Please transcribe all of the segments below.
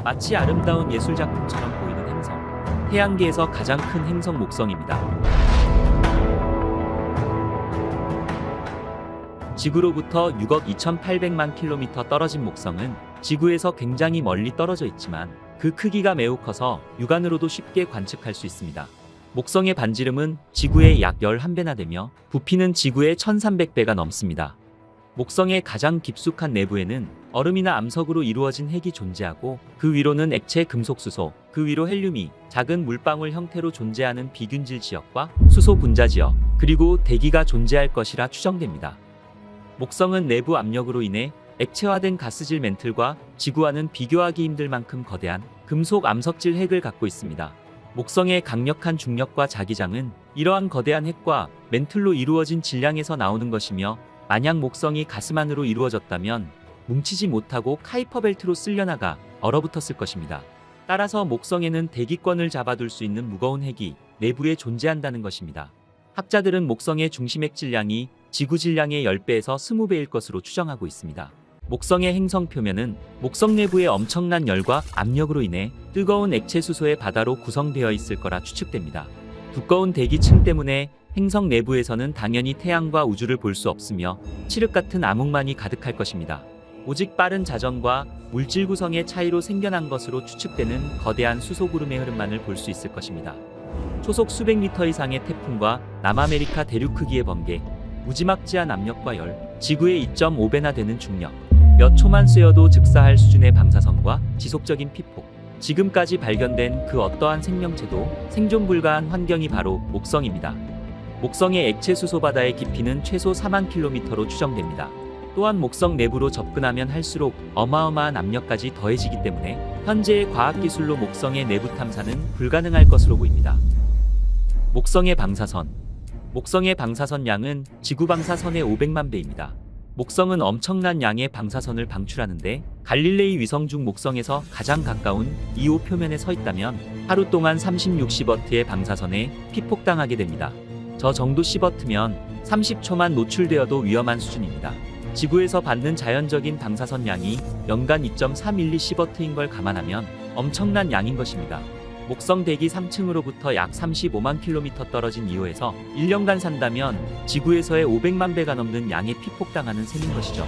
마치 아름다운 예술작품처럼 보이는 행성. 태양계에서 가장 큰 행성 목성입니다. 지구로부터 6억 2,800만 킬로미터 떨어진 목성은 지구에서 굉장히 멀리 떨어져 있지만 그 크기가 매우 커서 육안으로도 쉽게 관측할 수 있습니다. 목성의 반지름은 지구의 약 11배나 되며 부피는 지구의 1,300배가 넘습니다. 목성의 가장 깊숙한 내부에는 얼음이나 암석으로 이루어진 핵이 존재하고 그 위로는 액체 금속 수소, 그 위로 헬륨이 작은 물방울 형태로 존재하는 비균질 지역과 수소 분자 지역, 그리고 대기가 존재할 것이라 추정됩니다. 목성은 내부 압력으로 인해 액체화된 가스질 멘틀과 지구와는 비교하기 힘들 만큼 거대한 금속 암석질 핵을 갖고 있습니다. 목성의 강력한 중력과 자기장은 이러한 거대한 핵과 멘틀로 이루어진 질량에서 나오는 것이며, 만약 목성이 가스만으로 이루어졌다면 뭉치지 못하고 카이퍼 벨트로 쓸려나가 얼어붙었을 것입니다. 따라서 목성에는 대기권을 잡아둘 수 있는 무거운 핵이 내부에 존재한다는 것입니다. 학자들은 목성의 중심핵 질량이 지구 질량의 10배에서 20배일 것으로 추정하고 있습니다. 목성의 행성 표면은 목성 내부의 엄청난 열과 압력으로 인해 뜨거운 액체 수소의 바다로 구성되어 있을 거라 추측됩니다. 두꺼운 대기층 때문에 행성 내부에서는 당연히 태양과 우주를 볼 수 없으며 칠흑 같은 암흑만이 가득할 것입니다. 오직 빠른 자전과 물질 구성의 차이로 생겨난 것으로 추측되는 거대한 수소구름의 흐름만을 볼 수 있을 것입니다. 초속 수백 미터 이상의 태풍과 남아메리카 대륙 크기의 번개, 무지막지한 압력과 열, 지구의 2.5배나 되는 중력, 몇 초만 쐬어도 즉사할 수준의 방사선과 지속적인 피폭, 지금까지 발견된 그 어떠한 생명체도 생존 불가한 환경이 바로 목성입니다. 목성의 액체 수소 바다의 깊이는 최소 4만 킬로미터로 추정됩니다. 또한 목성 내부로 접근하면 할수록 어마어마한 압력까지 더해지기 때문에 현재의 과학기술로 목성의 내부 탐사는 불가능할 것으로 보입니다. 목성의 방사선. 목성의 방사선 양은 지구 방사선의 500만 배입니다. 목성은 엄청난 양의 방사선을 방출하는데, 갈릴레이 위성 중 목성에서 가장 가까운 2호 표면에 서 있다면 하루 동안 30-60W의 방사선에 피폭당하게 됩니다. 저 정도 시버트면 30초만 노출되어도 위험한 수준입니다. 지구에서 받는 자연적인 방사선 양이 연간 2.312시버트인 걸 감안하면 엄청난 양인 것입니다. 목성 대기 3층으로부터 약 35만 킬로미터 떨어진 2호에서 1년간 산다면 지구에서의 500만 배가 넘는 양의 피폭당하는 셈인 것이죠.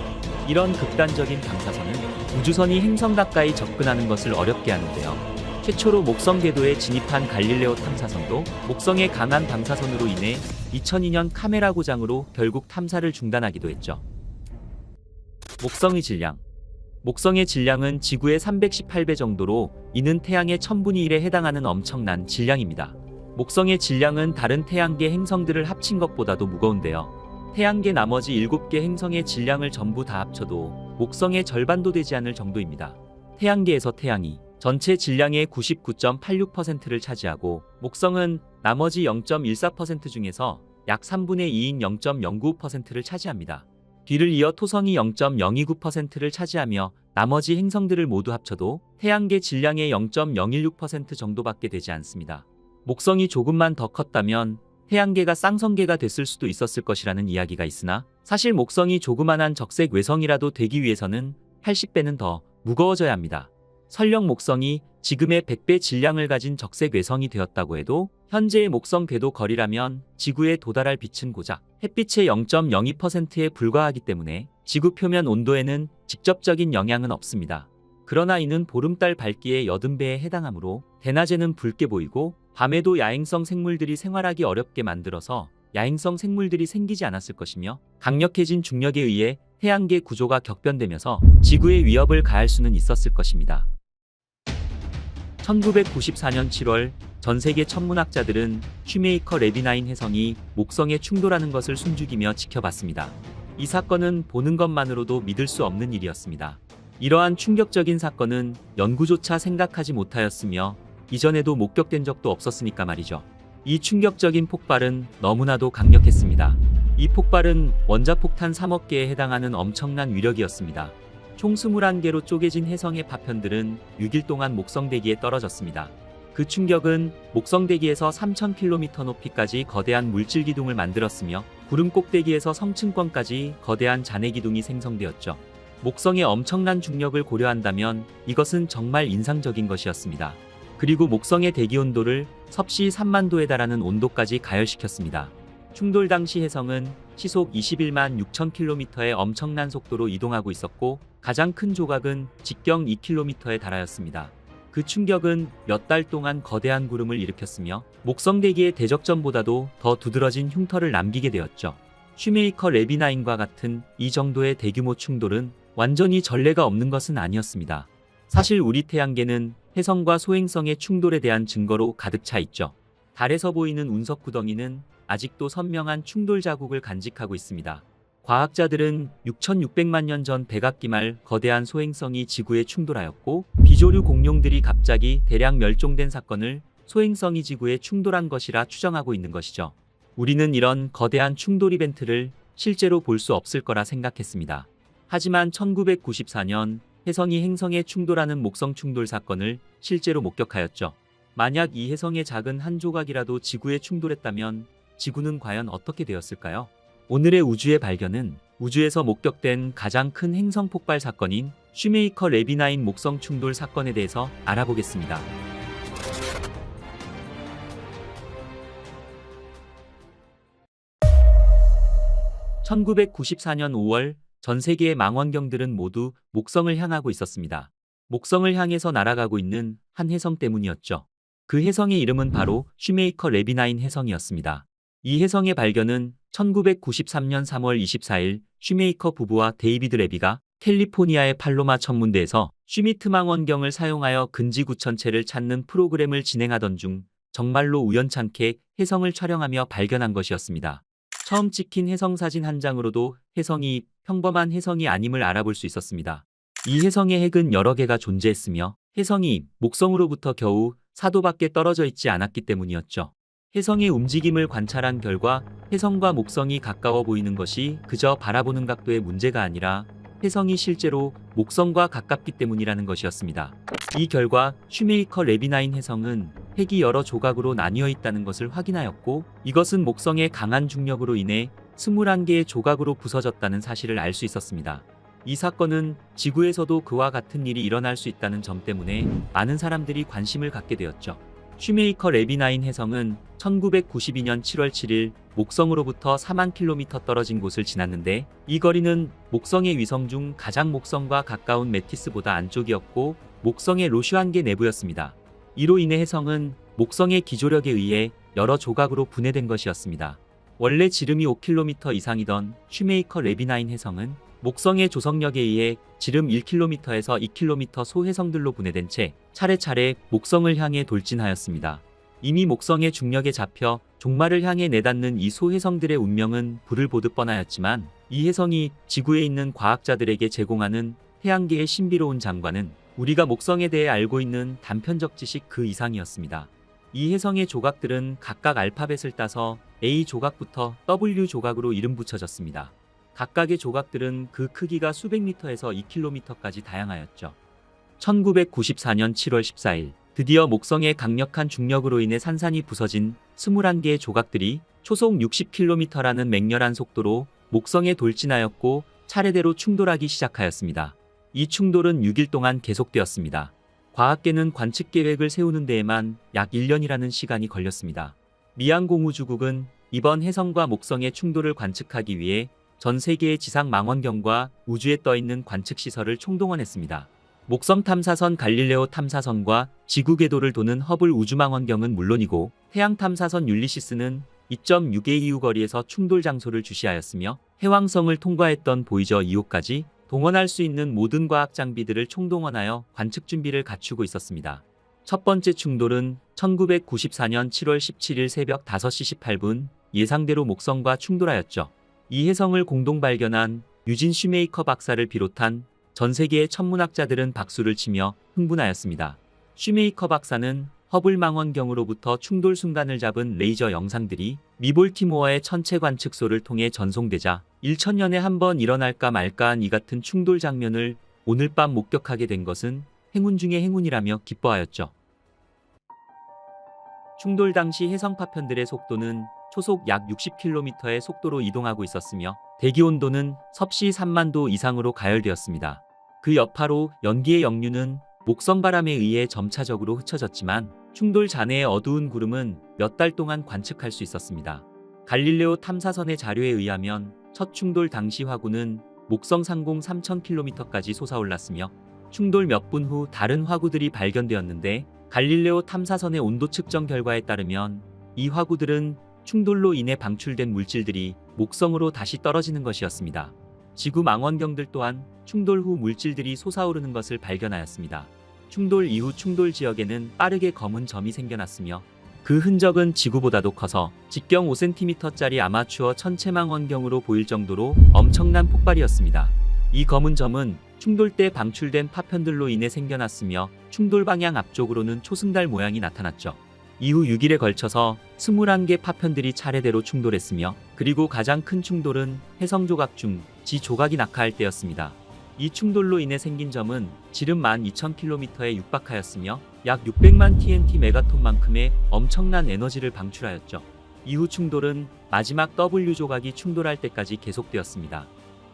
이런 극단적인 방사선은 우주선이 행성 가까이 접근하는 것을 어렵게 하는데요. 최초로 목성 궤도에 진입한 갈릴레오 탐사선도 목성의 강한 방사선으로 인해 2002년 카메라 고장으로 결국 탐사를 중단하기도 했죠. 목성의 질량. 목성의 질량은 지구의 318배 정도로 이는 태양의 1000분의 1에 해당하는 엄청난 질량입니다. 목성의 질량은 다른 태양계 행성들을 합친 것보다도 무거운데요. 태양계 나머지 7개 행성의 질량을 전부 다 합쳐도 목성의 절반도 되지 않을 정도입니다. 태양계에서 태양이 전체 질량의 99.86%를 차지하고, 목성은 나머지 0.14% 중에서 약 3분의 2인 0.09%를 차지합니다. 뒤를 이어 토성이 0.029%를 차지하며 나머지 행성들을 모두 합쳐도 태양계 질량의 0.016% 정도밖에 되지 않습니다. 목성이 조금만 더 컸다면 태양계가 쌍성계가 됐을 수도 있었을 것이라는 이야기가 있으나, 사실 목성이 조그만한 적색 외성이라도 되기 위해서는 80배는 더 무거워져야 합니다. 설령 목성이 지금의 100배 질량을 가진 적색 외성이 되었다고 해도 현재의 목성 궤도 거리라면 지구에 도달할 빛은 고작 햇빛의 0.02%에 불과하기 때문에 지구 표면 온도에는 직접적인 영향은 없습니다. 그러나 이는 보름달 밝기의 80배에 해당하므로 대낮에는 붉게 보이고 밤에도 야행성 생물들이 생활하기 어렵게 만들어서 야행성 생물들이 생기지 않았을 것이며, 강력해진 중력에 의해 태양계 구조가 격변되면서 지구에 위협을 가할 수는 있었을 것입니다. 1994년 7월 전 세계 천문학자들은 슈메이커 레비9 혜성이 목성에 충돌하는 것을 숨죽이며 지켜봤습니다. 이 사건은 보는 것만으로도 믿을 수 없는 일이었습니다. 이러한 충격적인 사건은 연구조차 생각하지 못하였으며 이전에도 목격된 적도 없었으니까 말이죠. 이 충격적인 폭발은 너무나도 강력했습니다. 이 폭발은 원자폭탄 3억 개에 해당하는 엄청난 위력이었습니다. 총 21개로 쪼개진 혜성의 파편들은 6일 동안 목성 대기에 떨어졌습니다. 그 충격은 목성 대기에서 3000km 높이까지 거대한 물질 기둥을 만들었으며, 구름 꼭대기에서 성층권까지 거대한 잔해 기둥이 생성되었죠. 목성의 엄청난 중력을 고려한다면 이것은 정말 인상적인 것이었습니다. 그리고 목성의 대기 온도를 섭씨 3만 도에 달하는 온도까지 가열시켰습니다. 충돌 당시 혜성은 시속 21만 6천 킬로미터의 엄청난 속도로 이동하고 있었고 가장 큰 조각은 직경 2km에 달하였습니다. 그 충격은 몇 달 동안 거대한 구름을 일으켰으며 목성 대기의 대적전보다도 더 두드러진 흉터를 남기게 되었죠. 슈메이커 레비9과 같은 이 정도의 대규모 충돌은 완전히 전례가 없는 것은 아니었습니다. 사실 우리 태양계는 혜성과 소행성의 충돌에 대한 증거로 가득 차 있죠. 달에서 보이는 운석 구덩이는 아직도 선명한 충돌 자국을 간직하고 있습니다. 과학자들은 6,600만 년 전 백악기 말 거대한 소행성이 지구에 충돌하였고 비조류 공룡들이 갑자기 대량 멸종된 사건을 소행성이 지구에 충돌한 것이라 추정하고 있는 것이죠. 우리는 이런 거대한 충돌 이벤트를 실제로 볼 수 없을 거라 생각했습니다. 하지만 1994년 혜성이 행성에 충돌하는 목성 충돌 사건을 실제로 목격하였죠. 만약 이 혜성의 작은 한 조각이라도 지구에 충돌했다면 지구는 과연 어떻게 되었을까요? 오늘의 우주의 발견은 우주에서 목격된 가장 큰 행성 폭발 사건인 슈메이커 레비9 목성 충돌 사건에 대해서 알아보겠습니다. 1994년 5월 전 세계의 망원경들은 모두 목성을 향하고 있었습니다. 목성을 향해서 날아가고 있는 한 혜성 때문이었죠. 그 혜성의 이름은 바로 슈메이커 레비9 혜성이었습니다. 이 혜성의 발견은 1993년 3월 24일 슈메이커 부부와 데이비드 레비가 캘리포니아의 팔로마 천문대에서 슈미트 망원경을 사용하여 근지 구천체를 찾는 프로그램을 진행하던 중 정말로 우연찮게 혜성을 촬영하며 발견한 것이었습니다. 처음 찍힌 혜성 사진 한 장으로도 혜성이 평범한 혜성이 아님을 알아볼 수 있었습니다. 이 혜성의 핵은 여러 개가 존재했으며 혜성이 목성으로부터 겨우 4도밖에 떨어져 있지 않았기 때문이었죠. 혜성의 움직임을 관찰한 결과 혜성과 목성이 가까워 보이는 것이 그저 바라보는 각도의 문제가 아니라 혜성이 실제로 목성과 가깝기 때문이라는 것이었습니다. 이 결과 슈메이커 레비9 혜성은 핵이 여러 조각으로 나뉘어 있다는 것을 확인하였고 이것은 목성의 강한 중력으로 인해 21개의 조각으로 부서졌다는 사실을 알 수 있었습니다. 이 사건은 지구에서도 그와 같은 일이 일어날 수 있다는 점 때문에 많은 사람들이 관심을 갖게 되었죠. 슈메이커 레비9 혜성은 1992년 7월 7일 목성으로부터 4만 킬로미터 떨어진 곳을 지났는데 이 거리는 목성의 위성 중 가장 목성과 가까운 메티스보다 안쪽이었고 목성의 로슈안계 내부였습니다. 이로 인해 혜성은 목성의 기조력에 의해 여러 조각으로 분해된 것이었습니다. 원래 지름이 5km 이상이던 슈메이커 레비9 혜성은 목성의 조성력에 의해 지름 1km에서 2km 소혜성들로 분해된 채 차례차례 목성을 향해 돌진하였습니다. 이미 목성의 중력에 잡혀 종말을 향해 내닫는 이 소혜성들의 운명은 불을 보듯 뻔하였지만 이 혜성이 지구에 있는 과학자들에게 제공하는 태양계의 신비로운 장관은 우리가 목성에 대해 알고 있는 단편적 지식 그 이상이었습니다. 이 혜성의 조각들은 각각 알파벳을 따서 A 조각부터 W 조각으로 이름 붙여졌습니다. 각각의 조각들은 그 크기가 수백 미터에서 2km까지 다양하였죠. 1994년 7월 14일 드디어 목성의 강력한 중력으로 인해 산산이 부서진 21개의 조각들이 초속 60km라는 맹렬한 속도로 목성에 돌진하였고 차례대로 충돌하기 시작하였습니다. 이 충돌은 6일 동안 계속되었습니다. 과학계는 관측 계획을 세우는 데에만 약 1년이라는 시간이 걸렸습니다. 미항공우주국은 이번 혜성과 목성의 충돌을 관측하기 위해 전 세계의 지상 망원경과 우주에 떠있는 관측 시설을 총동원했습니다. 목성 탐사선 갈릴레오 탐사선과 지구 궤도를 도는 허블 우주망원경은 물론이고 태양 탐사선 율리시스는 2.6AU 거리에서 충돌 장소를 주시하였으며 해왕성을 통과했던 보이저 2호까지 동원할 수 있는 모든 과학 장비들을 총동원하여 관측 준비를 갖추고 있었습니다. 첫 번째 충돌은 1994년 7월 17일 새벽 5시 18분 예상대로 목성과 충돌하였죠. 이 혜성을 공동 발견한 유진 슈메이커 박사를 비롯한 전 세계의 천문학자들은 박수를 치며 흥분하였습니다. 슈메이커 박사는 허블 망원경으로부터 충돌 순간을 잡은 레이저 영상들이 미볼티모어의 천체 관측소를 통해 전송되자 1000년에 한 번 일어날까 말까한 이 같은 충돌 장면을 오늘 밤 목격하게 된 것은 행운 중의 행운이라며 기뻐하였죠. 충돌 당시 혜성 파편들의 속도는 초속 약 60km의 속도로 이동하고 있었으며 대기 온도는 섭씨 3만 도 이상으로 가열되었습니다. 그 여파로 연기의 역류는 목성 바람에 의해 점차적으로 흩어졌지만 충돌 잔해의 어두운 구름은 몇 달 동안 관측할 수 있었습니다. 갈릴레오 탐사선의 자료에 의하면 첫 충돌 당시 화구는 목성 상공 3,000km까지 솟아올랐으며 충돌 몇 분 후 다른 화구들이 발견되었는데 갈릴레오 탐사선의 온도 측정 결과에 따르면 이 화구들은 충돌로 인해 방출된 물질들이 목성으로 다시 떨어지는 것이었습니다. 지구 망원경들 또한 충돌 후 물질들이 솟아오르는 것을 발견하였습니다. 충돌 이후 충돌 지역에는 빠르게 검은 점이 생겨났으며 그 흔적은 지구보다도 커서 직경 5cm짜리 아마추어 천체망원경으로 보일 정도로 엄청난 폭발이었습니다. 이 검은 점은 충돌 때 방출된 파편들로 인해 생겨났으며 충돌 방향 앞쪽으로는 초승달 모양이 나타났죠. 이후 6일에 걸쳐서 21개 파편들이 차례대로 충돌했으며 그리고 가장 큰 충돌은 해성 조각 중 지 조각이 낙하할 때였습니다. 이 충돌로 인해 생긴 점은 지름 12,000km에 육박하였으며 약 600만 TNT 메가톤만큼의 엄청난 에너지를 방출하였죠. 이후 충돌은 마지막 W 조각이 충돌할 때까지 계속되었습니다.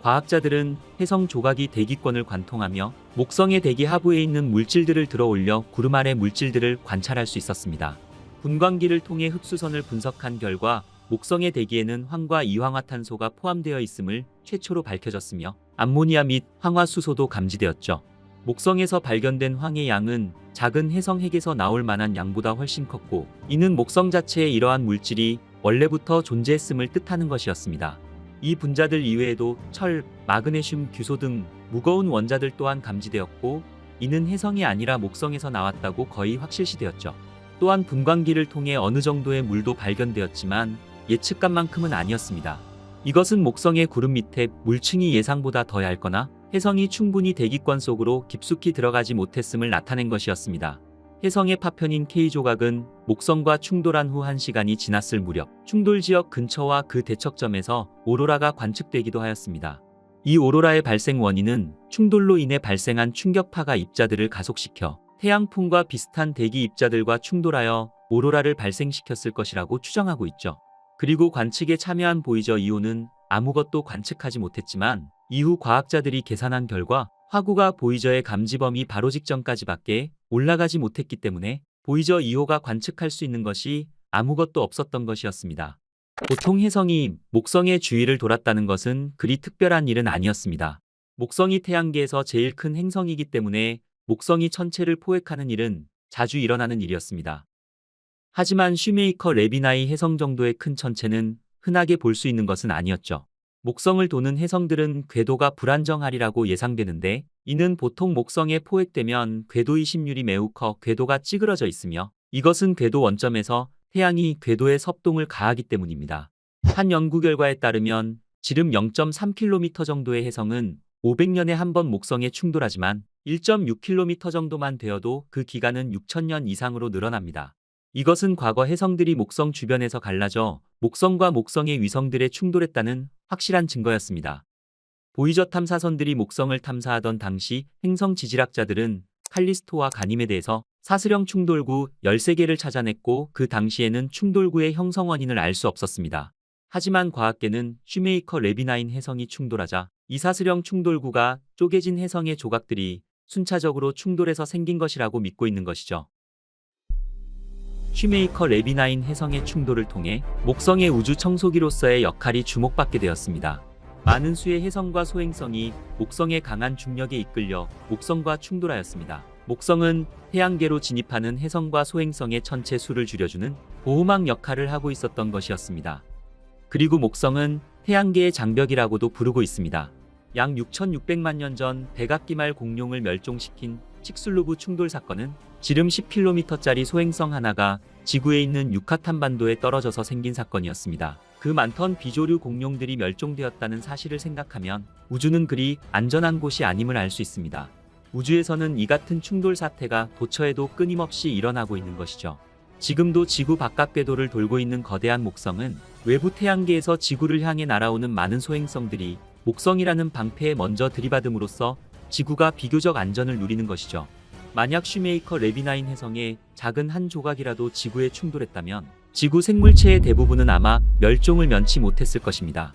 과학자들은 해성 조각이 대기권을 관통하며 목성의 대기 하부에 있는 물질들을 들어올려 구름 아래 물질들을 관찰할 수 있었습니다. 분광기를 통해 흡수선을 분석한 결과 목성의 대기에는 황과 이황화탄소가 포함되어 있음을 최초로 밝혀졌으며 암모니아 및 황화수소도 감지되었죠. 목성에서 발견된 황의 양은 작은 해성 핵에서 나올 만한 양보다 훨씬 컸고 이는 목성 자체에 이러한 물질이 원래부터 존재했음을 뜻하는 것이었습니다. 이 분자들 이외에도 철, 마그네슘, 규소 등 무거운 원자들 또한 감지되었고 이는 해성이 아니라 목성에서 나왔다고 거의 확실시되었죠. 또한 분광기를 통해 어느 정도의 물도 발견되었지만 예측값만큼은 아니었습니다. 이것은 목성의 구름 밑에 물층이 예상보다 더 얇거나 해성이 충분히 대기권 속으로 깊숙이 들어가지 못했음을 나타낸 것이었습니다. 해성의 파편인 K조각은 목성과 충돌한 후 1시간이 지났을 무렵 충돌 지역 근처와 그 대척점에서 오로라가 관측되기도 하였습니다. 이 오로라의 발생 원인은 충돌로 인해 발생한 충격파가 입자들을 가속시켜 태양풍과 비슷한 대기 입자들과 충돌하여 오로라를 발생시켰을 것이라고 추정하고 있죠. 그리고 관측에 참여한 보이저 2호는 아무것도 관측하지 못했지만 이후 과학자들이 계산한 결과 화구가 보이저의 감지 범위 바로 직전까지밖에 올라가지 못했기 때문에 보이저 2호가 관측할 수 있는 것이 아무것도 없었던 것이었습니다. 보통 해성이 목성의 주위를 돌았다는 것은 그리 특별한 일은 아니었습니다. 목성이 태양계에서 제일 큰 행성이기 때문에 목성이 천체를 포획하는 일은 자주 일어나는 일이었습니다. 하지만 슈메이커 레비나이 해성 정도의 큰 천체는 흔하게 볼 수 있는 것은 아니었죠. 목성을 도는 해성들은 궤도가 불안정하리라고 예상되는데 이는 보통 목성에 포획되면 궤도 이심률이 매우 커 궤도가 찌그러져 있으며 이것은 궤도 원점에서 태양이 궤도에 섭동을 가하기 때문입니다. 한 연구 결과에 따르면 지름 0.3km 정도의 해성은 500년에 한 번 목성에 충돌하지만 1.6km 정도만 되어도 그 기간은 6,000년 이상으로 늘어납니다. 이것은 과거 해성들이 목성 주변에서 갈라져 목성과 목성의 위성들에 충돌했다는 확실한 증거였습니다. 보이저 탐사선들이 목성을 탐사하던 당시 행성 지질학자들은 칼리스토와 가니메데에서 사슬형 충돌구 13개를 찾아냈고 그 당시에는 충돌구의 형성 원인을 알 수 없었습니다. 하지만 과학계는 슈메이커 레비나인 해성이 충돌하자 이 사슬형 충돌구가 쪼개진 해성의 조각들이 순차적으로 충돌해서 생긴 것이라고 믿고 있는 것이죠. 슈메이커 레비나인 해성의 충돌을 통해 목성의 우주 청소기로서의 역할이 주목받게 되었습니다. 많은 수의 해성과 소행성이 목성의 강한 중력에 이끌려 목성과 충돌하였습니다. 목성은 태양계로 진입하는 해성과 소행성의 천체 수를 줄여주는 보호막 역할을 하고 있었던 것이었습니다. 그리고 목성은 태양계의 장벽이라고도 부르고 있습니다. 약 6,600만 년 전 백악기말 공룡을 멸종시킨 칙슬루브 충돌 사건은 지름 10km짜리 소행성 하나가 지구에 있는 유카탄 반도에 떨어져서 생긴 사건이었습니다. 그 많던 비조류 공룡들이 멸종되었다는 사실을 생각하면 우주는 그리 안전한 곳이 아님을 알 수 있습니다. 우주에서는 이 같은 충돌 사태가 도처에도 끊임없이 일어나고 있는 것이죠. 지금도 지구 바깥 궤도를 돌고 있는 거대한 목성은 외부 태양계에서 지구를 향해 날아오는 많은 소행성들이 목성이라는 방패에 먼저 들이받음으로써 지구가 비교적 안전을 누리는 것이죠. 만약 슈메이커 레비나인 해성의 작은 한 조각이라도 지구에 충돌했다면 지구 생물체의 대부분은 아마 멸종을 면치 못했을 것입니다.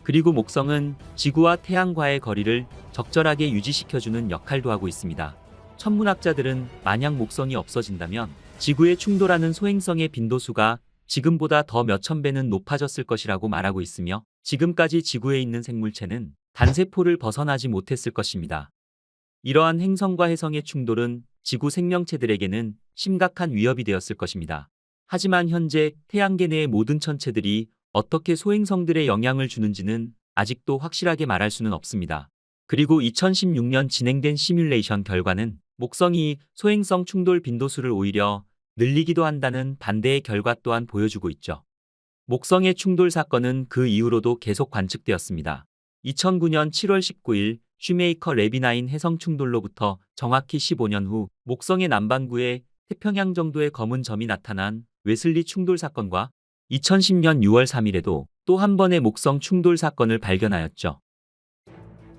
그리고 목성은 지구와 태양과의 거리를 적절하게 유지시켜주는 역할도 하고 있습니다. 천문학자들은 만약 목성이 없어진다면 지구에 충돌하는 소행성의 빈도수가 지금보다 더 몇천 배는 높아졌을 것이라고 말하고 있으며 지금까지 지구에 있는 생물체는 단세포를 벗어나지 못했을 것입니다. 이러한 행성과 해성의 충돌은 지구 생명체들에게는 심각한 위협이 되었을 것입니다. 하지만 현재 태양계 내의 모든 천체들이 어떻게 소행성들의 영향을 주는지는 아직도 확실하게 말할 수는 없습니다. 그리고 2016년 진행된 시뮬레이션 결과는 목성이 소행성 충돌 빈도수를 오히려 늘리기도 한다는 반대의 결과 또한 보여주고 있죠. 목성의 충돌 사건은 그 이후로도 계속 관측되었습니다. 2009년 7월 19일 슈메이커 레비9 해성 충돌로부터 정확히 15년 후 목성의 남반구에 태평양 정도의 검은 점이 나타난 웨슬리 충돌 사건과 2010년 6월 3일에도 또 한 번의 목성 충돌 사건을 발견하였죠.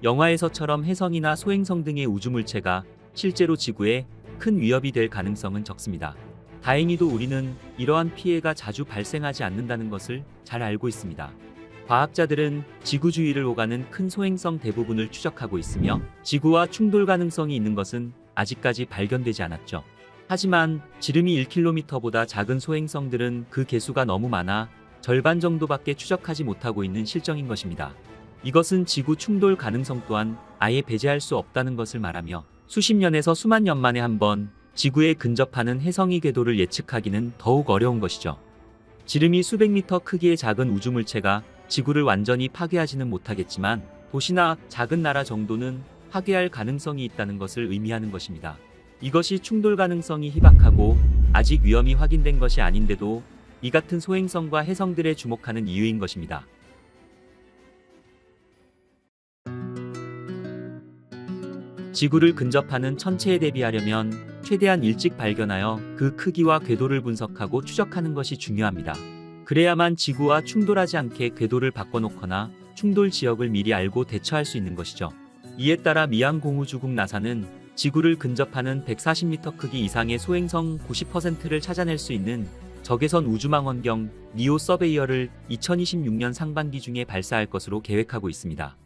영화에서처럼 해성이나 소행성 등의 우주물체가 실제로 지구에 큰 위협이 될 가능성은 적습니다. 다행히도 우리는 이러한 피해가 자주 발생하지 않는다는 것을 잘 알고 있습니다. 과학자들은 지구 주위를 오가는 큰 소행성 대부분을 추적하고 있으며 지구와 충돌 가능성이 있는 것은 아직까지 발견되지 않았죠. 하지만 지름이 1km보다 작은 소행성들은 그 개수가 너무 많아 절반 정도밖에 추적하지 못하고 있는 실정인 것입니다. 이것은 지구 충돌 가능성 또한 아예 배제할 수 없다는 것을 말하며 수십 년에서 수만 년 만에 한 번 지구에 근접하는 해성의 궤도를 예측하기는 더욱 어려운 것이죠. 지름이 수백 미터 크기의 작은 우주물체가 지구를 완전히 파괴하지는 못하겠지만 도시나 작은 나라 정도는 파괴할 가능성이 있다는 것을 의미하는 것입니다. 이것이 충돌 가능성이 희박하고 아직 위험이 확인된 것이 아닌데도 이 같은 소행성과 해성들에 주목하는 이유인 것입니다. 지구를 근접하는 천체에 대비하려면 최대한 일찍 발견하여 그 크기와 궤도를 분석하고 추적하는 것이 중요합니다. 그래야만 지구와 충돌하지 않게 궤도를 바꿔놓거나 충돌 지역을 미리 알고 대처할 수 있는 것이죠. 이에 따라 미양 공우주국 나사는 지구를 근접하는 140m 크기 이상의 소행성 90%를 찾아낼 수 있는 적외선 우주망원경 니오 서베이어를 2026년 상반기 중에 발사할 것으로 계획하고 있습니다.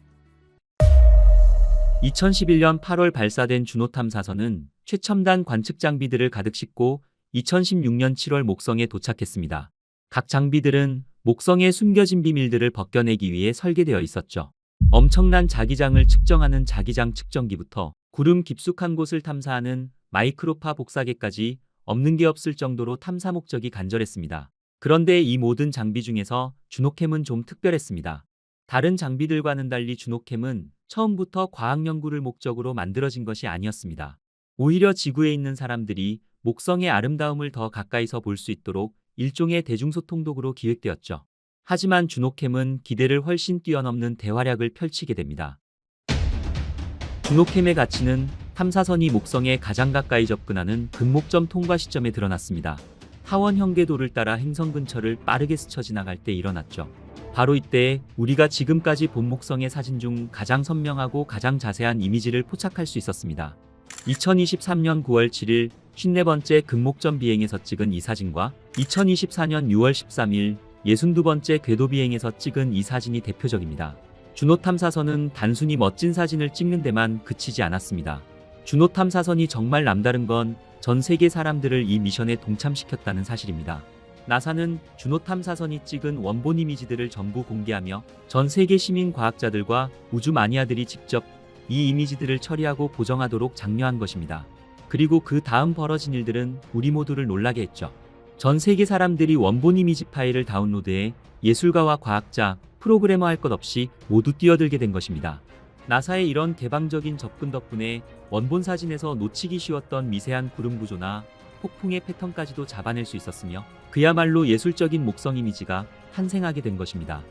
2011년 8월 발사된 주노 탐사선은 최첨단 관측 장비들을 가득 싣고 2016년 7월 목성에 도착했습니다. 각 장비들은 목성의 숨겨진 비밀들을 벗겨내기 위해 설계되어 있었죠. 엄청난 자기장을 측정하는 자기장 측정기부터 구름 깊숙한 곳을 탐사하는 마이크로파 복사기까지 없는 게 없을 정도로 탐사 목적이 간절했습니다. 그런데 이 모든 장비 중에서 주노캠은 좀 특별했습니다. 다른 장비들과는 달리 주노캠은 처음부터 과학 연구를 목적으로 만들어진 것이 아니었습니다. 오히려 지구에 있는 사람들이 목성의 아름다움을 더 가까이서 볼 수 있도록 일종의 대중소통 도구로 기획되었죠. 하지만 주노캠은 기대를 훨씬 뛰어넘는 대활약을 펼치게 됩니다. 주노캠의 가치는 탐사선이 목성에 가장 가까이 접근하는 금목점 통과 시점에 드러났습니다. 하원 현궤도를 따라 행성 근처를 빠르게 스쳐 지나갈 때 일어났죠. 바로 이때 우리가 지금까지 본 목성의 사진 중 가장 선명하고 가장 자세한 이미지를 포착할 수 있었습니다. 2023년 9월 7일 54번째 금목점 비행에서 찍은 이 사진과 2024년 6월 13일 62번째 궤도 비행에서 찍은 이 사진이 대표적입니다. 주노 탐사선은 단순히 멋진 사진을 찍는 데만 그치지 않았습니다. 주노 탐사선이 정말 남다른 건 전 세계 사람들을 이 미션에 동참시켰다는 사실입니다. 나사는 주노 탐사선이 찍은 원본 이미지들을 전부 공개하며 전 세계 시민 과학자들과 우주 마니아들이 직접 이 이미지들을 처리하고 보정하도록 장려한 것입니다. 그리고 그 다음 벌어진 일들은 우리 모두를 놀라게 했죠. 전 세계 사람들이 원본 이미지 파일을 다운로드해 예술가와 과학자, 프로그래머 할 것 없이 모두 뛰어들게 된 것입니다. 나사의 이런 개방적인 접근 덕분에 원본 사진에서 놓치기 쉬웠던 미세한 구름 구조나 폭풍의 패턴까지도 잡아낼 수 있었으며 그야말로 예술적인 목성 이미지가 탄생하게 된 것입니다.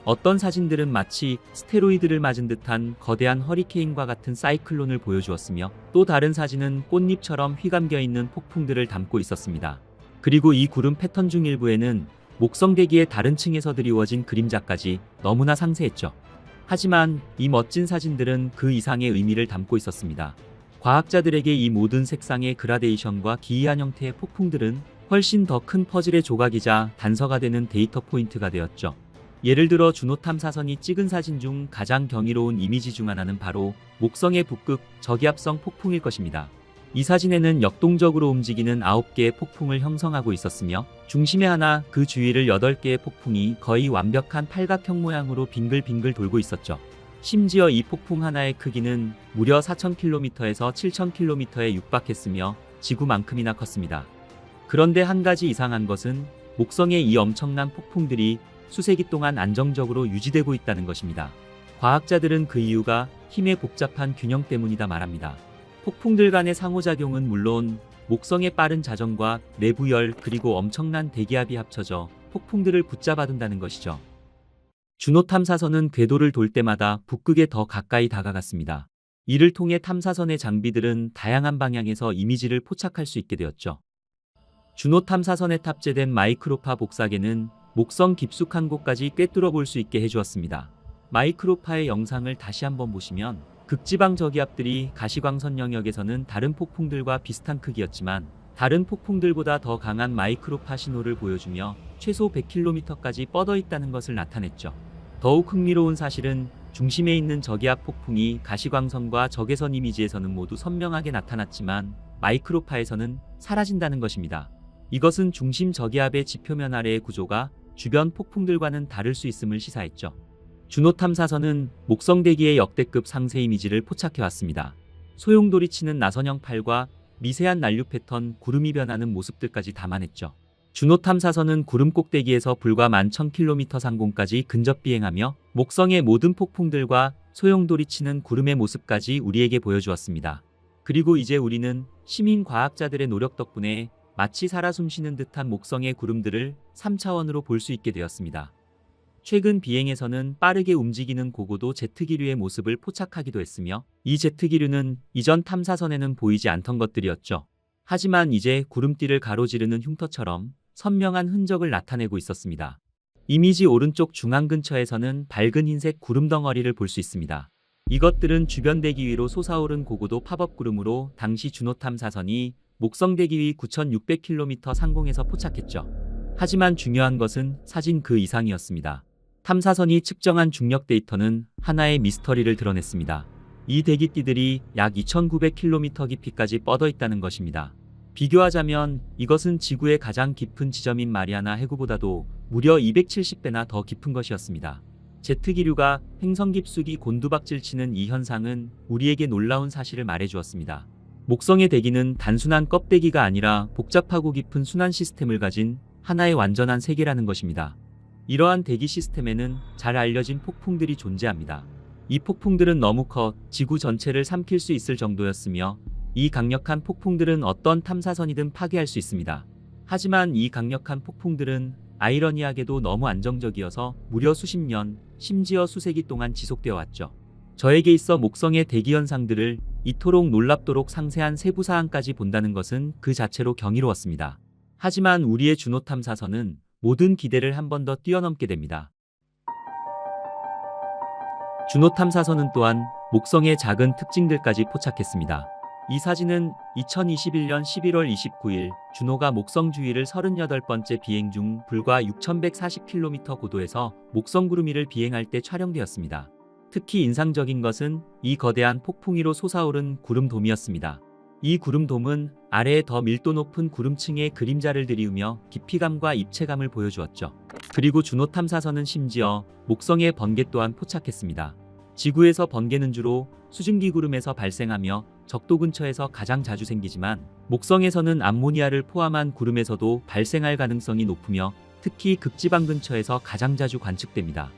어떤 사진들은 마치 스테로이드를 맞은 듯한 거대한 허리케인과 같은 사이클론을 보여주었으며 또 다른 사진은 꽃잎처럼 휘감겨 있는 폭풍들을 담고 있었습니다. 그리고 이 구름 패턴 중 일부에는 목성 대기의 다른 층에서 드리워진 그림자까지 너무나 상세했죠. 하지만 이 멋진 사진들은 그 이상의 의미를 담고 있었습니다. 과학자들에게 이 모든 색상의 그라데이션과 기이한 형태의 폭풍들은 훨씬 더 큰 퍼즐의 조각이자 단서가 되는 데이터 포인트가 되었죠. 예를 들어 주노 탐사선이 찍은 사진 중 가장 경이로운 이미지 중 하나는 바로 목성의 북극 저기압성 폭풍일 것입니다. 이 사진에는 역동적으로 움직이는 9개의 폭풍을 형성하고 있었으며 중심에 하나, 그 주위를 8개의 폭풍이 거의 완벽한 팔각형 모양으로 빙글빙글 돌고 있었죠. 심지어 이 폭풍 하나의 크기는 무려 4,000km에서 7,000km에 육박했으며 지구만큼이나 컸습니다. 그런데 한 가지 이상한 것은 목성의 이 엄청난 폭풍들이 수세기 동안 안정적으로 유지되고 있다는 것입니다. 과학자들은 그 이유가 힘의 복잡한 균형 때문이다 말합니다. 폭풍들 간의 상호작용은 물론 목성의 빠른 자전과 내부열 그리고 엄청난 대기압이 합쳐져 폭풍들을 붙잡아둔다는 것이죠. 주노 탐사선은 궤도를 돌 때마다 북극에 더 가까이 다가갔습니다. 이를 통해 탐사선의 장비들은 다양한 방향에서 이미지를 포착할 수 있게 되었죠. 주노 탐사선에 탑재된 마이크로파 복사계는 목성 깊숙한 곳까지 꿰뚫어 볼 수 있게 해주었습니다. 마이크로파의 영상을 다시 한번 보시면 극지방 저기압들이 가시광선 영역에서는 다른 폭풍들과 비슷한 크기였지만 다른 폭풍들보다 더 강한 마이크로파 신호를 보여주며 최소 100km까지 뻗어 있다는 것을 나타냈죠. 더욱 흥미로운 사실은 중심에 있는 저기압 폭풍이 가시광선과 적외선 이미지에서는 모두 선명하게 나타났지만 마이크로파에서는 사라진다는 것입니다. 이것은 중심 저기압의 지표면 아래의 구조가 주변 폭풍들과는 다를 수 있음을 시사했죠. 주노 탐사선은 목성 대기의 역대급 상세 이미지를 포착해왔습니다. 소용돌이 치는 나선형 팔과 미세한 난류 패턴, 구름이 변하는 모습들까지 담아냈죠. 주노 탐사선은 구름 꼭대기에서 불과 11,000km 상공까지 근접 비행하며 목성의 모든 폭풍들과 소용돌이 치는 구름의 모습까지 우리에게 보여주었습니다. 그리고 이제 우리는 시민 과학자들의 노력 덕분에 마치 살아 숨쉬는 듯한 목성의 구름들을 3차원으로 볼 수 있게 되었습니다. 최근 비행에서는 빠르게 움직이는 고고도 제트기류의 모습을 포착하기도 했으며 이 제트기류는 이전 탐사선에는 보이지 않던 것들이었죠. 하지만 이제 구름띠를 가로지르는 흉터처럼 선명한 흔적을 나타내고 있었습니다. 이미지 오른쪽 중앙 근처에서는 밝은 흰색 구름 덩어리를 볼 수 있습니다. 이것들은 주변 대기 위로 솟아오른 고고도 팝업 구름으로 당시 주노 탐사선이 목성 대기 위 9,600km 상공에서 포착했죠. 하지만 중요한 것은 사진 그 이상이었습니다. 탐사선이 측정한 중력 데이터는 하나의 미스터리를 드러냈습니다. 이 대기띠들이 약 2,900km 깊이까지 뻗어 있다는 것입니다. 비교하자면 이것은 지구의 가장 깊은 지점인 마리아나 해구보다도 무려 270배나 더 깊은 것이었습니다. 제트기류가 행성 깊숙이 곤두박질 치는 이 현상은 우리에게 놀라운 사실을 말해주었습니다. 목성의 대기는 단순한 껍데기가 아니라 복잡하고 깊은 순환 시스템을 가진 하나의 완전한 세계라는 것입니다. 이러한 대기 시스템에는 잘 알려진 폭풍들이 존재합니다. 이 폭풍들은 너무 커 지구 전체를 삼킬 수 있을 정도였으며 이 강력한 폭풍들은 어떤 탐사선이든 파괴할 수 있습니다. 하지만 이 강력한 폭풍들은 아이러니하게도 너무 안정적이어서 무려 수십 년, 심지어 수세기 동안 지속되어 왔죠. 저에게 있어 목성의 대기 현상들을 이토록 놀랍도록 상세한 세부 사항까지 본다는 것은 그 자체로 경이로웠습니다. 하지만 우리의 주노 탐사선은 모든 기대를 한 번 더 뛰어넘게 됩니다. 주노 탐사선은 또한 목성의 작은 특징들까지 포착했습니다. 이 사진은 2021년 11월 29일 주노가 목성 주위를 38번째 비행 중 불과 6,140km 고도에서 목성 구름 위를 비행할 때 촬영되었습니다. 특히 인상적인 것은 이 거대한 폭풍 위로 솟아오른 구름돔이었습니다. 이 구름돔은 아래에 더 밀도 높은 구름층의 그림자를 들이우며 깊이감과 입체감을 보여주었죠. 그리고 주노 탐사선은 심지어 목성의 번개 또한 포착했습니다. 지구에서 번개는 주로 수증기 구름에서 발생하며 적도 근처에서 가장 자주 생기지만 목성에서는 암모니아를 포함한 구름에서도 발생할 가능성이 높으며 특히 극지방 근처에서 가장 자주 관측됩니다.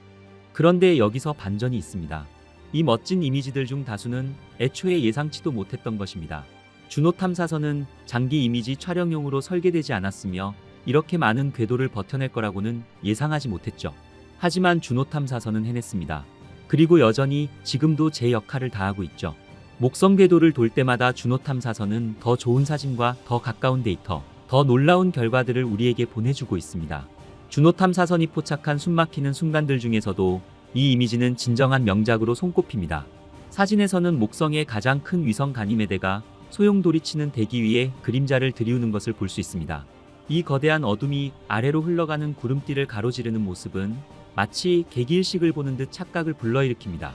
그런데 여기서 반전이 있습니다. 이 멋진 이미지들 중 다수는 애초에 예상치도 못했던 것입니다. 주노 탐사선은 장기 이미지 촬영용으로 설계되지 않았으며 이렇게 많은 궤도를 버텨낼 거라고는 예상하지 못했죠. 하지만 주노 탐사선은 해냈습니다. 그리고 여전히 지금도 제 역할을 다하고 있죠. 목성 궤도를 돌 때마다 주노 탐사선은 더 좋은 사진과 더 가까운 데이터, 더 놀라운 결과들을 우리에게 보내주고 있습니다. 주노 탐사선이 포착한 숨막히는 순간들 중에서도 이 이미지는 진정한 명작으로 손꼽힙니다. 사진에서는 목성의 가장 큰 위성 가니메데가 소용돌이치는 대기 위에 그림자를 들이우는 것을 볼 수 있습니다. 이 거대한 어둠이 아래로 흘러가는 구름띠를 가로지르는 모습은 마치 개기일식을 보는 듯 착각을 불러일으킵니다.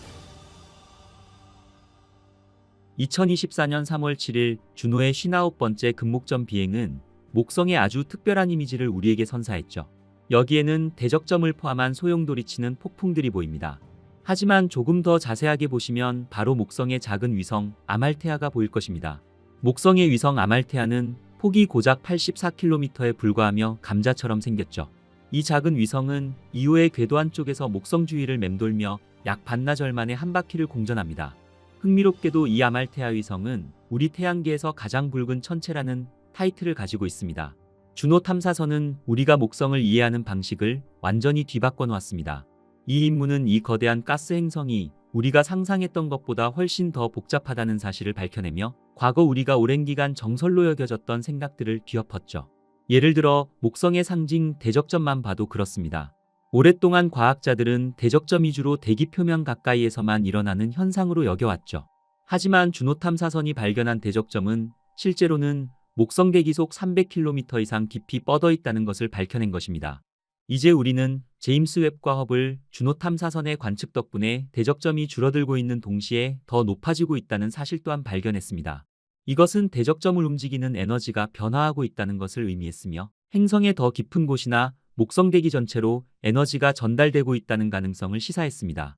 2024년 3월 7일 준호의 59번째 금목점 비행은 목성의 아주 특별한 이미지를 우리에게 선사했죠. 여기에는 대적점을 포함한 소용돌이치는 폭풍들이 보입니다. 하지만 조금 더 자세하게 보시면 바로 목성의 작은 위성 아말테아가 보일 것입니다. 목성의 위성 아말테아는 폭이 고작 84km에 불과하며 감자처럼 생겼죠. 이 작은 위성은 이후의 궤도 안쪽에서 목성 주위를 맴돌며 약 반나절 만에 한 바퀴를 공전합니다. 흥미롭게도 이 아말테아 위성은 우리 태양계에서 가장 붉은 천체라는 타이틀을 가지고 있습니다. 준호 탐사선은 우리가 목성을 이해하는 방식을 완전히 뒤바꿔 놓았습니다. 이 임무는 이 거대한 가스 행성이 우리가 상상했던 것보다 훨씬 더 복잡하다는 사실을 밝혀내며 과거 우리가 오랜 기간 정설로 여겨졌던 생각들을 뒤엎었죠. 예를 들어 목성의 상징 대적점만 봐도 그렇습니다. 오랫동안 과학자들은 대적점 위주로 대기 표면 가까이에서만 일어나는 현상으로 여겨왔죠. 하지만 준호 탐사선이 발견한 대적점은 실제로는 목성 대기 속 300km 이상 깊이 뻗어 있다는 것을 밝혀낸 것입니다. 이제 우리는 제임스 웹과 허블 준호 탐사선의 관측 덕분에 대적점이 줄어들고 있는 동시에 더 높아지고 있다는 사실 또한 발견했습니다. 이것은 대적점을 움직이는 에너지가 변화하고 있다는 것을 의미했으며 행성의 더 깊은 곳이나 목성 대기 전체로 에너지가 전달되고 있다는 가능성을 시사했습니다.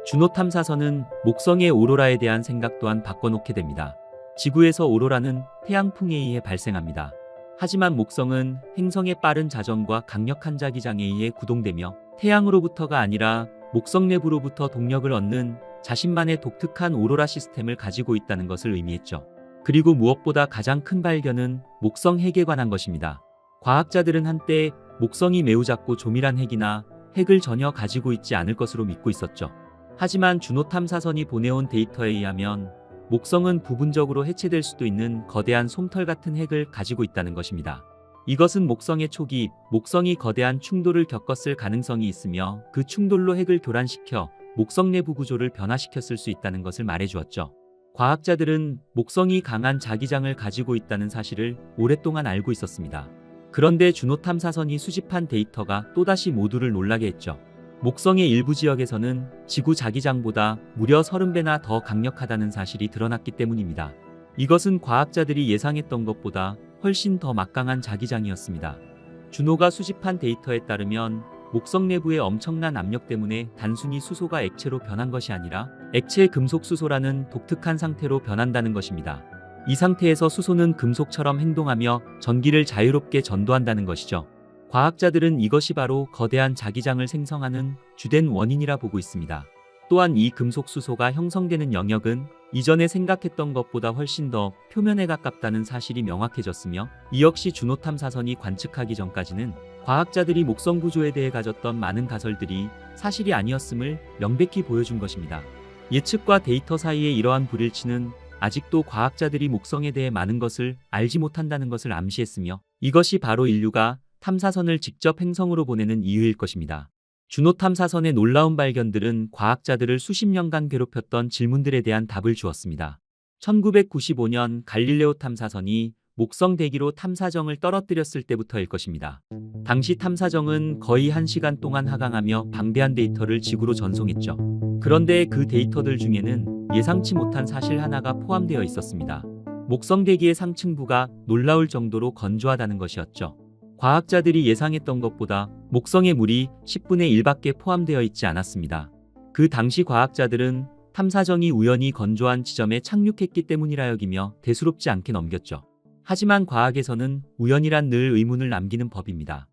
준호 탐사선은 목성의 오로라에 대한 생각 또한 바꿔놓게 됩니다. 지구에서 오로라는 태양풍에 의해 발생합니다. 하지만 목성은 행성의 빠른 자전과 강력한 자기장에 의해 구동되며 태양으로부터가 아니라 목성 내부로부터 동력을 얻는 자신만의 독특한 오로라 시스템을 가지고 있다는 것을 의미했죠. 그리고 무엇보다 가장 큰 발견은 목성 핵에 관한 것입니다. 과학자들은 한때 목성이 매우 작고 조밀한 핵이나 핵을 전혀 가지고 있지 않을 것으로 믿고 있었죠. 하지만 준호 탐사선이 보내온 데이터에 의하면 목성은 부분적으로 해체될 수도 있는 거대한 솜털 같은 핵을 가지고 있다는 것입니다. 이것은 목성의 초기, 목성이 거대한 충돌을 겪었을 가능성이 있으며 그 충돌로 핵을 교란시켜 목성 내부 구조를 변화시켰을 수 있다는 것을 말해주었죠. 과학자들은 목성이 강한 자기장을 가지고 있다는 사실을 오랫동안 알고 있었습니다. 그런데 준호 탐사선이 수집한 데이터가 또다시 모두를 놀라게 했죠. 목성의 일부 지역에서는 지구 자기장보다 무려 30배나 더 강력하다는 사실이 드러났기 때문입니다. 이것은 과학자들이 예상했던 것보다 훨씬 더 막강한 자기장이었습니다. 준호가 수집한 데이터에 따르면 목성 내부의 엄청난 압력 때문에 단순히 수소가 액체로 변한 것이 아니라 액체 금속 수소라는 독특한 상태로 변한다는 것입니다. 이 상태에서 수소는 금속처럼 행동하며 전기를 자유롭게 전도한다는 것이죠. 과학자들은 이것이 바로 거대한 자기장을 생성하는 주된 원인이라 보고 있습니다. 또한 이 금속 수소가 형성되는 영역은 이전에 생각했던 것보다 훨씬 더 표면에 가깝다는 사실이 명확해졌으며 이 역시 준호 탐사선이 관측하기 전까지는 과학자들이 목성 구조에 대해 가졌던 많은 가설들이 사실이 아니었음을 명백히 보여준 것입니다. 예측과 데이터 사이의 이러한 불일치는 아직도 과학자들이 목성에 대해 많은 것을 알지 못한다는 것을 암시했으며 이것이 바로 인류가 탐사선을 직접 행성으로 보내는 이유일 것입니다. 준호 탐사선의 놀라운 발견들은 과학자들을 수십 년간 괴롭혔던 질문들에 대한 답을 주었습니다. 1995년 갈릴레오 탐사선이 목성 대기로 탐사정을 떨어뜨렸을 때부터일 것입니다. 당시 탐사정은 거의 1시간 동안 하강하며 방대한 데이터를 지구로 전송했죠. 그런데 그 데이터들 중에는 예상치 못한 사실 하나가 포함되어 있었습니다. 목성 대기의 상층부가 놀라울 정도로 건조하다는 것이었죠. 과학자들이 예상했던 것보다 목성의 물이 10분의 1밖에 포함되어 있지 않았습니다. 그 당시 과학자들은 탐사정이 우연히 건조한 지점에 착륙했기 때문이라 여기며 대수롭지 않게 넘겼죠. 하지만 과학에서는 우연이란 늘 의문을 남기는 법입니다.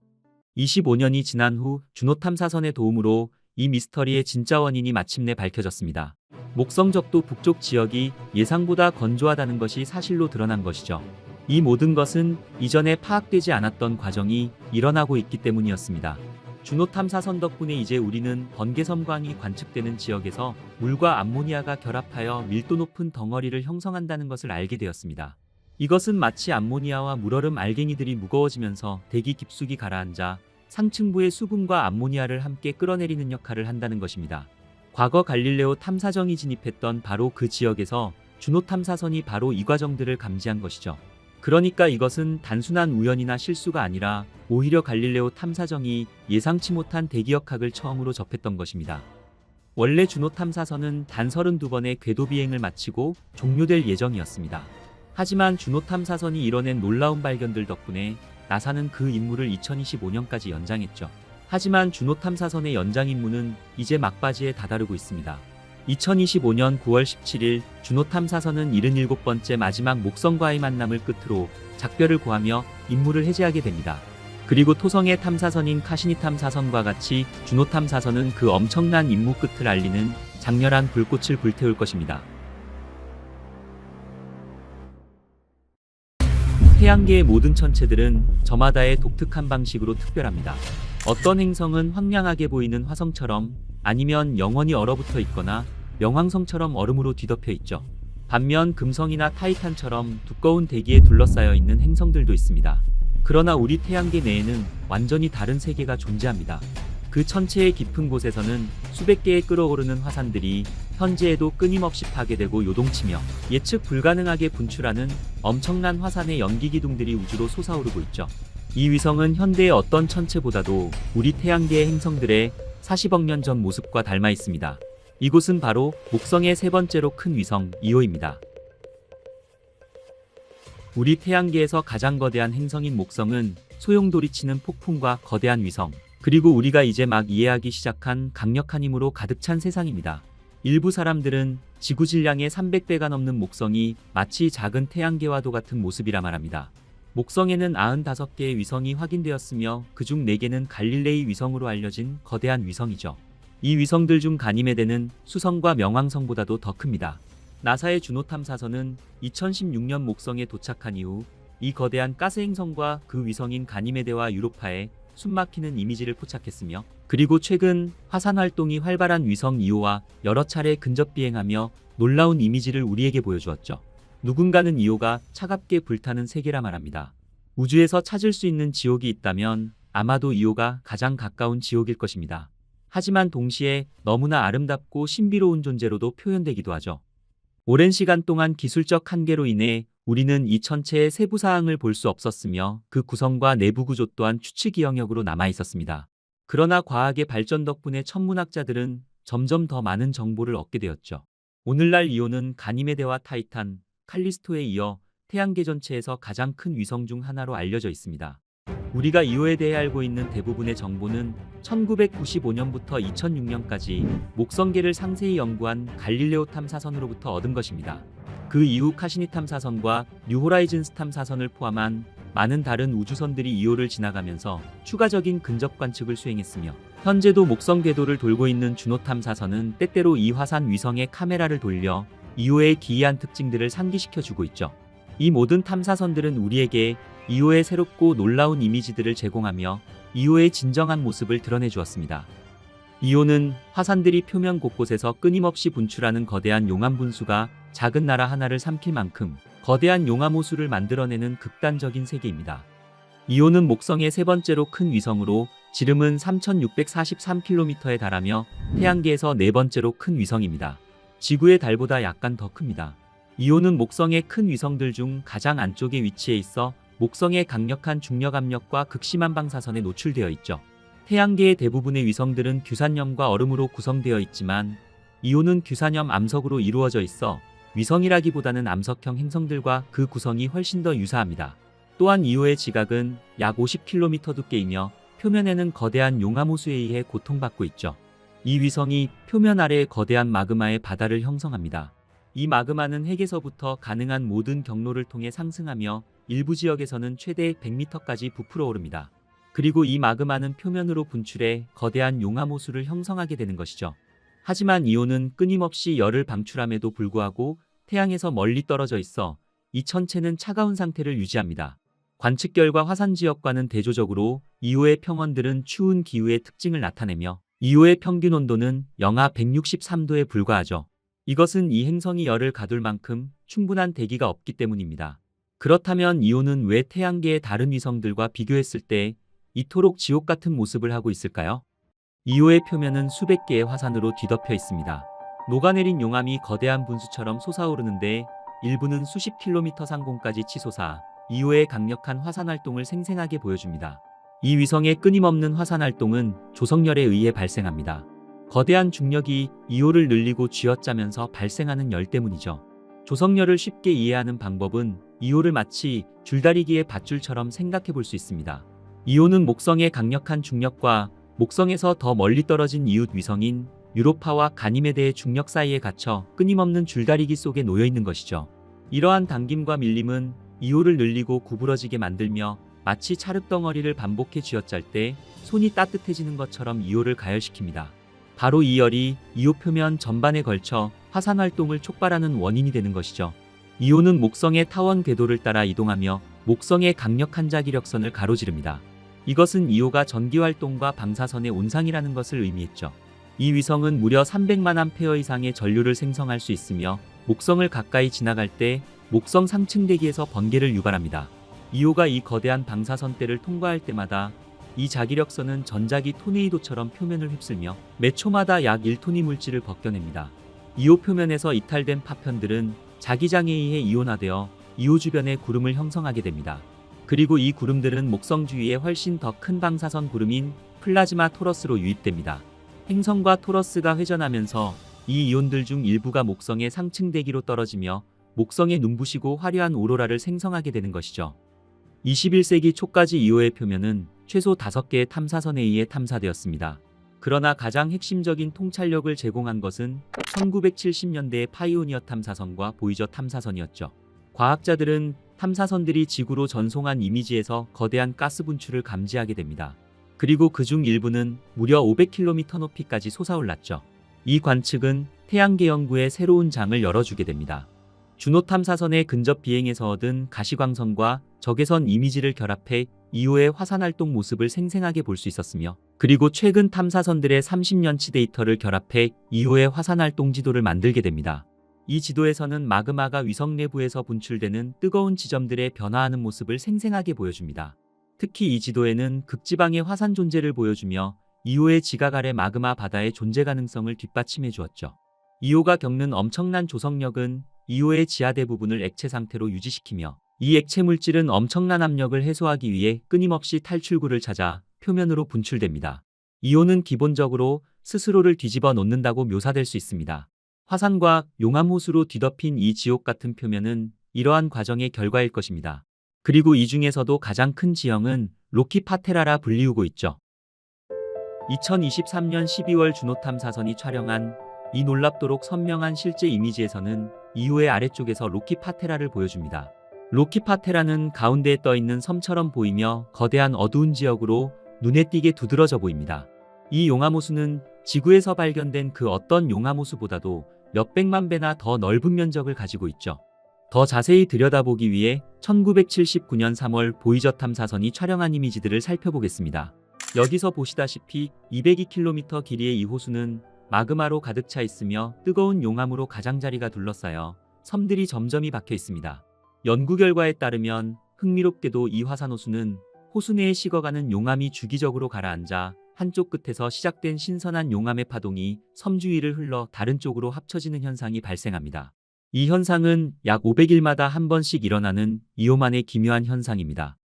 25년이 지난 후 준호 탐사선의 도움으로 이 미스터리의 진짜 원인이 마침내 밝혀졌습니다. 목성 적도 북쪽 지역이 예상보다 건조하다는 것이 사실로 드러난 것이죠. 이 모든 것은 이전에 파악되지 않았던 과정이 일어나고 있기 때문이었습니다. 준호 탐사선 덕분에 이제 우리는 번개섬광이 관측되는 지역에서 물과 암모니아가 결합하여 밀도 높은 덩어리를 형성한다는 것을 알게 되었습니다. 이것은 마치 암모니아와 물얼음 알갱이들이 무거워지면서 대기 깊숙이 가라앉아 상층부의 수분과 암모니아를 함께 끌어내리는 역할을 한다는 것입니다. 과거 갈릴레오 탐사정이 진입했던 바로 그 지역에서 준호 탐사선이 바로 이 과정들을 감지한 것이죠. 그러니까 이것은 단순한 우연이나 실수가 아니라 오히려 갈릴레오 탐사정이 예상치 못한 대기역학을 처음으로 접했던 것입니다. 원래 주노 탐사선은 단 32번의 궤도 비행을 마치고 종료될 예정이었습니다. 하지만 주노 탐사선이 이뤄낸 놀라운 발견들 덕분에 나사는 그 임무를 2025년까지 연장했죠. 하지만 주노 탐사선의 연장 임무는 이제 막바지에 다다르고 있습니다. 2025년 9월 17일 주노 탐사선은 77번째 마지막 목성과의 만남을 끝으로 작별을 고하며 임무를 해제하게 됩니다. 그리고 토성의 탐사선인 카시니 탐사선과 같이 주노 탐사선은 그 엄청난 임무 끝을 알리는 장렬한 불꽃을 불태울 것입니다. 태양계의 모든 천체들은 저마다의 독특한 방식으로 특별합니다. 어떤 행성은 황량하게 보이는 화성처럼, 아니면 영원히 얼어붙어 있거나 명왕성처럼 얼음으로 뒤덮여 있죠. 반면 금성이나 타이탄처럼 두꺼운 대기에 둘러싸여 있는 행성들도 있습니다. 그러나 우리 태양계 내에는 완전히 다른 세계가 존재합니다. 그 천체의 깊은 곳에서는 수백 개의 끓어오르는 화산들이 현재에도 끊임없이 파괴되고 요동치며 예측 불가능하게 분출하는 엄청난 화산의 연기 기둥들이 우주로 솟아오르고 있죠. 이 위성은 현대의 어떤 천체보다도 우리 태양계의 행성들의 40억 년 전 모습과 닮아 있습니다. 이곳은 바로 목성의 세 번째로 큰 위성 이오입니다. 우리 태양계에서 가장 거대한 행성인 목성은 소용돌이치는 폭풍과 거대한 위성, 그리고 우리가 이제 막 이해하기 시작한 강력한 힘으로 가득 찬 세상입니다. 일부 사람들은 지구 질량의 300배가 넘는 목성이 마치 작은 태양계와도 같은 모습이라 말합니다. 목성에는 95개의 위성이 확인되었으며 그중 4개는 갈릴레이 위성으로 알려진 거대한 위성이죠. 이 위성들 중 가니메데는 수성과 명왕성보다도 더 큽니다. 나사의 주노 탐사선은 2016년 목성에 도착한 이후 이 거대한 가스 행성과 그 위성인 가니메데와 유로파에 숨막히는 이미지를 포착했으며, 그리고 최근 화산 활동이 활발한 위성 2호와 여러 차례 근접 비행하며 놀라운 이미지를 우리에게 보여주었죠. 누군가는 2호가 차갑게 불타는 세계라 말합니다. 우주에서 찾을 수 있는 지옥이 있다면 아마도 2호가 가장 가까운 지옥일 것입니다. 하지만 동시에 너무나 아름답고 신비로운 존재로도 표현되기도 하죠. 오랜 시간 동안 기술적 한계로 인해 우리는 이 천체의 세부 사항을 볼 수 없었으며 그 구성과 내부 구조 또한 추측이 영역으로 남아 있었습니다. 그러나 과학의 발전 덕분에 천문학자들은 점점 더 많은 정보를 얻게 되었죠. 오늘날 이오는 가니메데와 타이탄, 칼리스토에 이어 태양계 전체에서 가장 큰 위성 중 하나로 알려져 있습니다. 우리가 이오에 대해 알고 있는 대부분의 정보는 1995년부터 2006년까지 목성계를 상세히 연구한 갈릴레오 탐사선으로부터 얻은 것입니다. 그 이후 카시니 탐사선과 뉴호라이즌스 탐사선을 포함한 많은 다른 우주선들이 이오를 지나가면서 추가적인 근접 관측을 수행했으며, 현재도 목성 궤도를 돌고 있는 주노 탐사선은 때때로 이 화산 위성에 카메라를 돌려 이오의 기이한 특징들을 상기시켜주고 있죠. 이 모든 탐사선들은 우리에게 이오의 새롭고 놀라운 이미지들을 제공하며 이오의 진정한 모습을 드러내 주었습니다. 이오는 화산들이 표면 곳곳에서 끊임없이 분출하는 거대한 용암 분수가 작은 나라 하나를 삼킬 만큼 거대한 용암 호수를 만들어내는 극단적인 세계입니다. 이오는 목성의 세 번째로 큰 위성으로 지름은 3643km에 달하며 태양계에서 네 번째로 큰 위성입니다. 지구의 달보다 약간 더 큽니다. 이오는 목성의 큰 위성들 중 가장 안쪽에 위치해 있어 목성의 강력한 중력 압력과 극심한 방사선에 노출되어 있죠. 태양계의 대부분의 위성들은 규산염과 얼음으로 구성되어 있지만 이오는 규산염 암석으로 이루어져 있어 위성이라기보다는 암석형 행성들과 그 구성이 훨씬 더 유사합니다. 또한 이오의 지각은 약 50km 두께이며 표면에는 거대한 용암호수에 의해 고통받고 있죠. 이 위성이 표면 아래의 거대한 마그마의 바다를 형성합니다. 이 마그마는 핵에서부터 가능한 모든 경로를 통해 상승하며 일부 지역에서는 최대 100m까지 부풀어 오릅니다. 그리고 이 마그마는 표면으로 분출해 거대한 용암호수를 형성하게 되는 것이죠. 하지만 이오는 끊임없이 열을 방출함에도 불구하고 태양에서 멀리 떨어져 있어 이 천체는 차가운 상태를 유지합니다. 관측 결과 화산 지역과는 대조적으로 이오의 평원들은 추운 기후의 특징을 나타내며 이오의 평균 온도는 영하 163도에 불과하죠. 이것은 이 행성이 열을 가둘 만큼 충분한 대기가 없기 때문입니다. 그렇다면 이오는 왜 태양계의 다른 위성들과 비교했을 때 이토록 지옥 같은 모습을 하고 있을까요? 이오의 표면은 수백 개의 화산으로 뒤덮여 있습니다. 녹아내린 용암이 거대한 분수처럼 솟아오르는데 일부는 수십 킬로미터 상공까지 치솟아 이오의 강력한 화산 활동을 생생하게 보여줍니다. 이 위성의 끊임없는 화산 활동은 조성열에 의해 발생합니다. 거대한 중력이 이오를 늘리고 쥐어짜면서 발생하는 열 때문이죠. 조성열을 쉽게 이해하는 방법은 이오를 마치 줄다리기의 밧줄처럼 생각해 볼 수 있습니다. 이오는 목성의 강력한 중력과 목성에서 더 멀리 떨어진 이웃 위성인 유로파와 가니메데의 중력 사이에 갇혀 끊임없는 줄다리기 속에 놓여 있는 것이죠. 이러한 당김과 밀림은 이오를 늘리고 구부러지게 만들며 마치 찰흙덩어리를 반복해 쥐어짤 때 손이 따뜻해지는 것처럼 이오를 가열시킵니다. 바로 이 열이 이오 표면 전반에 걸쳐 화산 활동을 촉발하는 원인이 되는 것이죠. 이오는 목성의 타원 궤도를 따라 이동하며 목성의 강력한 자기력선을 가로지릅니다. 이것은 이오가 전기 활동과 방사선의 온상이라는 것을 의미했죠. 이 위성은 무려 300만 암페어 이상의 전류를 생성할 수 있으며 목성을 가까이 지나갈 때 목성 상층대기에서 번개를 유발합니다. 이오가 이 거대한 방사선대를 통과할 때마다 이 자기력선은 전자기 토네이도처럼 표면을 휩쓸며 매 초마다 약 1톤의 물질을 벗겨냅니다. 이오 표면에서 이탈된 파편들은 자기장에 의해 이온화되어 이오 주변에 구름을 형성하게 됩니다. 그리고 이 구름들은 목성 주위에 훨씬 더 큰 방사선 구름인 플라즈마 토러스로 유입됩니다. 행성과 토러스가 회전하면서 이 이온들 중 일부가 목성의 상층대기로 떨어지며 목성의 눈부시고 화려한 오로라를 생성하게 되는 것이죠. 21세기 초까지 이오의 표면은 최소 5개의 탐사선에 의해 탐사되었습니다. 그러나 가장 핵심적인 통찰력을 제공한 것은 1970년대의 파이오니어 탐사선과 보이저 탐사선이었죠. 과학자들은 탐사선들이 지구로 전송한 이미지에서 거대한 가스 분출을 감지하게 됩니다. 그리고 그중 일부는 무려 500km 높이까지 솟아올랐죠. 이 관측은 태양계 연구에 새로운 장을 열어주게 됩니다. 주노 탐사선의 근접 비행에서 얻은 가시광선과 적외선 이미지를 결합해 이오의 화산 활동 모습을 생생하게 볼 수 있었으며, 그리고 최근 탐사선들의 30년치 데이터를 결합해 이오의 화산 활동 지도를 만들게 됩니다. 이 지도에서는 마그마가 위성 내부에서 분출되는 뜨거운 지점들의 변화하는 모습을 생생하게 보여줍니다. 특히 이 지도에는 극지방의 화산 존재를 보여주며 이오의 지각 아래 마그마 바다의 존재 가능성을 뒷받침해 주었죠. 이오가 겪는 엄청난 조성력은 이오의 지하 대부분을 액체 상태로 유지시키며, 이 액체 물질은 엄청난 압력을 해소하기 위해 끊임없이 탈출구를 찾아 표면으로 분출됩니다. 이오는 기본적으로 스스로를 뒤집어 놓는다고 묘사될 수 있습니다. 화산과 용암호수로 뒤덮인 이 지옥 같은 표면은 이러한 과정의 결과일 것입니다. 그리고 이 중에서도 가장 큰 지형은 로키 파테라라 불리우고 있죠. 2023년 12월 주노 탐사선이 촬영한 이 놀랍도록 선명한 실제 이미지에서는 이오의 아래쪽에서 로키 파테라를 보여줍니다. 로키 파테라는 가운데에 떠있는 섬처럼 보이며 거대한 어두운 지역으로 눈에 띄게 두드러져 보입니다. 이 용암호수는 지구에서 발견된 그 어떤 용암호수보다도 몇백만 배나 더 넓은 면적을 가지고 있죠. 더 자세히 들여다보기 위해 1979년 3월 보이저 탐사선이 촬영한 이미지들을 살펴보겠습니다. 여기서 보시다시피 202km 길이의 이 호수는 마그마로 가득 차 있으며 뜨거운 용암으로 가장자리가 둘러싸여 섬들이 점점이 박혀 있습니다. 연구 결과에 따르면 흥미롭게도 이 화산호수는 호수 내에 식어가는 용암이 주기적으로 가라앉아 한쪽 끝에서 시작된 신선한 용암의 파동이 섬 주위를 흘러 다른 쪽으로 합쳐지는 현상이 발생합니다. 이 현상은 약 500일마다 한 번씩 일어나는 이오만의 기묘한 현상입니다.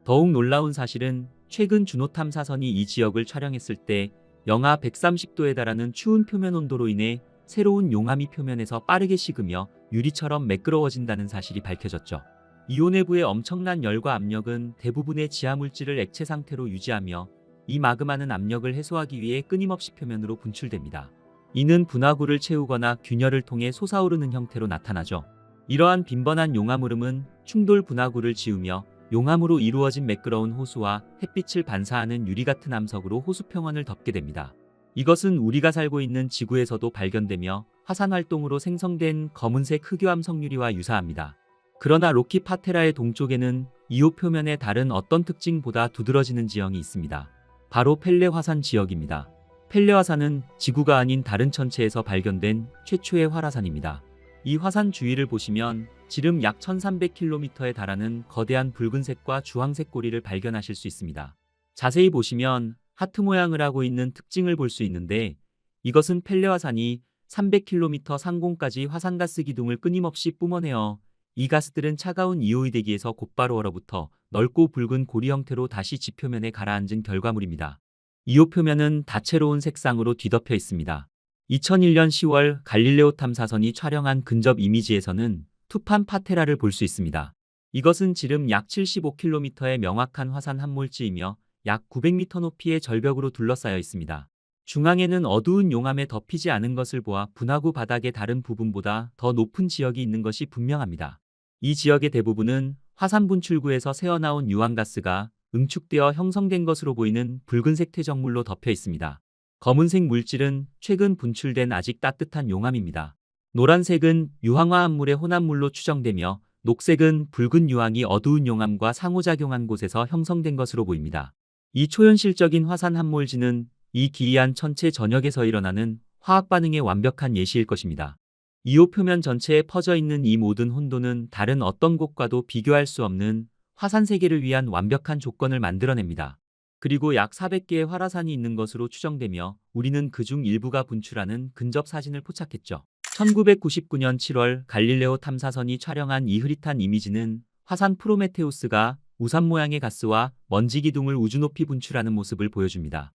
더욱 놀라운 사실은 최근 주노 탐사선이 이 지역을 촬영했을 때 영하 130도에 달하는 추운 표면 온도로 인해 새로운 용암이 표면에서 빠르게 식으며 유리처럼 매끄러워진다는 사실이 밝혀졌죠. 이오 내부의 엄청난 열과 압력은 대부분의 지하 물질을 액체 상태로 유지하며, 이 마그마는 압력을 해소하기 위해 끊임없이 표면으로 분출됩니다. 이는 분화구를 채우거나 균열을 통해 솟아오르는 형태로 나타나죠. 이러한 빈번한 용암 흐름은 충돌 분화구를 지우며 용암으로 이루어진 매끄러운 호수와 햇빛을 반사하는 유리 같은 암석으로 호수 평원을 덮게 됩니다. 이것은 우리가 살고 있는 지구에서도 발견되며 화산 활동으로 생성된 검은색 흑요암석 유리와 유사합니다. 그러나 로키 파테라의 동쪽에는 이오 표면의 다른 어떤 특징보다 두드러지는 지형이 있습니다. 바로 펠레 화산 지역입니다. 펠레 화산은 지구가 아닌 다른 천체에서 발견된 최초의 활화산입니다. 이 화산 주위를 보시면 지름 약 1300km에 달하는 거대한 붉은색과 주황색 고리를 발견하실 수 있습니다. 자세히 보시면 하트 모양을 하고 있는 특징을 볼 수 있는데, 이것은 펠레 화산이 300km 상공까지 화산가스 기둥을 끊임없이 뿜어내어 이 가스들은 차가운 이오의 대기에서 곧바로 얼어붙어 넓고 붉은 고리 형태로 다시 지표면에 가라앉은 결과물입니다. 이오 표면은 다채로운 색상으로 뒤덮여 있습니다. 2001년 10월 갈릴레오 탐사선이 촬영한 근접 이미지에서는 투판 파테라를 볼 수 있습니다. 이것은 지름 약 75km의 명확한 화산 함몰지이며 약 900m 높이의 절벽으로 둘러싸여 있습니다. 중앙에는 어두운 용암에 덮이지 않은 것을 보아 분화구 바닥의 다른 부분보다 더 높은 지역이 있는 것이 분명합니다. 이 지역의 대부분은 화산 분출구에서 새어나온 유황가스가 응축되어 형성된 것으로 보이는 붉은색 퇴적물로 덮여 있습니다. 검은색 물질은 최근 분출된 아직 따뜻한 용암입니다. 노란색은 유황화합물의 혼합물로 추정되며 녹색은 붉은 유황이 어두운 용암과 상호작용한 곳에서 형성된 것으로 보입니다. 이 초현실적인 화산 함몰지는 이 기이한 천체 전역에서 일어나는 화학 반응의 완벽한 예시일 것입니다. 이오 표면 전체에 퍼져 있는 이 모든 혼돈은 다른 어떤 곳과도 비교할 수 없는 화산 세계를 위한 완벽한 조건을 만들어냅니다. 그리고 약 400개의 활화산이 있는 것으로 추정되며 우리는 그중 일부가 분출하는 근접 사진을 포착했죠. 1999년 7월 갈릴레오 탐사선이 촬영한 이 흐릿한 이미지는 화산 프로메테우스가 우산 모양의 가스와 먼지 기둥을 우주 높이 분출하는 모습을 보여줍니다.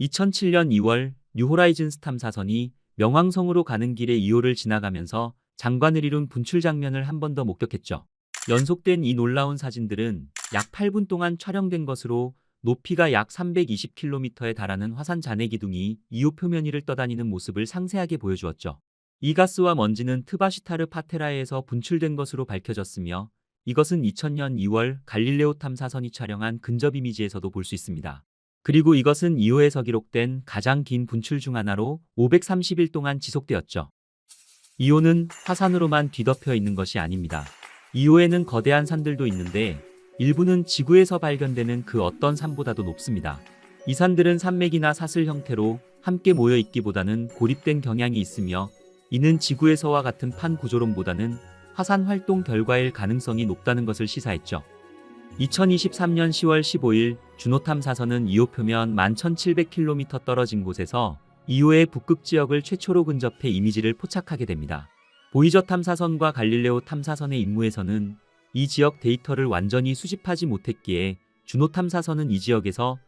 2007년 2월 뉴호라이즌스 탐사선이 명왕성으로 가는 길에 이오를 지나가면서 장관을 이룬 분출 장면을 한 번 더 목격했죠. 연속된 이 놀라운 사진들은 약 8분 동안 촬영된 것으로 높이가 약 320km에 달하는 화산 잔해 기둥이 이오 표면 위를 떠다니는 모습을 상세하게 보여주었죠. 이 가스와 먼지는 트바시타르 파테라에서 분출된 것으로 밝혀졌으며 이것은 2000년 2월 갈릴레오 탐사선이 촬영한 근접 이미지에서도 볼 수 있습니다. 그리고 이것은 이오에서 기록된 가장 긴 분출 중 하나로 530일 동안 지속되었죠. 이오는 화산으로만 뒤덮여 있는 것이 아닙니다. 이오에는 거대한 산들도 있는데 일부는 지구에서 발견되는 그 어떤 산보다도 높습니다. 이 산들은 산맥이나 사슬 형태로 함께 모여 있기보다는 고립된 경향이 있으며 이는 지구에서와 같은 판 구조론보다는 화산 활동 결과일 가능성이 높다는 것을 시사했죠. 2023년 10월 15일 주노 탐사선은 이오 표면 11,700km 떨어진 곳에서 이오의 북극 지역을 최초로 근접해 이미지를 포착하게 됩니다. 보이저 탐사선과 갈릴레오 탐사선의 임무에서는 이 지역 데이터를 완전히 수집하지 못했기에 주노 탐사선은 이 지역에서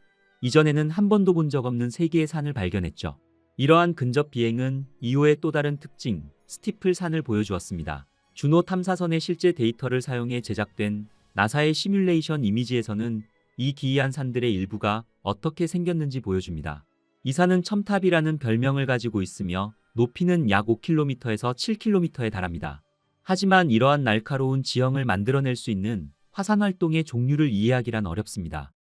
이전에는 한 번도 본 적 없는 세 개의 산을 발견했죠. 이러한 근접 비행은 이오의 또 다른 특징, 스티플 산을 보여주었습니다. 주노 탐사선의 실제 데이터를 사용해 제작된 나사의 시뮬레이션 이미지에서는 이 기이한 산들의 일부가 어떻게 생겼는지 보여줍니다. 이 산은 첨탑이라는 별명을 가지고 있으며 높이는 약 5km에서 7km에 달합니다. 하지만 이러한 날카로운 지형을 만들어낼 수 있는 화산 활동의 종류를 이해하기란 어렵습니다.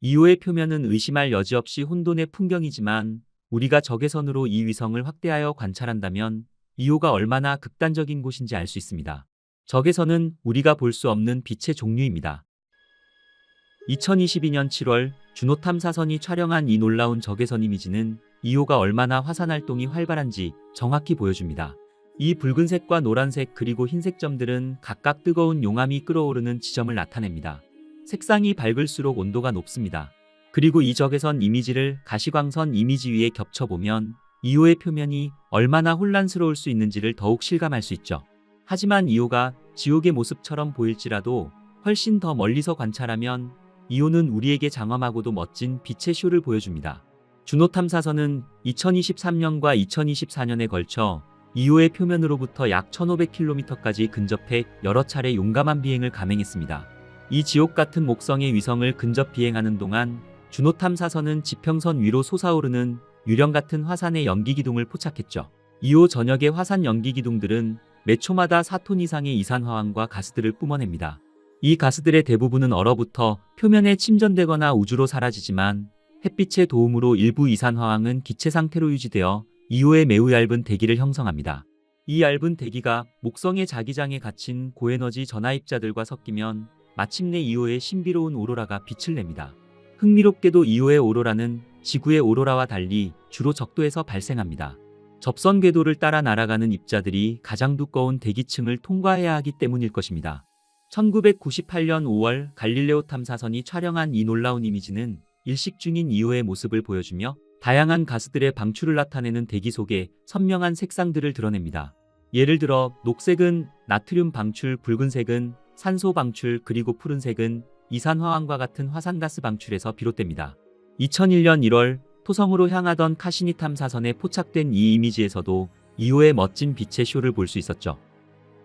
이오의 표면은 의심할 여지 없이 혼돈의 풍경이지만 우리가 적외선으로 이 위성을 확대하여 관찰한다면 이오가 얼마나 극단적인 곳인지 알 수 있습니다. 적외선은 우리가 볼 수 없는 빛의 종류입니다. 2022년 7월 주노 탐사선이 촬영한 이 놀라운 적외선 이미지는 이오가 얼마나 화산 활동이 활발한지 정확히 보여줍니다. 이 붉은색과 노란색 그리고 흰색 점들은 각각 뜨거운 용암이 끓어오르는 지점을 나타냅니다. 색상이 밝을수록 온도가 높습니다. 그리고 이 적외선 이미지를 가시광선 이미지 위에 겹쳐보면 이오의 표면이 얼마나 혼란스러울 수 있는지를 더욱 실감할 수 있죠. 하지만 이오가 지옥의 모습처럼 보일지라도 훨씬 더 멀리서 관찰하면 이오는 우리에게 장엄하고도 멋진 빛의 쇼를 보여줍니다. 주노 탐사선은 2023년과 2024년에 걸쳐 이오의 표면으로부터 약 1500km까지 근접해 여러 차례 용감한 비행을 감행했습니다. 이 지옥 같은 목성의 위성을 근접 비행하는 동안 주노 탐사선은 지평선 위로 솟아오르는 유령 같은 화산의 연기 기둥을 포착했죠. 이오 전역의 화산 연기 기둥들은 매 초마다 4톤 이상의 이산화황과 가스들을 뿜어냅니다. 이 가스들의 대부분은 얼어붙어 표면에 침전되거나 우주로 사라지지만 햇빛의 도움으로 일부 이산화황은 기체 상태로 유지되어 이오의 매우 얇은 대기를 형성합니다. 이 얇은 대기가 목성의 자기장에 갇힌 고에너지 전하입자들과 섞이면 마침내 이오의 신비로운 오로라가 빛을 냅니다. 흥미롭게도 이오의 오로라는 지구의 오로라와 달리 주로 적도에서 발생합니다. 접선 궤도를 따라 날아가는 입자들이 가장 두꺼운 대기층을 통과해야 하기 때문일 것입니다. 1998년 5월 갈릴레오 탐사선이 촬영한 이 놀라운 이미지는 일식 중인 이오의 모습을 보여주며 다양한 가스들의 방출을 나타내는 대기 속에 선명한 색상들을 드러냅니다. 예를 들어 녹색은 나트륨 방출, 붉은색은 산소 방출, 그리고 푸른색은 이산화황과 같은 화산가스 방출에서 비롯됩니다. 2001년 1월 토성으로 향하던 카시니 탐사선에 포착된 이 이미지에서도 2호의 멋진 빛의 쇼를 볼 수 있었죠.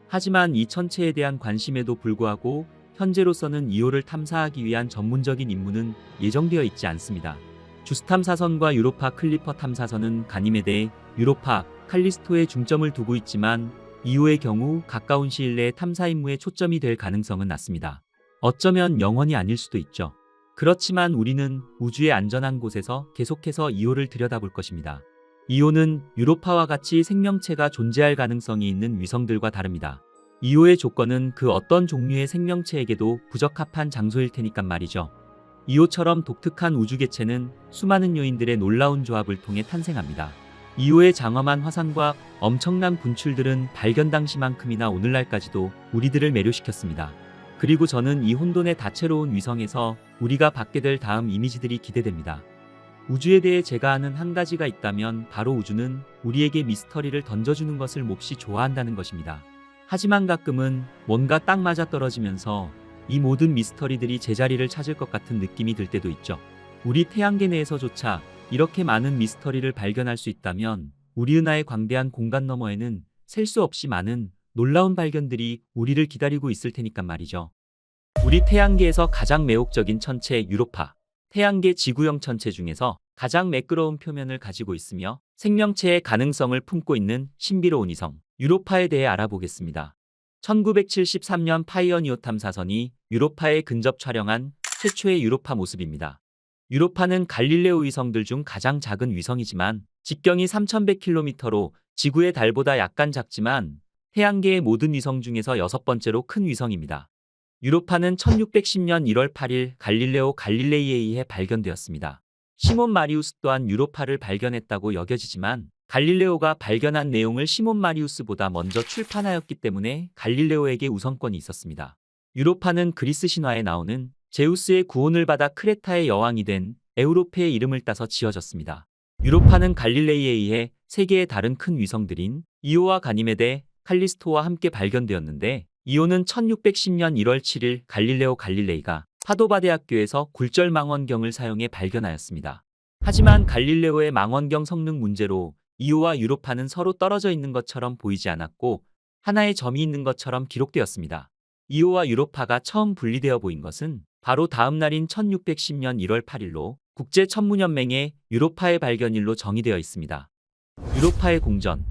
하지만 이 천체에 대한 관심에도 불구하고 현재로서는 2호를 탐사하기 위한 전문적인 임무는 예정되어 있지 않습니다. 주스 탐사선과 유로파 클리퍼 탐사선은 가니메데, 유로파, 칼리스토에 중점을 두고 있지만 2호의 경우 가까운 시일 내에 탐사 임무에 초점이 될 가능성은 낮습니다. 어쩌면 영원히 아닐 수도 있죠. 그렇지만 우리는 우주의 안전한 곳에서 계속해서 2호를 들여다볼 것입니다. 2호는 유로파와 같이 생명체가 존재할 가능성이 있는 위성들과 다릅니다. 2호의 조건은 그 어떤 종류의 생명체에게도 부적합한 장소일 테니까 말이죠. 2호처럼 독특한 우주개체는 수많은 요인들의 놀라운 조합을 통해 탄생합니다. 2호의 장엄한 화산과 엄청난 분출들은 발견 당시만큼이나 오늘날까지도 우리들을 매료시켰습니다. 그리고 저는 이 혼돈의 다채로운 위성에서 우리가 받게 될 다음 이미지들이 기대됩니다. 우주에 대해 제가 아는 한 가지가 있다면 바로 우주는 우리에게 미스터리를 던져주는 것을 몹시 좋아한다는 것입니다. 하지만 가끔은 뭔가 딱 맞아떨어지면서 이 모든 미스터리들이 제자리를 찾을 것 같은 느낌이 들 때도 있죠. 우리 태양계 내에서조차 이렇게 많은 미스터리를 발견할 수 있다면 우리 은하의 광대한 공간 너머에는 셀 수 없이 많은 놀라운 발견들이 우리를 기다리고 있을 테니까 말이죠. 우리 태양계에서 가장 매혹적인 천체 유로파. 태양계 지구형 천체 중에서 가장 매끄러운 표면을 가지고 있으며 생명체의 가능성을 품고 있는 신비로운 위성 유로파에 대해 알아보겠습니다. 1973년 파이어니어 탐사선이 유로파에 근접 촬영한 최초의 유로파 모습입니다. 유로파는 갈릴레오 위성들 중 가장 작은 위성이지만 직경이 3100km로 지구의 달보다 약간 작지만 태양계의 모든 위성 중에서 6번째로 큰 위성입니다. 유로파는 1610년 1월 8일 갈릴레오 갈릴레이에 의해 발견되었습니다. 시몬 마리우스 또한 유로파를 발견했다고 여겨지지만 갈릴레오가 발견한 내용을 시몬 마리우스보다 먼저 출판하였기 때문에 갈릴레오에게 우선권이 있었습니다. 유로파는 그리스 신화에 나오는 제우스의 구원을 받아 크레타의 여왕이 된 에우로페의 이름을 따서 지어졌습니다. 유로파는 갈릴레이에 의해 3개의 다른 큰 위성들인 이오와 가니메데, 칼리스토와 함께 발견되었는데 이오는 1610년 1월 7일 갈릴레오 갈릴레이가 파도바 대학교에서 굴절 망원경을 사용해 발견하였습니다. 하지만 갈릴레오의 망원경 성능 문제로 이오와 유로파는 서로 떨어져 있는 것처럼 보이지 않았고 하나의 점이 있는 것처럼 기록되었습니다. 이오와 유로파가 처음 분리되어 보인 것은 바로 다음 날인 1610년 1월 8일로 국제천문연맹의 유로파의 발견일로 정의되어 있습니다. 유로파의 공전.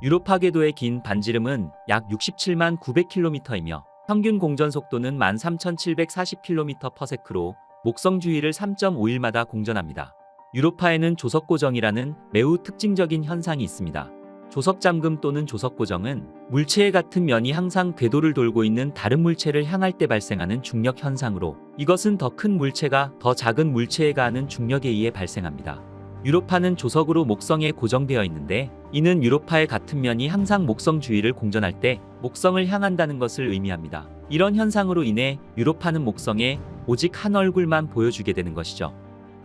유로파 궤도의 긴 반지름은 약 67만 900km이며 평균 공전 속도는 13,740km/s로 목성 주위를 3.5일마다 공전합니다. 유로파에는 조석고정이라는 매우 특징적인 현상이 있습니다. 조석잠금 또는 조석고정은 물체의 같은 면이 항상 궤도를 돌고 있는 다른 물체를 향할 때 발생하는 중력 현상으로 이것은 더 큰 물체가 더 작은 물체에 가하는 중력에 의해 발생합니다. 유로파는 조석으로 목성에 고정되어 있는데 이는 유로파의 같은 면이 항상 목성 주위를 공전할 때 목성을 향한다는 것을 의미합니다. 이런 현상으로 인해 유로파는 목성에 오직 한 얼굴만 보여주게 되는 것이죠.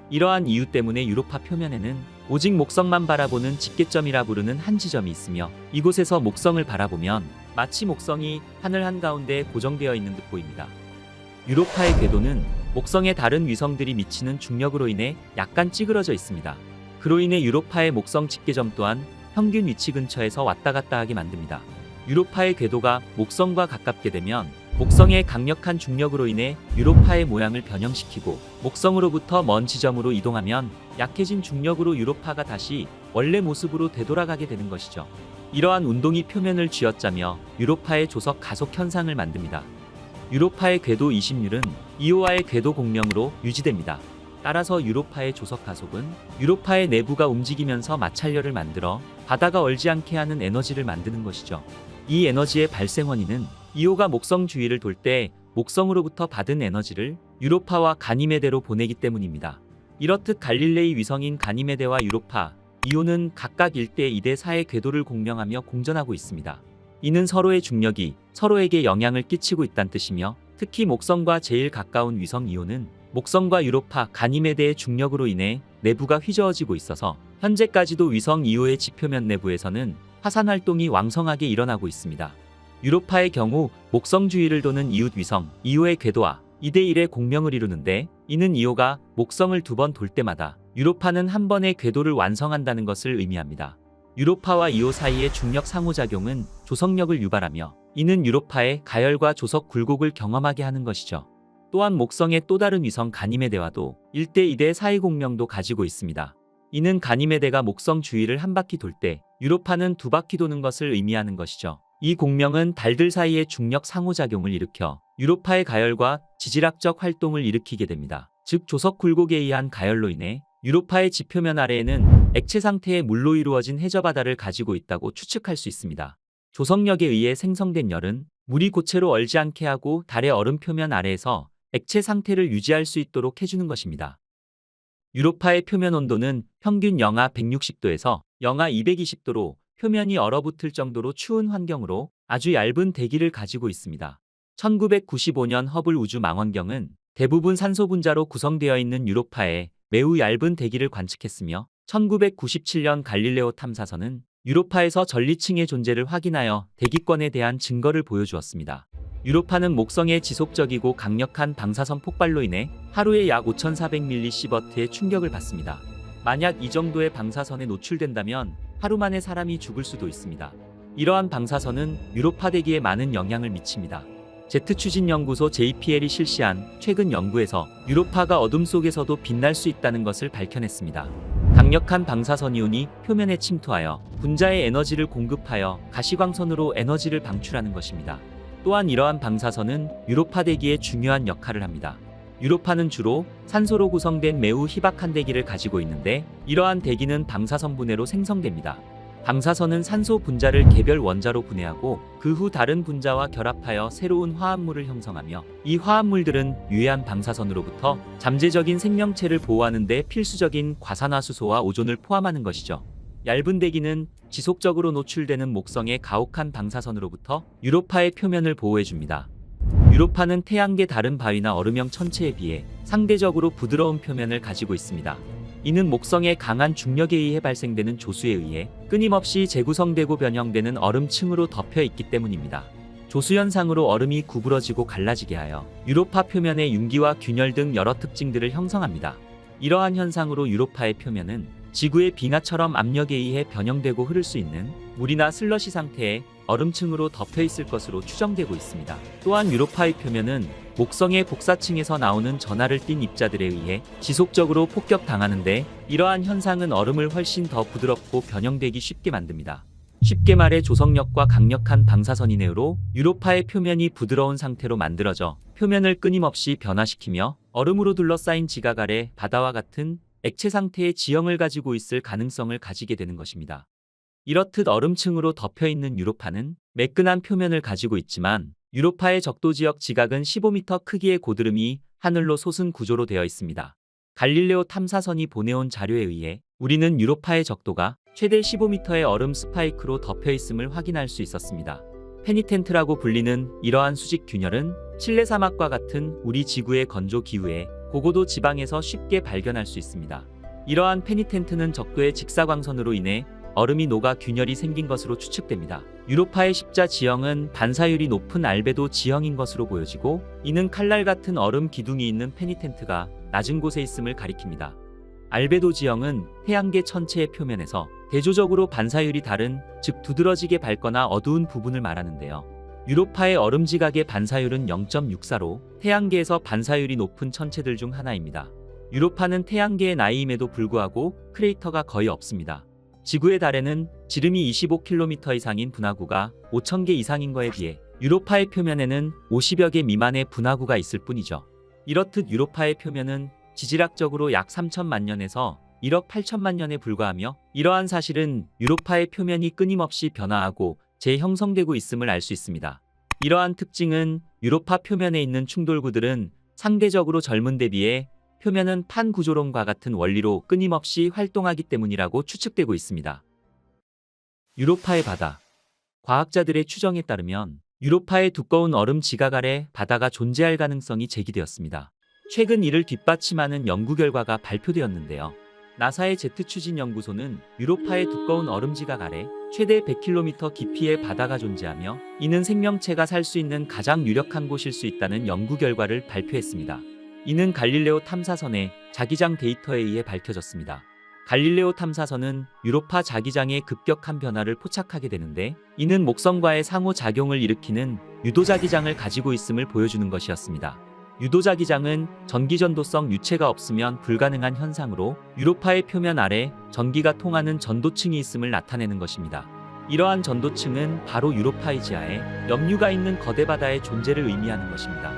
이러한 이유 때문에 유로파 표면에는 오직 목성만 바라보는 집계점이라 부르는 한 지점이 있으며 이곳에서 목성을 바라보면 마치 목성이 하늘 한가운데에 고정되어 있는 듯 보입니다. 유로파의 궤도는 목성의 다른 위성들이 미치는 중력으로 인해 약간 찌그러져 있습니다. 그로 인해 유로파의 목성 집계점 또한 평균 위치 근처에서 왔다 갔다 하게 만듭니다. 유로파의 궤도가 목성과 가깝게 되면 목성의 강력한 중력으로 인해 유로파의 모양을 변형시키고 목성으로부터 먼 지점으로 이동하면 약해진 중력으로 유로파가 다시 원래 모습으로 되돌아가게 되는 것이죠. 이러한 운동이 표면을 쥐어짜며 유로파의 조석 가속 현상을 만듭니다. 유로파의 궤도 이심률은 이오와의 궤도 공명으로 유지됩니다. 따라서 유로파의 조석 가속은 유로파의 내부가 움직이면서 마찰열을 만들어 바다가 얼지 않게 하는 에너지를 만드는 것이죠. 이 에너지의 발생 원인은 이오가 목성 주위를 돌 때 목성으로부터 받은 에너지를 유로파와 가니메데로 보내기 때문입니다. 이렇듯 갈릴레이 위성인 가니메데와 유로파, 이오는 각각 1대 2대 4의 궤도를 공명하며 공전하고 있습니다. 이는 서로의 중력이 서로에게 영향을 끼치고 있다는 뜻이며 특히 목성과 제일 가까운 위성 이오는 목성과 유로파, 가니메데의 중력으로 인해 내부가 휘저어지고 있어서 현재까지도 위성 이오의 지표면 내부에서는 화산 활동이 왕성하게 일어나고 있습니다. 유로파의 경우 목성 주위를 도는 이웃 위성 2호의 궤도와 2대1의 공명을 이루는데, 이는 2호가 목성을 2번 돌 때마다 유로파는 한 번의 궤도를 완성한다는 것을 의미합니다. 유로파와 2호 사이의 중력 상호작용은 조석력을 유발하며, 이는 유로파의 가열과 조석 굴곡을 경험하게 하는 것이죠. 또한 목성의 또 다른 위성 가니메데와도 1대2대 사이 공명도 가지고 있습니다. 이는 가니메데가 목성 주위를 한 바퀴 돌 때 유로파는 2바퀴 도는 것을 의미하는 것이죠. 이 공명은 달들 사이의 중력 상호작용을 일으켜 유로파의 가열과 지질학적 활동을 일으키게 됩니다. 즉 조석 굴곡에 의한 가열로 인해 유로파의 지표면 아래에는 액체 상태의 물로 이루어진 해저바다를 가지고 있다고 추측할 수 있습니다. 조석력에 의해 생성된 열은 물이 고체로 얼지 않게 하고 달의 얼음 표면 아래에서 액체 상태를 유지할 수 있도록 해주는 것입니다. 유로파의 표면 온도는 평균 영하 160도에서 영하 220도로 표면이 얼어붙을 정도로 추운 환경으로 아주 얇은 대기를 가지고 있습니다. 1995년 허블 우주 망원경은 대부분 산소 분자로 구성되어 있는 유로파에 매우 얇은 대기를 관측했으며, 1997년 갈릴레오 탐사선은 유로파에서 전리층의 존재를 확인하여 대기권에 대한 증거를 보여주었습니다. 유로파는 목성의 지속적이고 강력한 방사선 폭발로 인해 하루에 약 5400mS의 충격을 받습니다. 만약 이 정도의 방사선에 노출된다면 하루 만에 사람이 죽을 수도 있습니다. 이러한 방사선은 유로파 대기에 많은 영향을 미칩니다. 제트추진연구소 JPL이 실시한 최근 연구에서 유로파가 어둠 속에서도 빛날 수 있다는 것을 밝혀냈습니다. 강력한 방사선 이온이 표면에 침투하여 분자에 에너지를 공급하여 가시광선으로 에너지를 방출하는 것입니다. 또한 이러한 방사선은 유로파 대기에 중요한 역할을 합니다. 유로파는 주로 산소로 구성된 매우 희박한 대기를 가지고 있는데, 이러한 대기는 방사선 분해로 생성됩니다. 방사선은 산소 분자를 개별 원자로 분해하고 그 후 다른 분자와 결합하여 새로운 화합물을 형성하며, 이 화합물들은 유해한 방사선으로부터 잠재적인 생명체를 보호하는 데 필수적인 과산화수소와 오존을 포함하는 것이죠. 얇은 대기는 지속적으로 노출되는 목성의 가혹한 방사선으로부터 유로파의 표면을 보호해줍니다. 유로파는 태양계 다른 바위나 얼음형 천체에 비해 상대적으로 부드러운 표면을 가지고 있습니다. 이는 목성의 강한 중력에 의해 발생되는 조수에 의해 끊임없이 재구성되고 변형되는 얼음층으로 덮여 있기 때문입니다. 조수 현상으로 얼음이 구부러지고 갈라지게 하여 유로파 표면에 융기와 균열 등 여러 특징들을 형성합니다. 이러한 현상으로 유로파의 표면은 지구의 빙하처럼 압력에 의해 변형되고 흐를 수 있는 물이나 슬러시 상태의 얼음층으로 덮여 있을 것으로 추정되고 있습니다. 또한 유로파의 표면은 목성의 복사층에서 나오는 전하를 띤 입자들에 의해 지속적으로 폭격당하는데, 이러한 현상은 얼음을 훨씬 더 부드럽고 변형되기 쉽게 만듭니다. 쉽게 말해 조석력과 강력한 방사선 이내로 유로파의 표면이 부드러운 상태로 만들어져 표면을 끊임없이 변화시키며 얼음으로 둘러싸인 지각 아래 바다와 같은 액체 상태의 지형을 가지고 있을 가능성을 가지게 되는 것입니다. 이렇듯 얼음층으로 덮여 있는 유로파는 매끈한 표면을 가지고 있지만, 유로파의 적도지역 지각은 15m 크기의 고드름이 하늘로 솟은 구조로 되어 있습니다. 갈릴레오 탐사선이 보내온 자료에 의해 우리는 유로파의 적도가 최대 15m의 얼음 스파이크로 덮여 있음을 확인할 수 있었습니다. 페니텐트라고 불리는 이러한 수직 균열은 칠레 사막과 같은 우리 지구의 건조 기후에 고고도 지방에서 쉽게 발견할 수 있습니다. 이러한 페니텐트는 적도의 직사광선으로 인해 얼음이 녹아 균열이 생긴 것으로 추측됩니다. 유로파의 십자 지형은 반사율이 높은 알베도 지형인 것으로 보여지고, 이는 칼날 같은 얼음 기둥이 있는 페니텐트가 낮은 곳에 있음을 가리킵니다. 알베도 지형은 태양계 천체의 표면에서 대조적으로 반사율이 다른, 즉 두드러지게 밝거나 어두운 부분을 말하는데요. 유로파의 얼음 지각의 반사율은 0.64로 태양계에서 반사율이 높은 천체들 중 하나입니다. 유로파는 태양계의 나이임에도 불구하고 크레이터가 거의 없습니다. 지구의 달에는 지름이 25km 이상인 분화구가 5,000개 이상인 거에 비해 유로파의 표면에는 50여 개 미만의 분화구가 있을 뿐이죠. 이렇듯 유로파의 표면은 지질학적으로 약 3천만 년에서 1억 8천만 년에 불과하며, 이러한 사실은 유로파의 표면이 끊임없이 변화하고 재형성되고 있음을 알 수 있습니다. 이러한 특징은 유로파 표면에 있는 충돌구들은 상대적으로 젊은 데 비해 표면은 판 구조론과 같은 원리로 끊임없이 활동하기 때문이라고 추측되고 있습니다. 유로파의 바다. 과학자들의 추정에 따르면 유로파의 두꺼운 얼음 지각 아래 바다가 존재할 가능성이 제기되었습니다. 최근 이를 뒷받침하는 연구 결과가 발표되었는데요. 나사의 제트 추진 연구소는 유로파의 두꺼운 얼음 지각 아래 최대 100km 깊이의 바다가 존재하며 이는 생명체가 살 수 있는 가장 유력한 곳일 수 있다는 연구 결과를 발표했습니다. 이는 갈릴레오 탐사선의 자기장 데이터에 의해 밝혀졌습니다. 갈릴레오 탐사선은 유로파 자기장의 급격한 변화를 포착하게 되는데 이는 목성과의 상호작용을 일으키는 유도자기장을 가지고 있음을 보여주는 것이었습니다. 유도자기장은 전기전도성 유체가 없으면 불가능한 현상으로 유로파의 표면 아래 전기가 통하는 전도층이 있음을 나타내는 것입니다. 이러한 전도층은 바로 유로파의 지하에 염류가 있는 거대 바다의 존재를 의미하는 것입니다.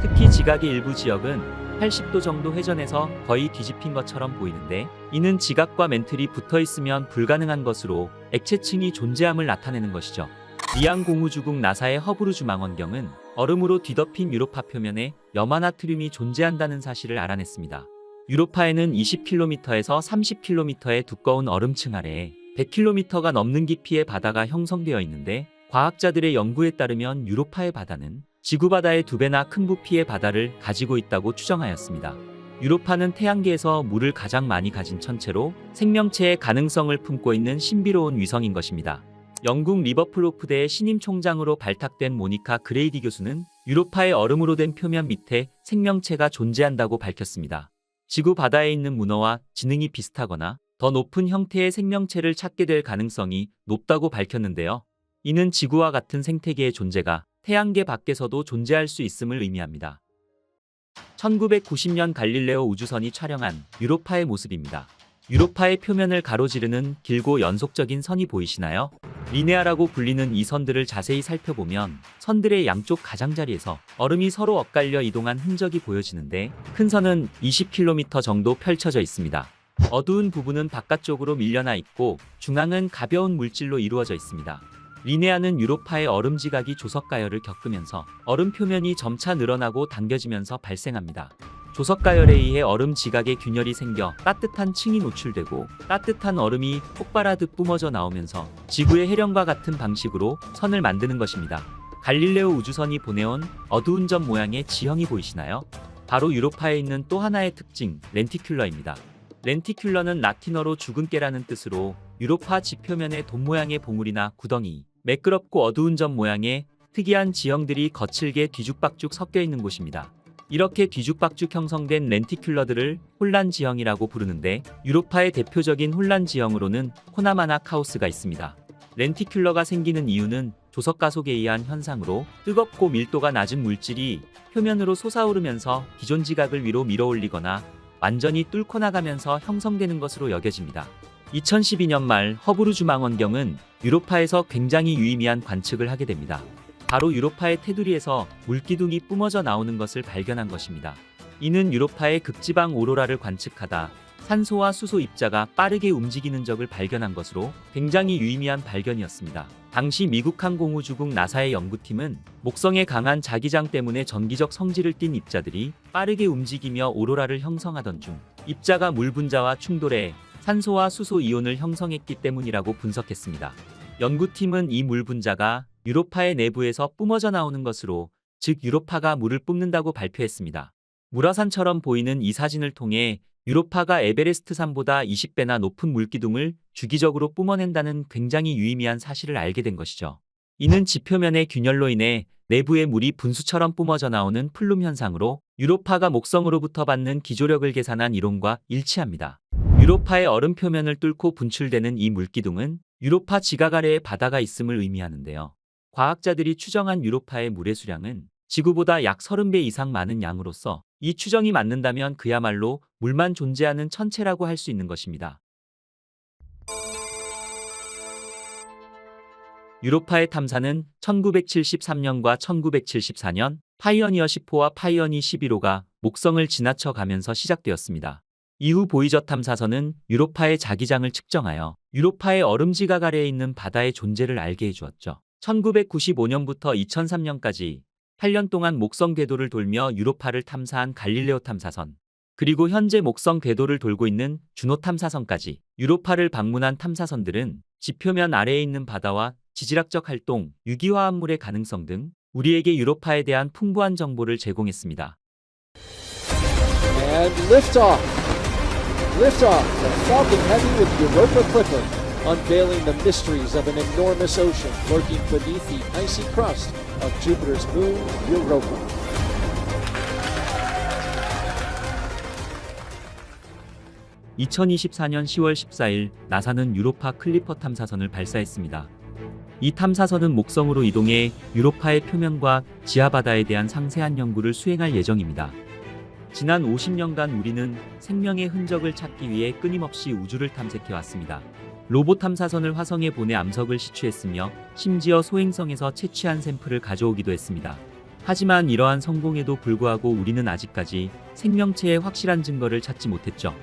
특히 지각의 일부 지역은 80도 정도 회전해서 거의 뒤집힌 것처럼 보이는데 이는 지각과 멘틀이 붙어 있으면 불가능한 것으로 액체층이 존재함을 나타내는 것이죠. 리앙 공우주국 나사의 허브루주 망원경은 얼음으로 뒤덮인 유로파 표면에 염화나트륨이 존재한다는 사실을 알아냈습니다. 유로파에는 20km에서 30km의 두꺼운 얼음층 아래에 100km가 넘는 깊이의 바다가 형성되어 있는데 과학자들의 연구에 따르면 유로파의 바다는 지구 바다의 2배나 큰 부피의 바다를 가지고 있다고 추정하였습니다. 유로파는 태양계에서 물을 가장 많이 가진 천체로 생명체의 가능성을 품고 있는 신비로운 위성인 것입니다. 영국 리버풀 오프대의 신임 총장으로 발탁된 모니카 그레이디 교수는 유로파의 얼음으로 된 표면 밑에 생명체가 존재한다고 밝혔습니다. 지구 바다에 있는 문어와 지능이 비슷하거나 더 높은 형태의 생명체를 찾게 될 가능성이 높다고 밝혔는데요. 이는 지구와 같은 생태계의 존재가 태양계 밖에서도 존재할 수 있음을 의미합니다. 1990년 갈릴레오 우주선이 촬영한 유로파의 모습입니다. 유로파의 표면을 가로지르는 길고 연속적인 선이 보이시나요? 리네아라고 불리는 이 선들을 자세히 살펴보면 선들의 양쪽 가장자리에서 얼음이 서로 엇갈려 이동한 흔적이 보여지는데 큰 선은 20km 정도 펼쳐져 있습니다. 어두운 부분은 바깥쪽으로 밀려나 있고 중앙은 가벼운 물질로 이루어져 있습니다. 리네아는 유로파의 얼음 지각이 조석가열을 겪으면서 얼음 표면이 점차 늘어나고 당겨지면서 발생합니다. 조석가열에 의해 얼음 지각의 균열이 생겨 따뜻한 층이 노출되고 따뜻한 얼음이 폭발하듯 뿜어져 나오면서 지구의 해령과 같은 방식으로 선을 만드는 것입니다. 갈릴레오 우주선이 보내온 어두운 점 모양의 지형이 보이시나요? 바로 유로파에 있는 또 하나의 특징, 렌티큘러입니다. 렌티큘러는 라틴어로 죽은 깨라는 뜻으로 유로파 지표면의 돈 모양의 봉우리나 구덩이, 매끄럽고 어두운 점 모양의 특이한 지형들이 거칠게 뒤죽박죽 섞여 있는 곳입니다. 이렇게 뒤죽박죽 형성된 렌티큘러들을 혼란 지형이라고 부르는데 유로파의 대표적인 혼란 지형으로는 코나마나 카오스가 있습니다. 렌티큘러가 생기는 이유는 조석가속에 의한 현상으로 뜨겁고 밀도가 낮은 물질이 표면으로 솟아오르면서 기존 지각을 위로 밀어올리거나 완전히 뚫고 나가면서 형성되는 것으로 여겨집니다. 2012년 말 허브루주 망원경은 유로파에서 굉장히 유의미한 관측을 하게 됩니다. 바로 유로파의 테두리에서 물기둥이 뿜어져 나오는 것을 발견한 것입니다. 이는 유로파의 극지방 오로라를 관측하다 산소와 수소 입자가 빠르게 움직이는 적을 발견한 것으로 굉장히 유의미한 발견이었습니다. 당시 미국 항공우주국 나사의 연구팀은 목성의 강한 자기장 때문에 전기적 성질을 띤 입자들이 빠르게 움직이며 오로라를 형성하던 중 입자가 물 분자와 충돌해 산소와 수소 이온을 형성했기 때문이라고 분석했습니다. 연구팀은 이 물 분자가 유로파의 내부에서 뿜어져 나오는 것으로, 즉 유로파가 물을 뿜는다고 발표했습니다. 물화산처럼 보이는 이 사진을 통해 유로파가 에베레스트 산보다 20배나 높은 물기둥을 주기적으로 뿜어낸다는 굉장히 유의미한 사실을 알게 된 것이죠. 이는 지표면의 균열로 인해 내부의 물이 분수처럼 뿜어져 나오는 플룸 현상으로 유로파가 목성으로부터 받는 기조력을 계산한 이론과 일치합니다. 유로파의 얼음 표면을 뚫고 분출되는 이 물기둥은 유로파 지각 아래에 바다가 있음을 의미하는데요. 과학자들이 추정한 유로파의 물의 수량은 지구보다 약 30배 이상 많은 양으로서 이 추정이 맞는다면 그야말로 물만 존재하는 천체라고 할 수 있는 것입니다. 유로파의 탐사는 1973년과 1974년 파이어니어 10호와 파이어니 11호가 목성을 지나쳐 가면서 시작되었습니다. 이후 보이저 탐사선은 유로파의 자기장을 측정하여 유로파의 얼음 지각 아래에 있는 바다의 존재를 알게 해주었죠. 1995년부터 2003년까지 8년 동안 목성 궤도를 돌며 유로파를 탐사한 갈릴레오 탐사선, 그리고 현재 목성 궤도를 돌고 있는 주노 탐사선까지 유로파를 방문한 탐사선들은 지표면 아래에 있는 바다와 지질학적 활동, 유기화합물의 가능성 등 우리에게 유로파에 대한 풍부한 정보를 제공했습니다. And lift off. Lift off. The Falcon Heavy with Europa Clipper. unveiling the mysteries of an enormous ocean lurking beneath the icy crust of Jupiter's moon, Europa. 2024년 10월 14일 나사는 유로파 클리퍼 탐사선을 발사했습니다. 이 탐사선은 목성으로 이동해 유로파의 표면과 지하바다에 대한 상세한 연구를 수행할 예정입니다. 지난 50년간 우리는 생명의 흔적을 찾기 위해 끊임없이 우주를 탐색해왔습니다. 로봇 탐사선을 화성에 보내 암석을 시추했으며 심지어 소행성에서 채취한 샘플을 가져오기도 했습니다. 하지만 이러한 성공에도 불구하고 우리는 아직까지 생명체의 확실한 증거를 찾지 못했죠.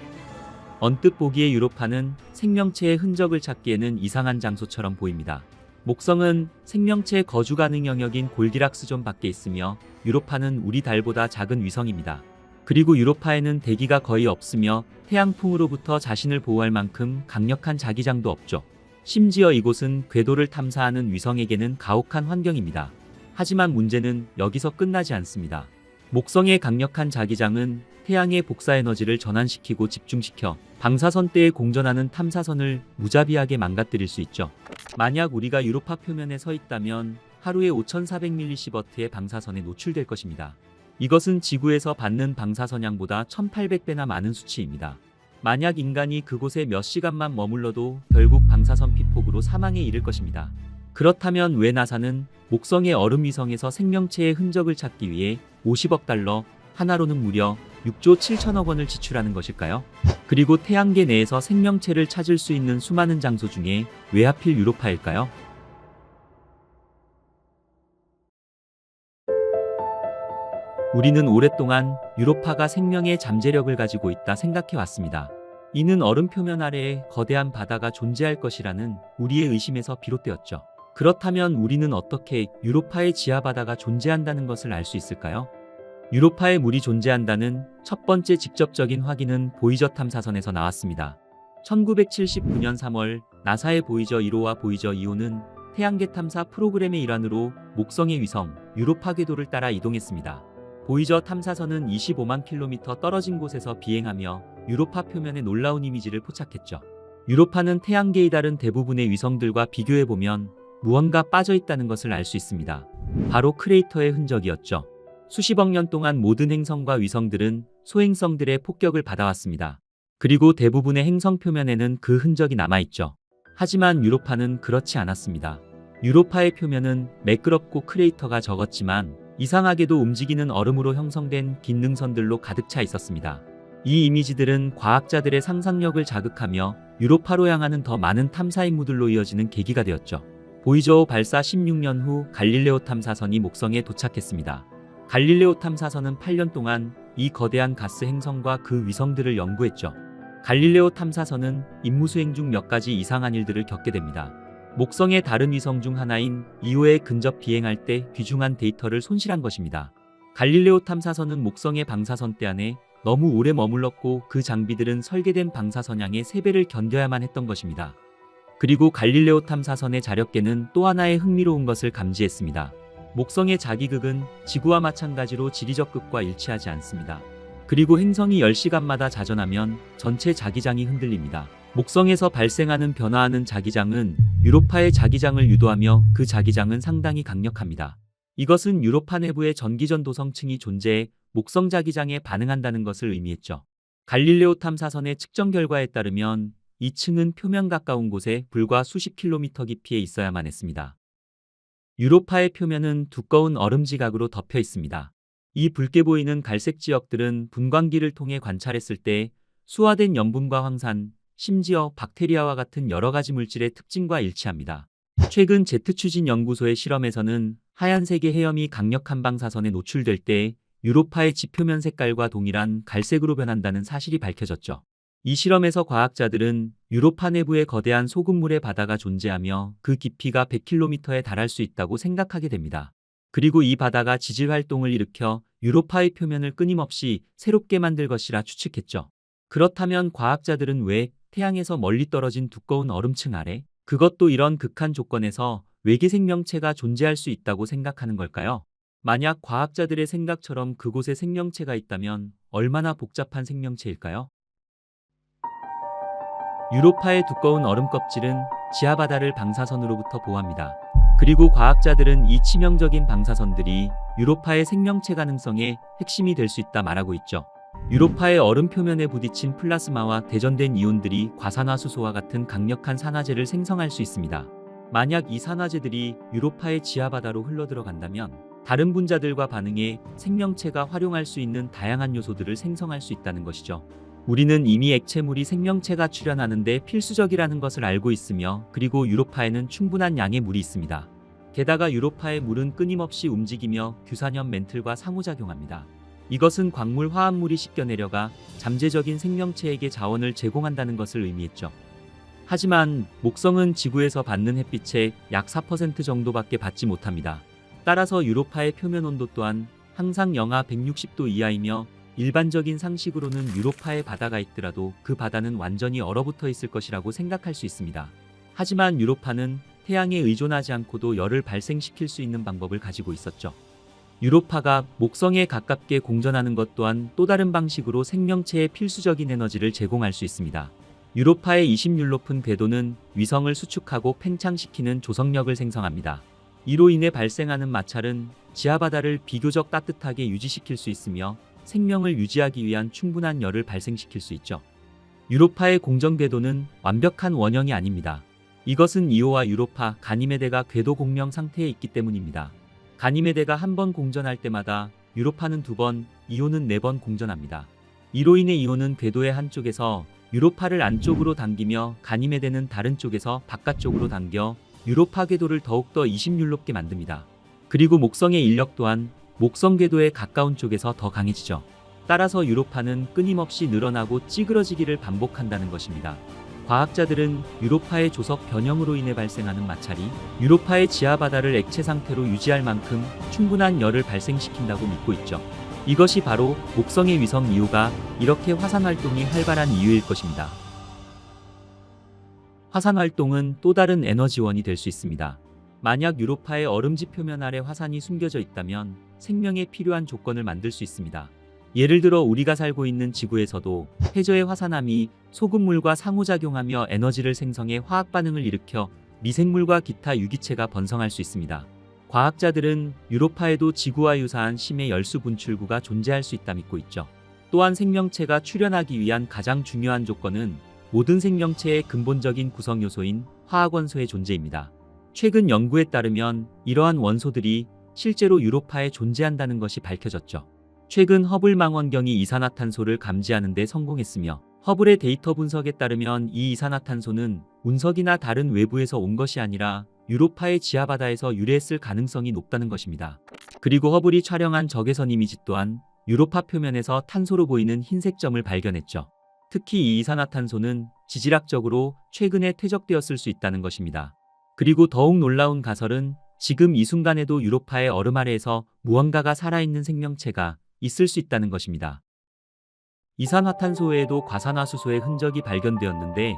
언뜻 보기에 유로파는 생명체의 흔적을 찾기에는 이상한 장소처럼 보입니다. 목성은 생명체 거주 가능 영역인 골디락스 존 밖에 있으며 유로파는 우리 달보다 작은 위성입니다. 그리고 유로파에는 대기가 거의 없으며 태양풍으로부터 자신을 보호할 만큼 강력한 자기장도 없죠. 심지어 이곳은 궤도를 탐사하는 위성에게는 가혹한 환경입니다. 하지만 문제는 여기서 끝나지 않습니다. 목성의 강력한 자기장은 태양의 복사 에너지를 전환시키고 집중시켜 방사선 때에 공전하는 탐사선을 무자비하게 망가뜨릴 수 있죠. 만약 우리가 유로파 표면에 서 있다면 하루에 5400mS의 방사선에 노출될 것입니다. 이것은 지구에서 받는 방사선량보다 1800배나 많은 수치입니다. 만약 인간이 그곳에 몇 시간만 머물러도 결국 방사선 피폭으로 사망에 이를 것입니다. 그렇다면 왜 나사는 목성의 얼음 위성에서 생명체의 흔적을 찾기 위해 50억 달러, 하나로는 무려 6조 7천억 원을 지출하는 것일까요? 그리고 태양계 내에서 생명체를 찾을 수 있는 수많은 장소 중에 왜 하필 유로파일까요? 우리는 오랫동안 유로파가 생명의 잠재력을 가지고 있다 생각해 왔습니다. 이는 얼음 표면 아래에 거대한 바다가 존재할 것이라는 우리의 의심에서 비롯되었죠. 그렇다면 우리는 어떻게 유로파의 지하바다가 존재한다는 것을 알 수 있을까요? 유로파에 물이 존재한다는 첫 번째 직접적인 확인은 보이저 탐사선에서 나왔습니다. 1979년 3월 나사의 보이저 1호와 보이저 2호는 태양계 탐사 프로그램의 일환으로 목성의 위성 유로파 궤도를 따라 이동했습니다. 보이저 탐사선은 25만 킬로미터 떨어진 곳에서 비행하며 유로파 표면의 놀라운 이미지를 포착했죠. 유로파는 태양계의 다른 대부분의 위성들과 비교해보면 무언가 빠져있다는 것을 알 수 있습니다. 바로 크레이터의 흔적이었죠. 수십억 년 동안 모든 행성과 위성들은 소행성들의 폭격을 받아왔습니다. 그리고 대부분의 행성 표면에는 그 흔적이 남아있죠. 하지만 유로파는 그렇지 않았습니다. 유로파의 표면은 매끄럽고 크레이터가 적었지만 이상하게도 움직이는 얼음으로 형성된 긴 능선들로 가득 차 있었습니다. 이 이미지들은 과학자들의 상상력을 자극하며 유로파로 향하는 더 많은 탐사 임무들로 이어지는 계기가 되었죠. 보이저 5 발사 16년 후 갈릴레오 탐사선이 목성에 도착했습니다. 갈릴레오 탐사선은 8년 동안 이 거대한 가스 행성과 그 위성들을 연구했죠. 갈릴레오 탐사선은 임무 수행 중 몇 가지 이상한 일들을 겪게 됩니다. 목성의 다른 위성 중 하나인 이오에 근접 비행할 때 귀중한 데이터를 손실한 것입니다. 갈릴레오 탐사선은 목성의 방사선대 안에 너무 오래 머물렀고 그 장비들은 설계된 방사선량의 3배를 견뎌야만 했던 것입니다. 그리고 갈릴레오 탐사선의 자력계는 또 하나의 흥미로운 것을 감지했습니다. 목성의 자기극은 지구와 마찬가지로 지리적 극과 일치하지 않습니다. 그리고 행성이 10시간마다 자전하면 전체 자기장이 흔들립니다. 목성에서 발생하는 변화하는 자기장은 유로파의 자기장을 유도하며 그 자기장은 상당히 강력합니다. 이것은 유로파 내부에 전기전도성층이 존재해 목성 자기장에 반응한다는 것을 의미했죠. 갈릴레오 탐사선의 측정 결과에 따르면 이 층은 표면 가까운 곳에 불과 수십 킬로미터 깊이에 있어야만 했습니다. 유로파의 표면은 두꺼운 얼음 지각으로 덮여 있습니다. 이 붉게 보이는 갈색 지역들은 분광기를 통해 관찰했을 때 수화된 염분과 황산, 심지어 박테리아와 같은 여러 가지 물질의 특징과 일치합니다. 최근 제트 추진 연구소의 실험에서는 하얀색의 해염이 강력한 방사선에 노출될 때 유로파의 지표면 색깔과 동일한 갈색으로 변한다는 사실이 밝혀졌죠. 이 실험에서 과학자들은 유로파 내부에 거대한 소금물의 바다가 존재하며 그 깊이가 100km에 달할 수 있다고 생각하게 됩니다. 그리고 이 바다가 지질 활동을 일으켜 유로파의 표면을 끊임없이 새롭게 만들 것이라 추측했죠. 그렇다면 과학자들은 왜 태양에서 멀리 떨어진 두꺼운 얼음층 아래, 그것도 이런 극한 조건에서 외계 생명체가 존재할 수 있다고 생각하는 걸까요? 만약 과학자들의 생각처럼 그곳에 생명체가 있다면 얼마나 복잡한 생명체일까요? 유로파의 두꺼운 얼음 껍질은 지하 바다를 방사선으로부터 보호합니다. 그리고 과학자들은 이 치명적인 방사선들이 유로파의 생명체 가능성의 핵심이 될 수 있다 말하고 있죠. 유로파의 얼음 표면에 부딪힌 플라스마와 대전된 이온들이 과산화수소와 같은 강력한 산화제를 생성할 수 있습니다. 만약 이 산화제들이 유로파의 지하바다로 흘러들어간다면 다른 분자들과 반응해 생명체가 활용할 수 있는 다양한 요소들을 생성할 수 있다는 것이죠. 우리는 이미 액체물이 생명체가 출현하는 데 필수적이라는 것을 알고 있으며, 그리고 유로파에는 충분한 양의 물이 있습니다. 게다가 유로파의 물은 끊임없이 움직이며 규산염 멘틀과 상호작용합니다. 이것은 광물 화합물이 씻겨 내려가 잠재적인 생명체에게 자원을 제공한다는 것을 의미했죠. 하지만 목성은 지구에서 받는 햇빛의 약 4% 정도밖에 받지 못합니다. 따라서 유로파의 표면 온도 또한 항상 영하 160도 이하이며, 일반적인 상식으로는 유로파에 바다가 있더라도 그 바다는 완전히 얼어붙어 있을 것이라고 생각할 수 있습니다. 하지만 유로파는 태양에 의존하지 않고도 열을 발생시킬 수 있는 방법을 가지고 있었죠. 유로파가 목성에 가깝게 공전하는 것 또한 또 다른 방식으로 생명체에 필수적인 에너지를 제공할 수 있습니다. 유로파의 20율 높은 궤도는 위성을 수축하고 팽창시키는 조성력을 생성합니다. 이로 인해 발생하는 마찰은 지하바다를 비교적 따뜻하게 유지시킬 수 있으며 생명을 유지하기 위한 충분한 열을 발생시킬 수 있죠. 유로파의 공전 궤도는 완벽한 원형이 아닙니다. 이것은 이오와 유로파, 가니메데가 궤도 공명 상태에 있기 때문입니다. 가니메데가 한 번 공전할 때마다 유로파는 2번, 이오는 4번 공전합니다. 이로 인해 이오는 궤도의 한쪽에서 유로파를 안쪽으로 당기며, 가니메데는 다른 쪽에서 바깥쪽으로 당겨 유로파 궤도를 더욱더 20율 높게 만듭니다. 그리고 목성의 인력 또한 목성 궤도에 가까운 쪽에서 더 강해지죠. 따라서 유로파는 끊임없이 늘어나고 찌그러지기를 반복한다는 것입니다. 과학자들은 유로파의 조석 변형으로 인해 발생하는 마찰이 유로파의 지하바다를 액체 상태로 유지할 만큼 충분한 열을 발생시킨다고 믿고 있죠. 이것이 바로 목성의 위성 이오가 이렇게 화산 활동이 활발한 이유일 것입니다. 화산 활동은 또 다른 에너지원이 될 수 있습니다. 만약 유로파의 얼음지 표면 아래 화산이 숨겨져 있다면 생명에 필요한 조건을 만들 수 있습니다. 예를 들어 우리가 살고 있는 지구에서도 해저의 화산암이 소금물과 상호작용하며 에너지를 생성해 화학 반응을 일으켜 미생물과 기타 유기체가 번성할 수 있습니다. 과학자들은 유로파에도 지구와 유사한 심해 열수 분출구가 존재할 수 있다 믿고 있죠. 또한 생명체가 출현하기 위한 가장 중요한 조건은 모든 생명체의 근본적인 구성 요소인 화학 원소의 존재입니다. 최근 연구에 따르면 이러한 원소들이 실제로 유로파에 존재한다는 것이 밝혀졌죠. 최근 허블 망원경이 이산화탄소를 감지하는 데 성공했으며, 허블의 데이터 분석에 따르면 이 이산화탄소는 운석이나 다른 외부에서 온 것이 아니라 유로파의 지하바다에서 유래했을 가능성이 높다는 것입니다. 그리고 허블이 촬영한 적외선 이미지 또한 유로파 표면에서 탄소로 보이는 흰색 점을 발견했죠. 특히 이 이산화탄소는 지질학적으로 최근에 퇴적되었을 수 있다는 것입니다. 그리고 더욱 놀라운 가설은 지금 이 순간에도 유로파의 얼음 아래에서 무언가가 살아있는 생명체가 있을 수 있다는 것입니다. 이산화탄소 외에도 과산화수소의 흔적이 발견되었는데,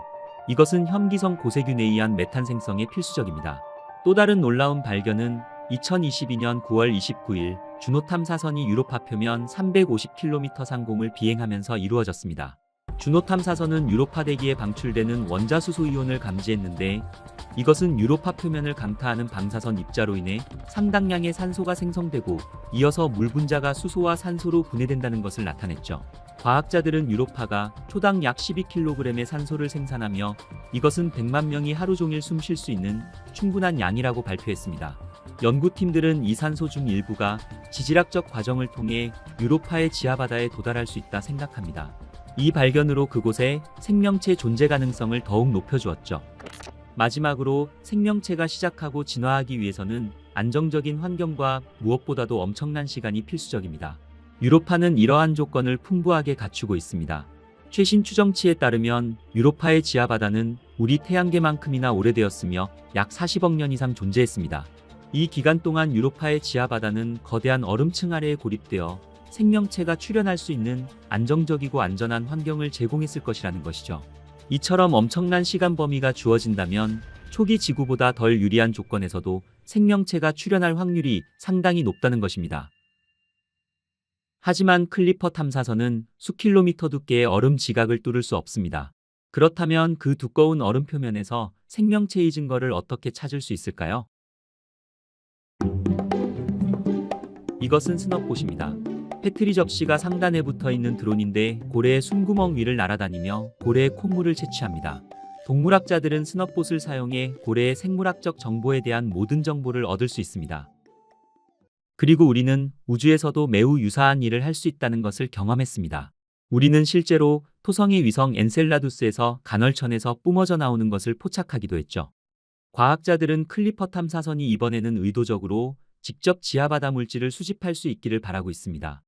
이것은 혐기성 고세균에 의한 메탄 생성에 필수적입니다. 또 다른 놀라운 발견은 2022년 9월 29일 주노 탐사선이 유로파 표면 350km 상공을 비행하면서 이루어졌습니다. 주노 탐사선은 유로파 대기에 방출되는 원자수소 이온을 감지했는데, 이것은 유로파 표면을 강타하는 방사선 입자로 인해 상당량의 산소가 생성되고 이어서 물 분자가 수소와 산소로 분해된다는 것을 나타냈죠. 과학자들은 유로파가 초당 약 12kg의 산소를 생산하며, 이것은 100만 명이 하루 종일 숨 쉴 수 있는 충분한 양이라고 발표했습니다. 연구팀들은 이 산소 중 일부가 지질학적 과정을 통해 유로파의 지하바다에 도달할 수 있다 생각합니다. 이 발견으로 그곳에 생명체 존재 가능성을 더욱 높여주었죠. 마지막으로 생명체가 시작하고 진화하기 위해서는 안정적인 환경과 무엇보다도 엄청난 시간이 필수적입니다. 유로파는 이러한 조건을 풍부하게 갖추고 있습니다. 최신 추정치에 따르면 유로파의 지하바다는 우리 태양계만큼이나 오래되었으며 약 40억 년 이상 존재했습니다. 이 기간 동안 유로파의 지하바다는 거대한 얼음층 아래에 고립되어 생명체가 출현할 수 있는 안정적이고 안전한 환경을 제공했을 것이라는 것이죠. 이처럼 엄청난 시간 범위가 주어진다면 초기 지구보다 덜 유리한 조건에서도 생명체가 출현할 확률이 상당히 높다는 것입니다. 하지만 클리퍼 탐사선은 수킬로미터 두께의 얼음 지각을 뚫을 수 없습니다. 그렇다면 그 두꺼운 얼음 표면에서 생명체의 증거를 어떻게 찾을 수 있을까요? 이것은 스넛봇입니다. 패트리 접시가 상단에 붙어 있는 드론인데 고래의 숨구멍 위를 날아다니며 고래의 콧물을 채취합니다. 동물학자들은 스넛봇을 사용해 고래의 생물학적 정보에 대한 모든 정보를 얻을 수 있습니다. 그리고 우리는 우주에서도 매우 유사한 일을 할 수 있다는 것을 경험했습니다. 우리는 실제로 토성의 위성 엔셀라두스에서 간헐천에서 뿜어져 나오는 것을 포착하기도 했죠. 과학자들은 클리퍼 탐사선이 이번에는 의도적으로 직접 지하바다 물질을 수집할 수 있기를 바라고 있습니다.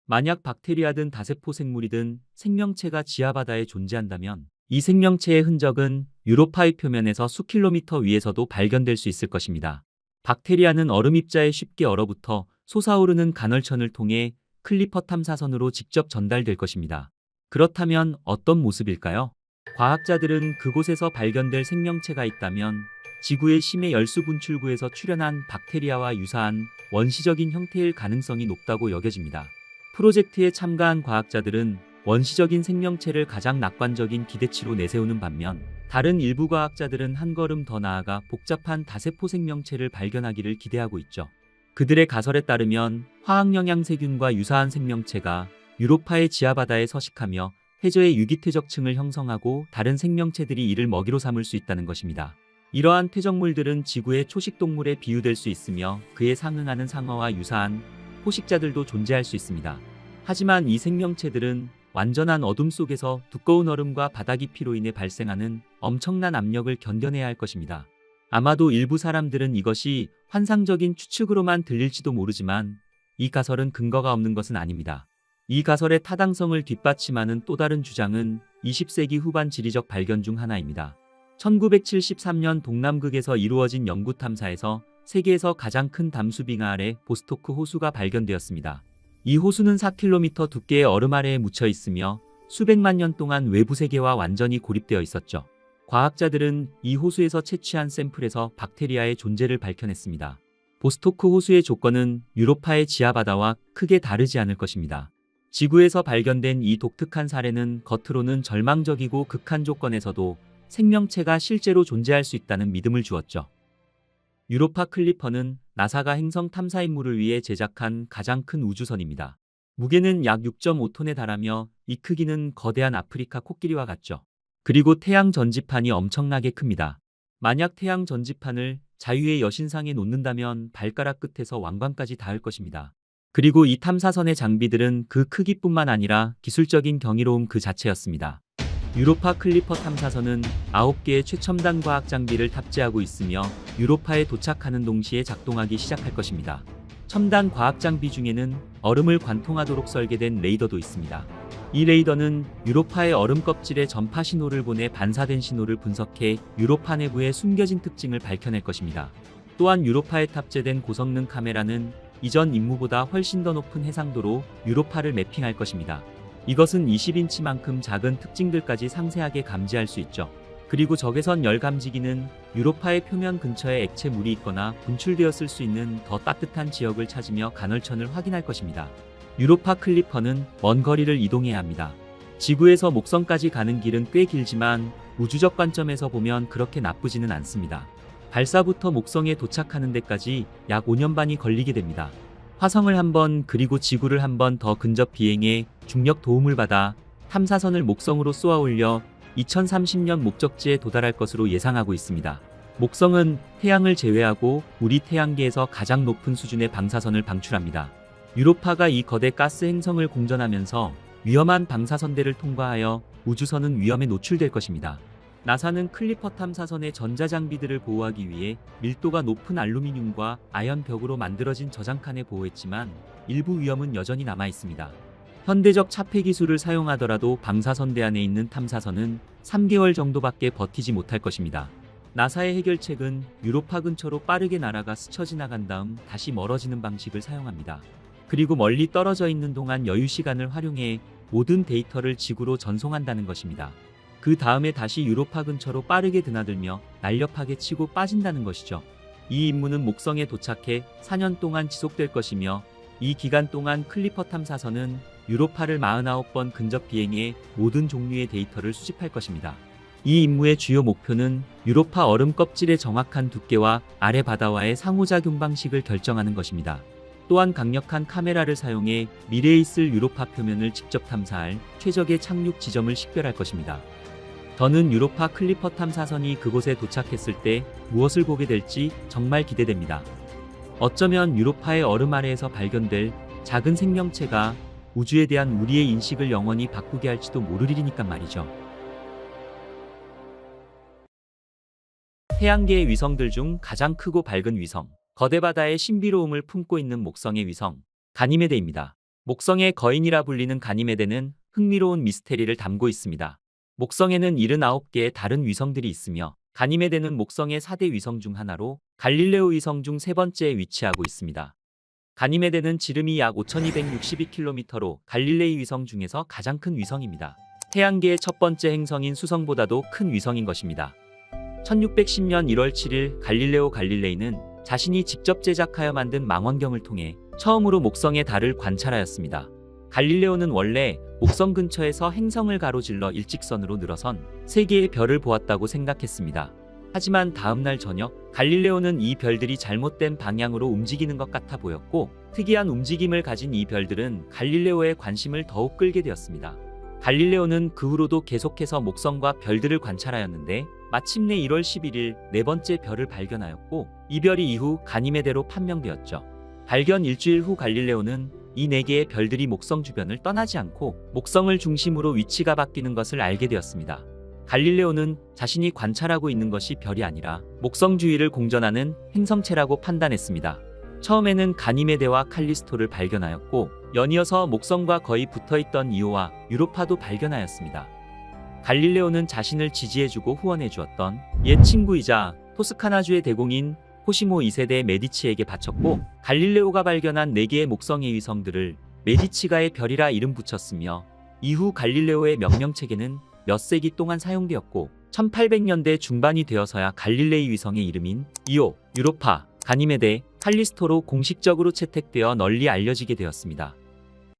만약 박테리아든 다세포 생물이든 생명체가 지하바다에 존재한다면 이 생명체의 흔적은 유로파의 표면에서 수킬로미터 위에서도 발견될 수 있을 것입니다. 박테리아는 얼음 입자에 쉽게 얼어붙어 솟아오르는 간헐천을 통해 클리퍼 탐사선으로 직접 전달될 것입니다. 그렇다면 어떤 모습일까요? 과학자들은 그곳에서 발견될 생명체가 있다면 지구의 심해 열수 분출구에서 출현한 박테리아와 유사한 원시적인 형태일 가능성이 높다고 여겨집니다. 프로젝트에 참가한 과학자들은 원시적인 생명체를 가장 낙관적인 기대치로 내세우는 반면 다른 일부 과학자들은 한 걸음 더 나아가 복잡한 다세포 생명체를 발견하기를 기대하고 있죠. 그들의 가설에 따르면 화학영양세균과 유사한 생명체가 유로파의 지하바다에 서식하며 해저의 유기퇴적층을 형성하고 다른 생명체들이 이를 먹이로 삼을 수 있다는 것입니다. 이러한 퇴적물들은 지구의 초식동물에 비유될 수 있으며 그에 상응하는 상어와 유사한 포식자들도 존재할 수 있습니다. 하지만 이 생명체들은 완전한 어둠 속에서 두꺼운 얼음과 바다 깊이로 인해 발생하는 엄청난 압력을 견뎌내야 할 것입니다. 아마도 일부 사람들은 이것이 환상적인 추측으로만 들릴지도 모르지만 이 가설은 근거가 없는 것은 아닙니다. 이 가설의 타당성을 뒷받침하는 또 다른 주장은 20세기 후반 지리적 발견 중 하나입니다. 1973년 동남극에서 이루어진 연구 탐사에서 세계에서 가장 큰 담수빙하 아래 보스토크 호수가 발견되었습니다. 이 호수는 4km 두께의 얼음 아래에 묻혀 있으며 수백만 년 동안 외부 세계와 완전히 고립되어 있었죠. 과학자들은 이 호수에서 채취한 샘플에서 박테리아의 존재를 밝혀냈습니다. 보스토크 호수의 조건은 유로파의 지하바다와 크게 다르지 않을 것입니다. 지구에서 발견된 이 독특한 사례는 겉으로는 절망적이고 극한 조건에서도 생명체가 실제로 존재할 수 있다는 믿음을 주었죠. 유로파 클리퍼는 나사가 행성 탐사 임무를 위해 제작한 가장 큰 우주선입니다. 무게는 약 6.5톤에 달하며 이 크기는 거대한 아프리카 코끼리와 같죠. 그리고 태양 전지판이 엄청나게 큽니다. 만약 태양 전지판을 자유의 여신상에 놓는다면 발가락 끝에서 왕관까지 닿을 것입니다. 그리고 이 탐사선의 장비들은 그 크기뿐만 아니라 기술적인 경이로움 그 자체였습니다. 유로파 클리퍼 탐사선은 9개의 최첨단 과학 장비를 탑재하고 있으며 유로파에 도착하는 동시에 작동하기 시작할 것입니다. 첨단 과학 장비 중에는 얼음을 관통하도록 설계된 레이더도 있습니다. 이 레이더는 유로파의 얼음 껍질에 전파 신호를 보내 반사된 신호를 분석해 유로파 내부의 숨겨진 특징을 밝혀낼 것입니다. 또한 유로파에 탑재된 고성능 카메라는 이전 임무보다 훨씬 더 높은 해상도로 유로파를 매핑할 것입니다. 이것은 20인치만큼 작은 특징들까지 상세하게 감지할 수 있죠. 그리고 적외선 열 감지기는 유로파의 표면 근처에 액체물이 있거나 분출되었을 수 있는 더 따뜻한 지역을 찾으며 간헐천을 확인할 것입니다. 유로파 클리퍼는 먼 거리를 이동해야 합니다. 지구에서 목성까지 가는 길은 꽤 길지만 우주적 관점에서 보면 그렇게 나쁘지는 않습니다. 발사부터 목성에 도착하는 데까지 약 5년 반이 걸리게 됩니다. 화성을 한 번 그리고 지구를 한 번 더 근접 비행해 중력 도움을 받아 탐사선을 목성으로 쏘아 올려 2030년 목적지에 도달할 것으로 예상하고 있습니다. 목성은 태양을 제외하고 우리 태양계에서 가장 높은 수준의 방사선을 방출합니다. 유로파가 이 거대 가스 행성을 공전하면서 위험한 방사선대를 통과하여 우주선은 위험에 노출될 것입니다. 나사는 클리퍼 탐사선의 전자장비들을 보호하기 위해 밀도가 높은 알루미늄과 아연 벽으로 만들어진 저장칸에 보호했지만 일부 위험은 여전히 남아 있습니다. 현대적 차폐 기술을 사용하더라도 방사선대 안에 있는 탐사선은 3개월 정도밖에 버티지 못할 것입니다. 나사의 해결책은 유로파 근처로 빠르게 날아가 스쳐 지나간 다음 다시 멀어지는 방식을 사용합니다. 그리고 멀리 떨어져 있는 동안 여유 시간을 활용해 모든 데이터를 지구로 전송한다는 것입니다. 그 다음에 다시 유로파 근처로 빠르게 드나들며 날렵하게 치고 빠진다는 것이죠. 이 임무는 목성에 도착해 4년 동안 지속될 것이며 이 기간 동안 클리퍼 탐사선은 유로파를 49번 근접 비행해 모든 종류의 데이터를 수집할 것입니다. 이 임무의 주요 목표는 유로파 얼음 껍질의 정확한 두께와 아래 바다와의 상호작용 방식을 결정하는 것입니다. 또한 강력한 카메라를 사용해 미래에 있을 유로파 표면을 직접 탐사할 최적의 착륙 지점을 식별할 것입니다. 저는 유로파 클리퍼 탐사선이 그곳에 도착했을 때 무엇을 보게 될지 정말 기대됩니다. 어쩌면 유로파의 얼음 아래에서 발견될 작은 생명체가 우주에 대한 우리의 인식을 영원히 바꾸게 할지도 모를 일이니까 말이죠. 태양계의 위성들 중 가장 크고 밝은 위성, 거대 바다의 신비로움을 품고 있는 목성의 위성, 가니메데입니다. 목성의 거인이라 불리는 가니메데는 흥미로운 미스테리를 담고 있습니다. 목성에는 79개의 다른 위성들이 있으며 가니메데는 목성의 4대 위성 중 하나로 갈릴레오 위성 중 세 번째에 위치하고 있습니다. 가니메데는 지름이 약 5262km로 갈릴레이 위성 중에서 가장 큰 위성입니다. 태양계의 첫 번째 행성인 수성보다도 큰 위성인 것입니다. 1610년 1월 7일 갈릴레오 갈릴레이는 자신이 직접 제작하여 만든 망원경을 통해 처음으로 목성의 달을 관찰하였습니다. 갈릴레오는 원래 목성 근처에서 행성을 가로질러 일직선으로 늘어선 3개의 별을 보았다고 생각했습니다. 하지만 다음날 저녁 갈릴레오는 이 별들이 잘못된 방향으로 움직이는 것 같아 보였고, 특이한 움직임을 가진 이 별들은 갈릴레오의 관심을 더욱 끌게 되었습니다. 갈릴레오는 그 후로도 계속해서 목성과 별들을 관찰하였는데 마침내 1월 11일 네 번째 별을 발견하였고, 이 별이 이후 가니메데로 판명되었죠. 발견 일주일 후 갈릴레오는 이 4개의 별들이 목성 주변을 떠나지 않고 목성을 중심으로 위치가 바뀌는 것을 알게 되었습니다. 갈릴레오는 자신이 관찰하고 있는 것이 별이 아니라 목성 주위를 공전하는 행성체라고 판단했습니다. 처음에는 가니메데와 칼리스토를 발견하였고, 연이어서 목성과 거의 붙어있던 이오와 유로파도 발견하였습니다. 갈릴레오는 자신을 지지해주고 후원해주었던 옛 친구이자 토스카나주의 대공인 코시모 2세대 메디치에게 바쳤고, 갈릴레오가 발견한 4개의 목성의 위성들을 메디치가의 별이라 이름 붙였으며, 이후 갈릴레오의 명명체계는 몇 세기 동안 사용되었고 1800년대 중반이 되어서야 갈릴레이 위성의 이름인 이오, 유로파, 가니메데, 칼리스토로 공식적으로 채택되어 널리 알려지게 되었습니다.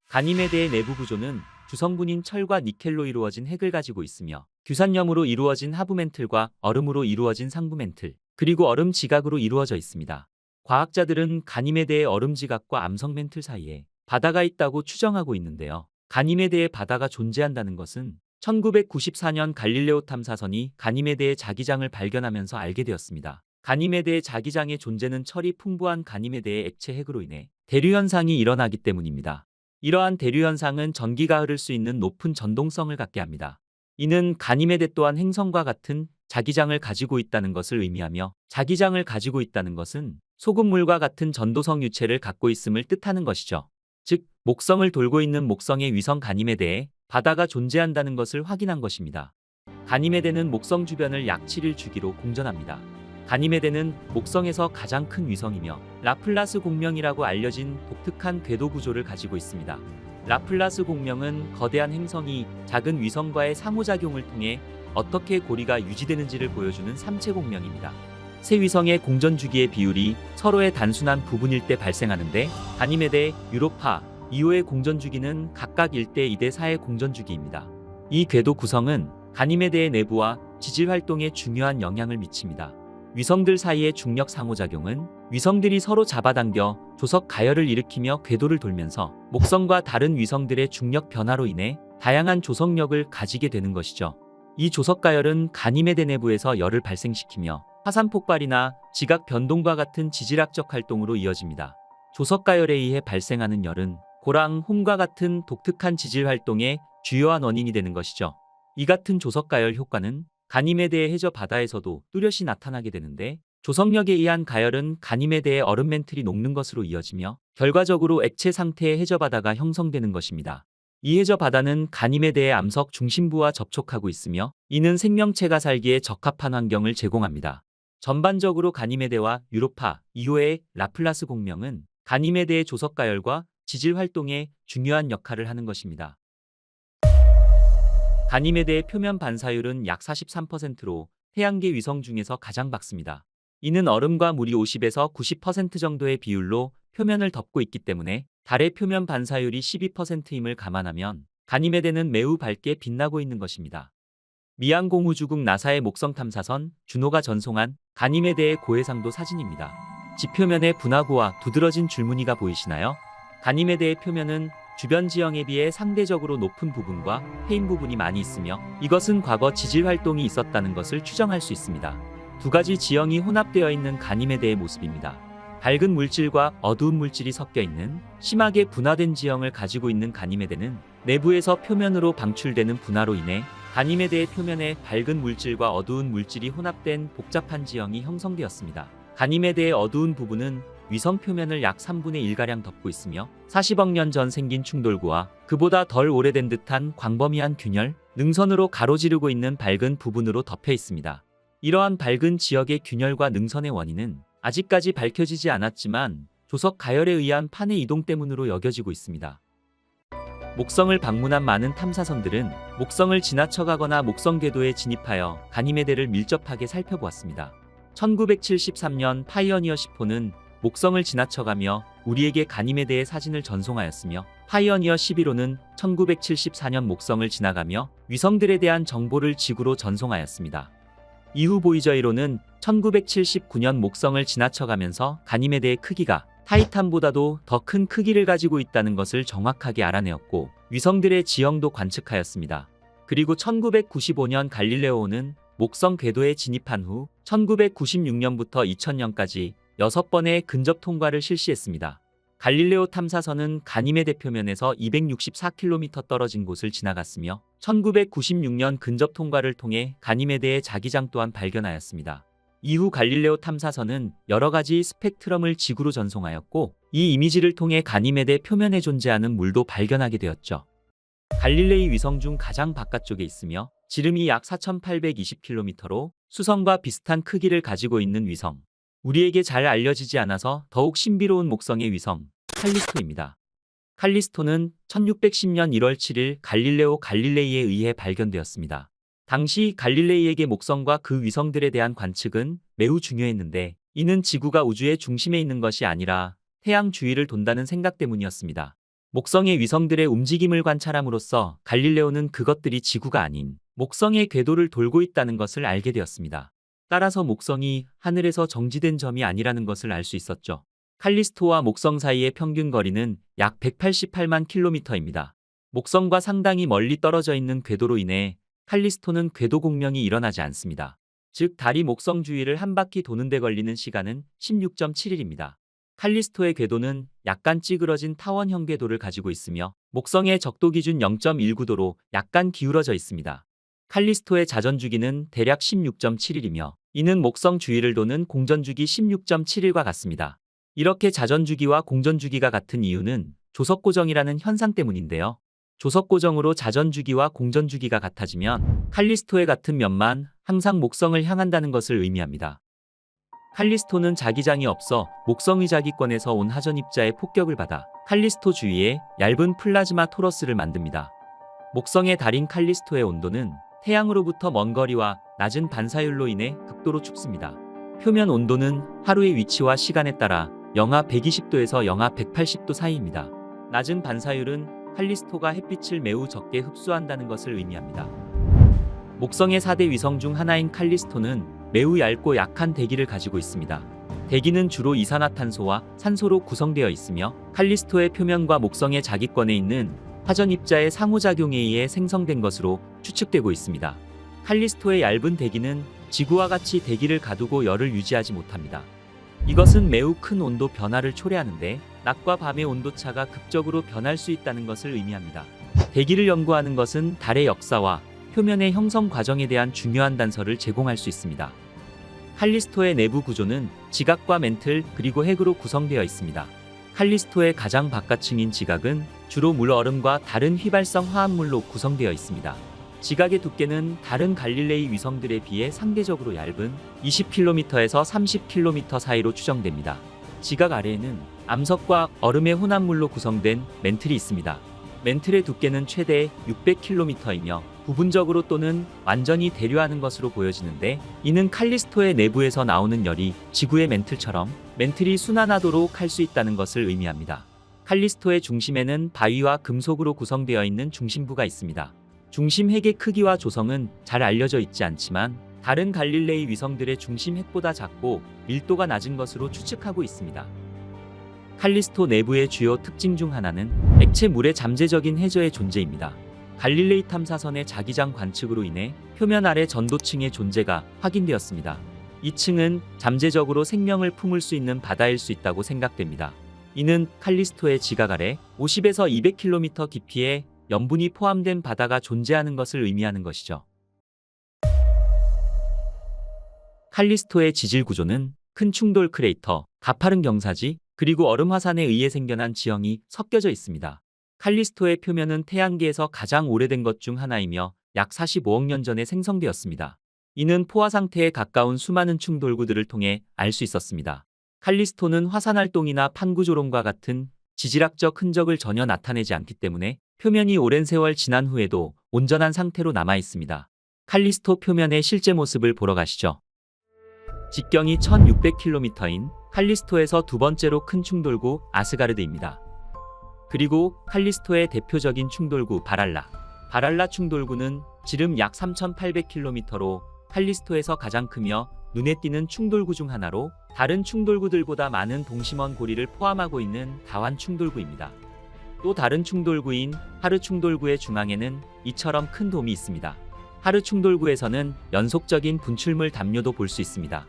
가니메데의 내부 구조는 주성분인 철과 니켈로 이루어진 핵을 가지고 있으며, 규산염으로 이루어진 하부 멘틀과 얼음으로 이루어진 상부 멘틀, 그리고 얼음 지각으로 이루어져 있습니다. 과학자들은 가니메데의 얼음 지각과 암석 멘틀 사이에 바다가 있다고 추정하고 있는데요. 가니메데의 바다가 존재한다는 것은 1994년 갈릴레오 탐사선이 가니메데의 자기장을 발견하면서 알게 되었습니다. 가니메데의 자기장의 존재는 철이 풍부한 가니메데의 액체 핵으로 인해 대류 현상이 일어나기 때문입니다. 이러한 대류 현상은 전기가 흐를 수 있는 높은 전동성을 갖게 합니다. 이는 가니메데 또한 행성과 같은 자기장을 가지고 있다는 것을 의미하며, 자기장을 가지고 있다는 것은 소금물과 같은 전도성 유체를 갖고 있음을 뜻하는 것이죠. 즉, 목성을 돌고 있는 목성의 위성 가니메데에 바다가 존재한다는 것을 확인한 것입니다. 가니메데는 목성 주변을 약 7일 주기로 공전합니다. 가니메데는 목성에서 가장 큰 위성이며 라플라스 공명이라고 알려진 독특한 궤도 구조를 가지고 있습니다. 라플라스 공명은 거대한 행성이 작은 위성과의 상호작용을 통해 어떻게 고리가 유지되는지를 보여주는 삼체 공명입니다. 세 위성의 공전 주기의 비율이 서로의 단순한 부분일 때 발생하는데, 가니메데, 유로파, 이오의 공전 주기는 각각 1대 2대 4의 공전 주기입니다. 이 궤도 구성은 가니메데의 내부와 지질 활동에 중요한 영향을 미칩니다. 위성들 사이의 중력 상호작용은 위성들이 서로 잡아당겨 조석 가열을 일으키며 궤도를 돌면서 목성과 다른 위성들의 중력 변화로 인해 다양한 조석력을 가지게 되는 것이죠. 이 조석 가열은 가니메데 내부에서 열을 발생시키며 화산 폭발이나 지각 변동과 같은 지질학적 활동으로 이어집니다. 조석 가열에 의해 발생하는 열은 고랑, 홈과 같은 독특한 지질 활동의 주요한 원인이 되는 것이죠. 이 같은 조석 가열 효과는 가니메데의 해저 바다에서도 뚜렷이 나타나게 되는데, 조석력에 의한 가열은 가니메데의 얼음 멘틀이 녹는 것으로 이어지며 결과적으로 액체 상태의 해저 바다가 형성되는 것입니다. 이 해저 바다는 가니메데의 암석 중심부와 접촉하고 있으며, 이는 생명체가 살기에 적합한 환경을 제공합니다. 전반적으로 가니메데와 유로파, 이오의 라플라스 공명은 가니메데의 조석 가열과 지질 활동에 중요한 역할을 하는 것입니다. 가니메데의 표면 반사율은 약 43%로 태양계 위성 중에서 가장 밝습니다. 이는 얼음과 물이 50에서 90% 정도의 비율로 표면을 덮고 있기 때문에 달의 표면 반사율이 12%임을 감안하면 가니메데는 매우 밝게 빛나고 있는 것입니다. 미항공우주국 나사의 목성 탐사선 주노가 전송한 가니메데의 고해상도 사진입니다. 지표면에 분화구와 두드러진 줄무늬가 보이시나요? 가니메데의 표면은 주변 지형에 비해 상대적으로 높은 부분과 패인 부분이 많이 있으며 이것은 과거 지질 활동이 있었다는 것을 추정할 수 있습니다. 두 가지 지형이 혼합되어 있는 가니메데의 모습입니다. 밝은 물질과 어두운 물질이 섞여 있는 심하게 분화된 지형을 가지고 있는 가니메데는 내부에서 표면으로 방출되는 분화로 인해 가니메데의 표면에 밝은 물질과 어두운 물질이 혼합된 복잡한 지형이 형성되었습니다. 가니메데의 어두운 부분은 위성 표면을 약 3분의 1가량 덮고 있으며 40억 년 전 생긴 충돌구와 그보다 덜 오래된 듯한 광범위한 균열, 능선으로 가로지르고 있는 밝은 부분으로 덮여 있습니다. 이러한 밝은 지역의 균열과 능선의 원인은 아직까지 밝혀지지 않았지만 조석 가열에 의한 판의 이동 때문으로 여겨지고 있습니다. 목성을 방문한 많은 탐사선들은 목성을 지나쳐가거나 목성 궤도에 진입하여 가니메데를 밀접하게 살펴보았습니다. 1973년 파이어니어 10호는 목성을 지나쳐가며 우리에게 가니메데의 사진을 전송하였으며 파이어니어 11호는 1974년 목성을 지나가며 위성들에 대한 정보를 지구로 전송하였습니다. 이후 보이저 1호는 1979년 목성을 지나쳐가면서 가니메데의 크기가 타이탄보다도 더 큰 크기를 가지고 있다는 것을 정확하게 알아내었고 위성들의 지형도 관측하였습니다. 그리고 1995년 갈릴레오는 목성 궤도에 진입한 후 1996년부터 2000년까지 6번의 근접 통과를 실시했습니다. 갈릴레오 탐사선은 가니메데 표면에서 264km 떨어진 곳을 지나갔으며 1996년 근접 통과를 통해 가니메데의 자기장 또한 발견하였습니다. 이후 갈릴레오 탐사선은 여러 가지 스펙트럼을 지구로 전송하였고 이 이미지를 통해 가니메데 표면에 존재하는 물도 발견하게 되었죠. 갈릴레이 위성 중 가장 바깥쪽에 있으며 지름이 약 4820km로 수성과 비슷한 크기를 가지고 있는 위성. 우리에게 잘 알려지지 않아서 더욱 신비로운 목성의 위성, 칼리스토입니다. 칼리스토는 1610년 1월 7일 갈릴레오 갈릴레이에 의해 발견되었습니다. 당시 갈릴레이에게 목성과 그 위성들에 대한 관측은 매우 중요했는데 이는 지구가 우주의 중심에 있는 것이 아니라 태양 주위를 돈다는 생각 때문이었습니다. 목성의 위성들의 움직임을 관찰함으로써 갈릴레오는 그것들이 지구가 아닌 목성의 궤도를 돌고 있다는 것을 알게 되었습니다. 따라서 목성이 하늘에서 정지된 점이 아니라는 것을 알 수 있었죠. 칼리스토와 목성 사이의 평균 거리는 약 188만 킬로미터입니다. 목성과 상당히 멀리 떨어져 있는 궤도로 인해 칼리스토는 궤도 공명이 일어나지 않습니다. 즉 달이 목성 주위를 한 바퀴 도는 데 걸리는 시간은 16.7일입니다. 칼리스토의 궤도는 약간 찌그러진 타원형 궤도를 가지고 있으며 목성의 적도 기준 0.19도로 약간 기울어져 있습니다. 칼리스토의 자전주기는 대략 16.7일이며 이는 목성 주위를 도는 공전주기 16.7일과 같습니다. 이렇게 자전주기와 공전주기가 같은 이유는 조석고정이라는 현상 때문인데요. 조석고정으로 자전주기와 공전주기가 같아지면 칼리스토의 같은 면만 항상 목성을 향한다는 것을 의미합니다. 칼리스토는 자기장이 없어 목성의 자기권에서 온 하전 입자의 폭격을 받아 칼리스토 주위에 얇은 플라즈마 토러스를 만듭니다. 목성의 달인 칼리스토의 온도는 태양으로부터 먼 거리와 낮은 반사율로 인해 극도로 춥습니다. 표면 온도는 하루의 위치와 시간에 따라 영하 120도에서 영하 180도 사이입니다. 낮은 반사율은 칼리스토가 햇빛을 매우 적게 흡수한다는 것을 의미합니다. 목성의 4대 위성 중 하나인 칼리스토는 매우 얇고 약한 대기를 가지고 있습니다. 대기는 주로 이산화탄소와 산소로 구성되어 있으며 칼리스토의 표면과 목성의 자기권에 있는 화전 입자의 상호작용에 의해 생성된 것으로 추측되고 있습니다. 칼리스토의 얇은 대기는 지구와 같이 대기를 가두고 열을 유지하지 못합니다. 이것은 매우 큰 온도 변화를 초래하는데 낮과 밤의 온도차가 극적으로 변할 수 있다는 것을 의미합니다. 대기를 연구하는 것은 달의 역사와 표면의 형성 과정에 대한 중요한 단서를 제공할 수 있습니다. 칼리스토의 내부 구조는 지각과 멘틀 그리고 핵으로 구성되어 있습니다. 칼리스토의 가장 바깥층인 지각은 주로 물얼음과 다른 휘발성 화합물로 구성되어 있습니다. 지각의 두께는 다른 갈릴레이 위성들에 비해 상대적으로 얇은 20km에서 30km 사이로 추정됩니다. 지각 아래에는 암석과 얼음의 혼합물로 구성된 멘틀이 있습니다. 멘틀의 두께는 최대 600km이며 부분적으로 또는 완전히 대류하는 것으로 보여지는데 이는 칼리스토의 내부에서 나오는 열이 지구의 멘틀처럼 멘틀이 순환하도록 할 수 있다는 것을 의미합니다. 칼리스토의 중심에는 바위와 금속으로 구성되어 있는 중심부가 있습니다. 중심 핵의 크기와 조성은 잘 알려져 있지 않지만 다른 갈릴레이 위성들의 중심 핵보다 작고 밀도가 낮은 것으로 추측하고 있습니다. 칼리스토 내부의 주요 특징 중 하나는 액체 물의 잠재적인 해저의 존재입니다. 갈릴레이 탐사선의 자기장 관측으로 인해 표면 아래 전도층의 존재가 확인되었습니다. 이 층은 잠재적으로 생명을 품을 수 있는 바다일 수 있다고 생각됩니다. 이는 칼리스토의 지각 아래 50에서 200km 깊이의 염분이 포함된 바다가 존재하는 것을 의미하는 것이죠. 칼리스토의 지질 구조는 큰 충돌 크레이터, 가파른 경사지, 그리고 얼음 화산에 의해 생겨난 지형이 섞여져 있습니다. 칼리스토의 표면은 태양계에서 가장 오래된 것 중 하나이며 약 45억 년 전에 생성되었습니다. 이는 포화 상태에 가까운 수많은 충돌구들을 통해 알 수 있었습니다. 칼리스토는 화산 활동이나 판구 조롱과 같은 지질학적 흔적을 전혀 나타내지 않기 때문에 표면이 오랜 세월 지난 후에도 온전한 상태로 남아 있습니다. 칼리스토 표면의 실제 모습을 보러 가시죠. 직경이 1600km인 칼리스토에서 두 번째로 큰 충돌구 아스가르드입니다. 그리고 칼리스토의 대표적인 충돌구 바랄라. 바랄라 충돌구는 지름 약 3800km로 칼리스토에서 가장 크며 눈에 띄는 충돌구 중 하나로 다른 충돌구들보다 많은 동심원 고리를 포함하고 있는 다환 충돌구입니다. 또 다른 충돌구인 하르 충돌구의 중앙에는 이처럼 큰 돔이 있습니다. 하르 충돌구에서는 연속적인 분출물 담요도 볼 수 있습니다.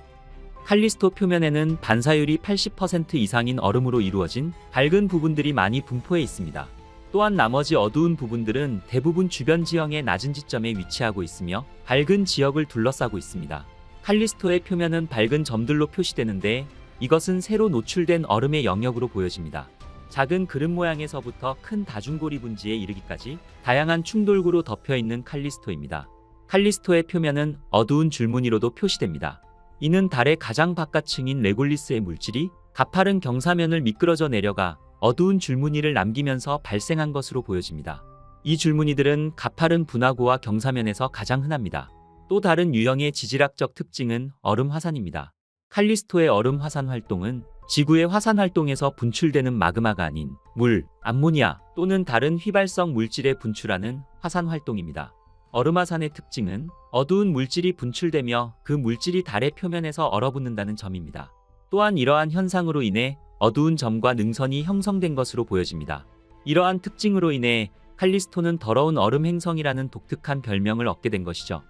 칼리스토 표면에는 반사율이 80% 이상인 얼음으로 이루어진 밝은 부분들이 많이 분포해 있습니다. 또한 나머지 어두운 부분들은 대부분 주변 지형의 낮은 지점에 위치하고 있으며 밝은 지역을 둘러싸고 있습니다. 칼리스토의 표면은 밝은 점들로 표시되는데 이것은 새로 노출된 얼음의 영역으로 보여집니다. 작은 그릇 모양에서부터 큰 다중고리 분지에 이르기까지 다양한 충돌구로 덮여있는 칼리스토입니다. 칼리스토의 표면은 어두운 줄무늬로도 표시됩니다. 이는 달의 가장 바깥층인 레골리스의 물질이 가파른 경사면을 미끄러져 내려가 어두운 줄무늬를 남기면서 발생한 것으로 보여집니다. 이 줄무늬들은 가파른 분화구와 경사면에서 가장 흔합니다. 또 다른 유형의 지질학적 특징은 얼음 화산입니다. 칼리스토의 얼음 화산 활동은 지구의 화산 활동에서 분출되는 마그마가 아닌 물, 암모니아 또는 다른 휘발성 물질에 분출하는 화산 활동입니다. 얼음 화산의 특징은 어두운 물질이 분출되며 그 물질이 달의 표면에서 얼어붙는다는 점입니다. 또한 이러한 현상으로 인해 어두운 점과 능선이 형성된 것으로 보여집니다. 이러한 특징으로 인해 칼리스토는 더러운 얼음 행성이라는 독특한 별명을 얻게 된 것이죠.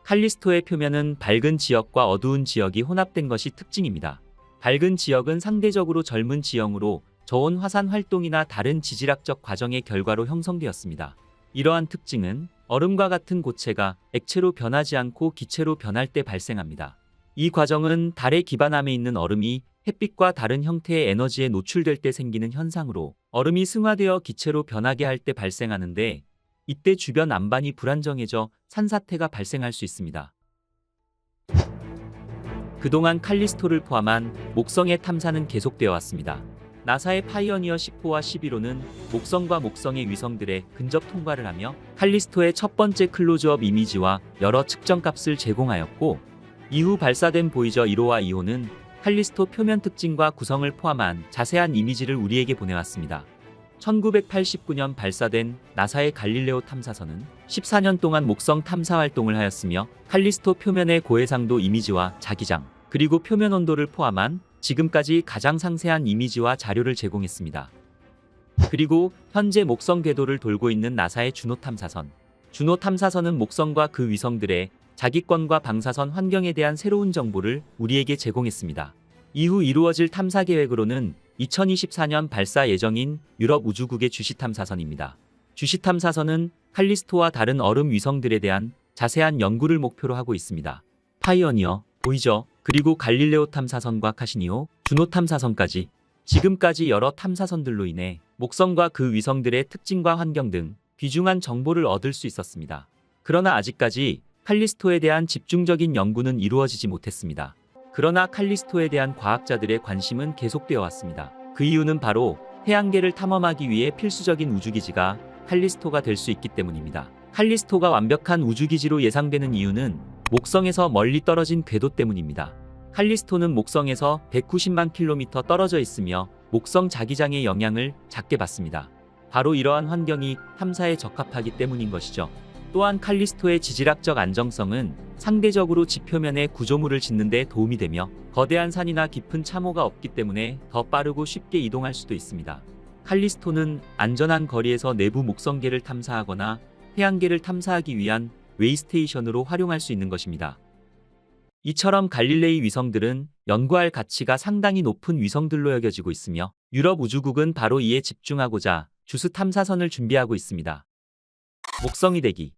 칼리스토의 표면은 밝은 지역과 어두운 지역이 혼합된 것이 특징입니다. 밝은 지역은 상대적으로 젊은 지형으로 저온 화산 활동이나 다른 지질학적 과정의 결과로 형성되었습니다. 이러한 특징은 얼음과 같은 고체가 액체로 변하지 않고 기체로 변할 때 발생합니다. 이 과정은 달의 기반함에 있는 얼음이 햇빛과 다른 형태의 에너지에 노출될 때 생기는 현상으로 얼음이 승화되어 기체로 변하게 할 때 발생하는데 이때 주변 안반이 불안정해져 산사태가 발생할 수 있습니다. 그동안 칼리스토를 포함한 목성의 탐사는 계속되어 왔습니다. 나사의 파이어니어 10호와 11호는 목성과 목성의 위성들의 근접 통과를 하며 칼리스토의 첫 번째 클로즈업 이미지와 여러 측정값을 제공하였고, 이후 발사된 보이저 1호와 2호는 칼리스토 표면 특징과 구성을 포함한 자세한 이미지를 우리에게 보내왔습니다. 1989년 발사된 나사의 갈릴레오 탐사선은 14년 동안 목성 탐사 활동을 하였으며 칼리스토 표면의 고해상도 이미지와 자기장, 그리고 표면 온도를 포함한 지금까지 가장 상세한 이미지와 자료를 제공했습니다. 그리고 현재 목성 궤도를 돌고 있는 나사의 주노 탐사선. 주노 탐사선은 목성과 그 위성들의 자기권과 방사선 환경에 대한 새로운 정보를 우리에게 제공했습니다. 이후 이루어질 탐사 계획으로는 2024년 발사 예정인 유럽 우주국의 주시 탐사선입니다. 주시 탐사선은 칼리스토와 다른 얼음 위성들에 대한 자세한 연구를 목표로 하고 있습니다. 파이어니어, 보이저, 그리고 갈릴레오 탐사선과 카시니오, 주노 탐사선까지 지금까지 여러 탐사선들로 인해 목성과 그 위성들의 특징과 환경 등 귀중한 정보를 얻을 수 있었습니다. 그러나 아직까지 칼리스토에 대한 집중적인 연구는 이루어지지 못했습니다. 그러나 칼리스토에 대한 과학자들의 관심은 계속되어 왔습니다. 그 이유는 바로 태양계를 탐험하기 위해 필수적인 우주기지가 칼리스토가 될 수 있기 때문입니다. 칼리스토가 완벽한 우주기지로 예상되는 이유는 목성에서 멀리 떨어진 궤도 때문입니다. 칼리스토는 목성에서 190만 킬로미터 떨어져 있으며 목성 자기장의 영향을 작게 받습니다. 바로 이러한 환경이 탐사에 적합하기 때문인 것이죠. 또한 칼리스토의 지질학적 안정성은 상대적으로 지표면에 구조물을 짓는 데 도움이 되며 거대한 산이나 깊은 참호가 없기 때문에 더 빠르고 쉽게 이동할 수도 있습니다. 칼리스토는 안전한 거리에서 내부 목성계를 탐사하거나 태양계를 탐사하기 위한 웨이스테이션으로 활용할 수 있는 것입니다. 이처럼 갈릴레이 위성들은 연구할 가치가 상당히 높은 위성들로 여겨지고 있으며 유럽 우주국은 바로 이에 집중하고자 주스 탐사선을 준비하고 있습니다. 목성의 대기.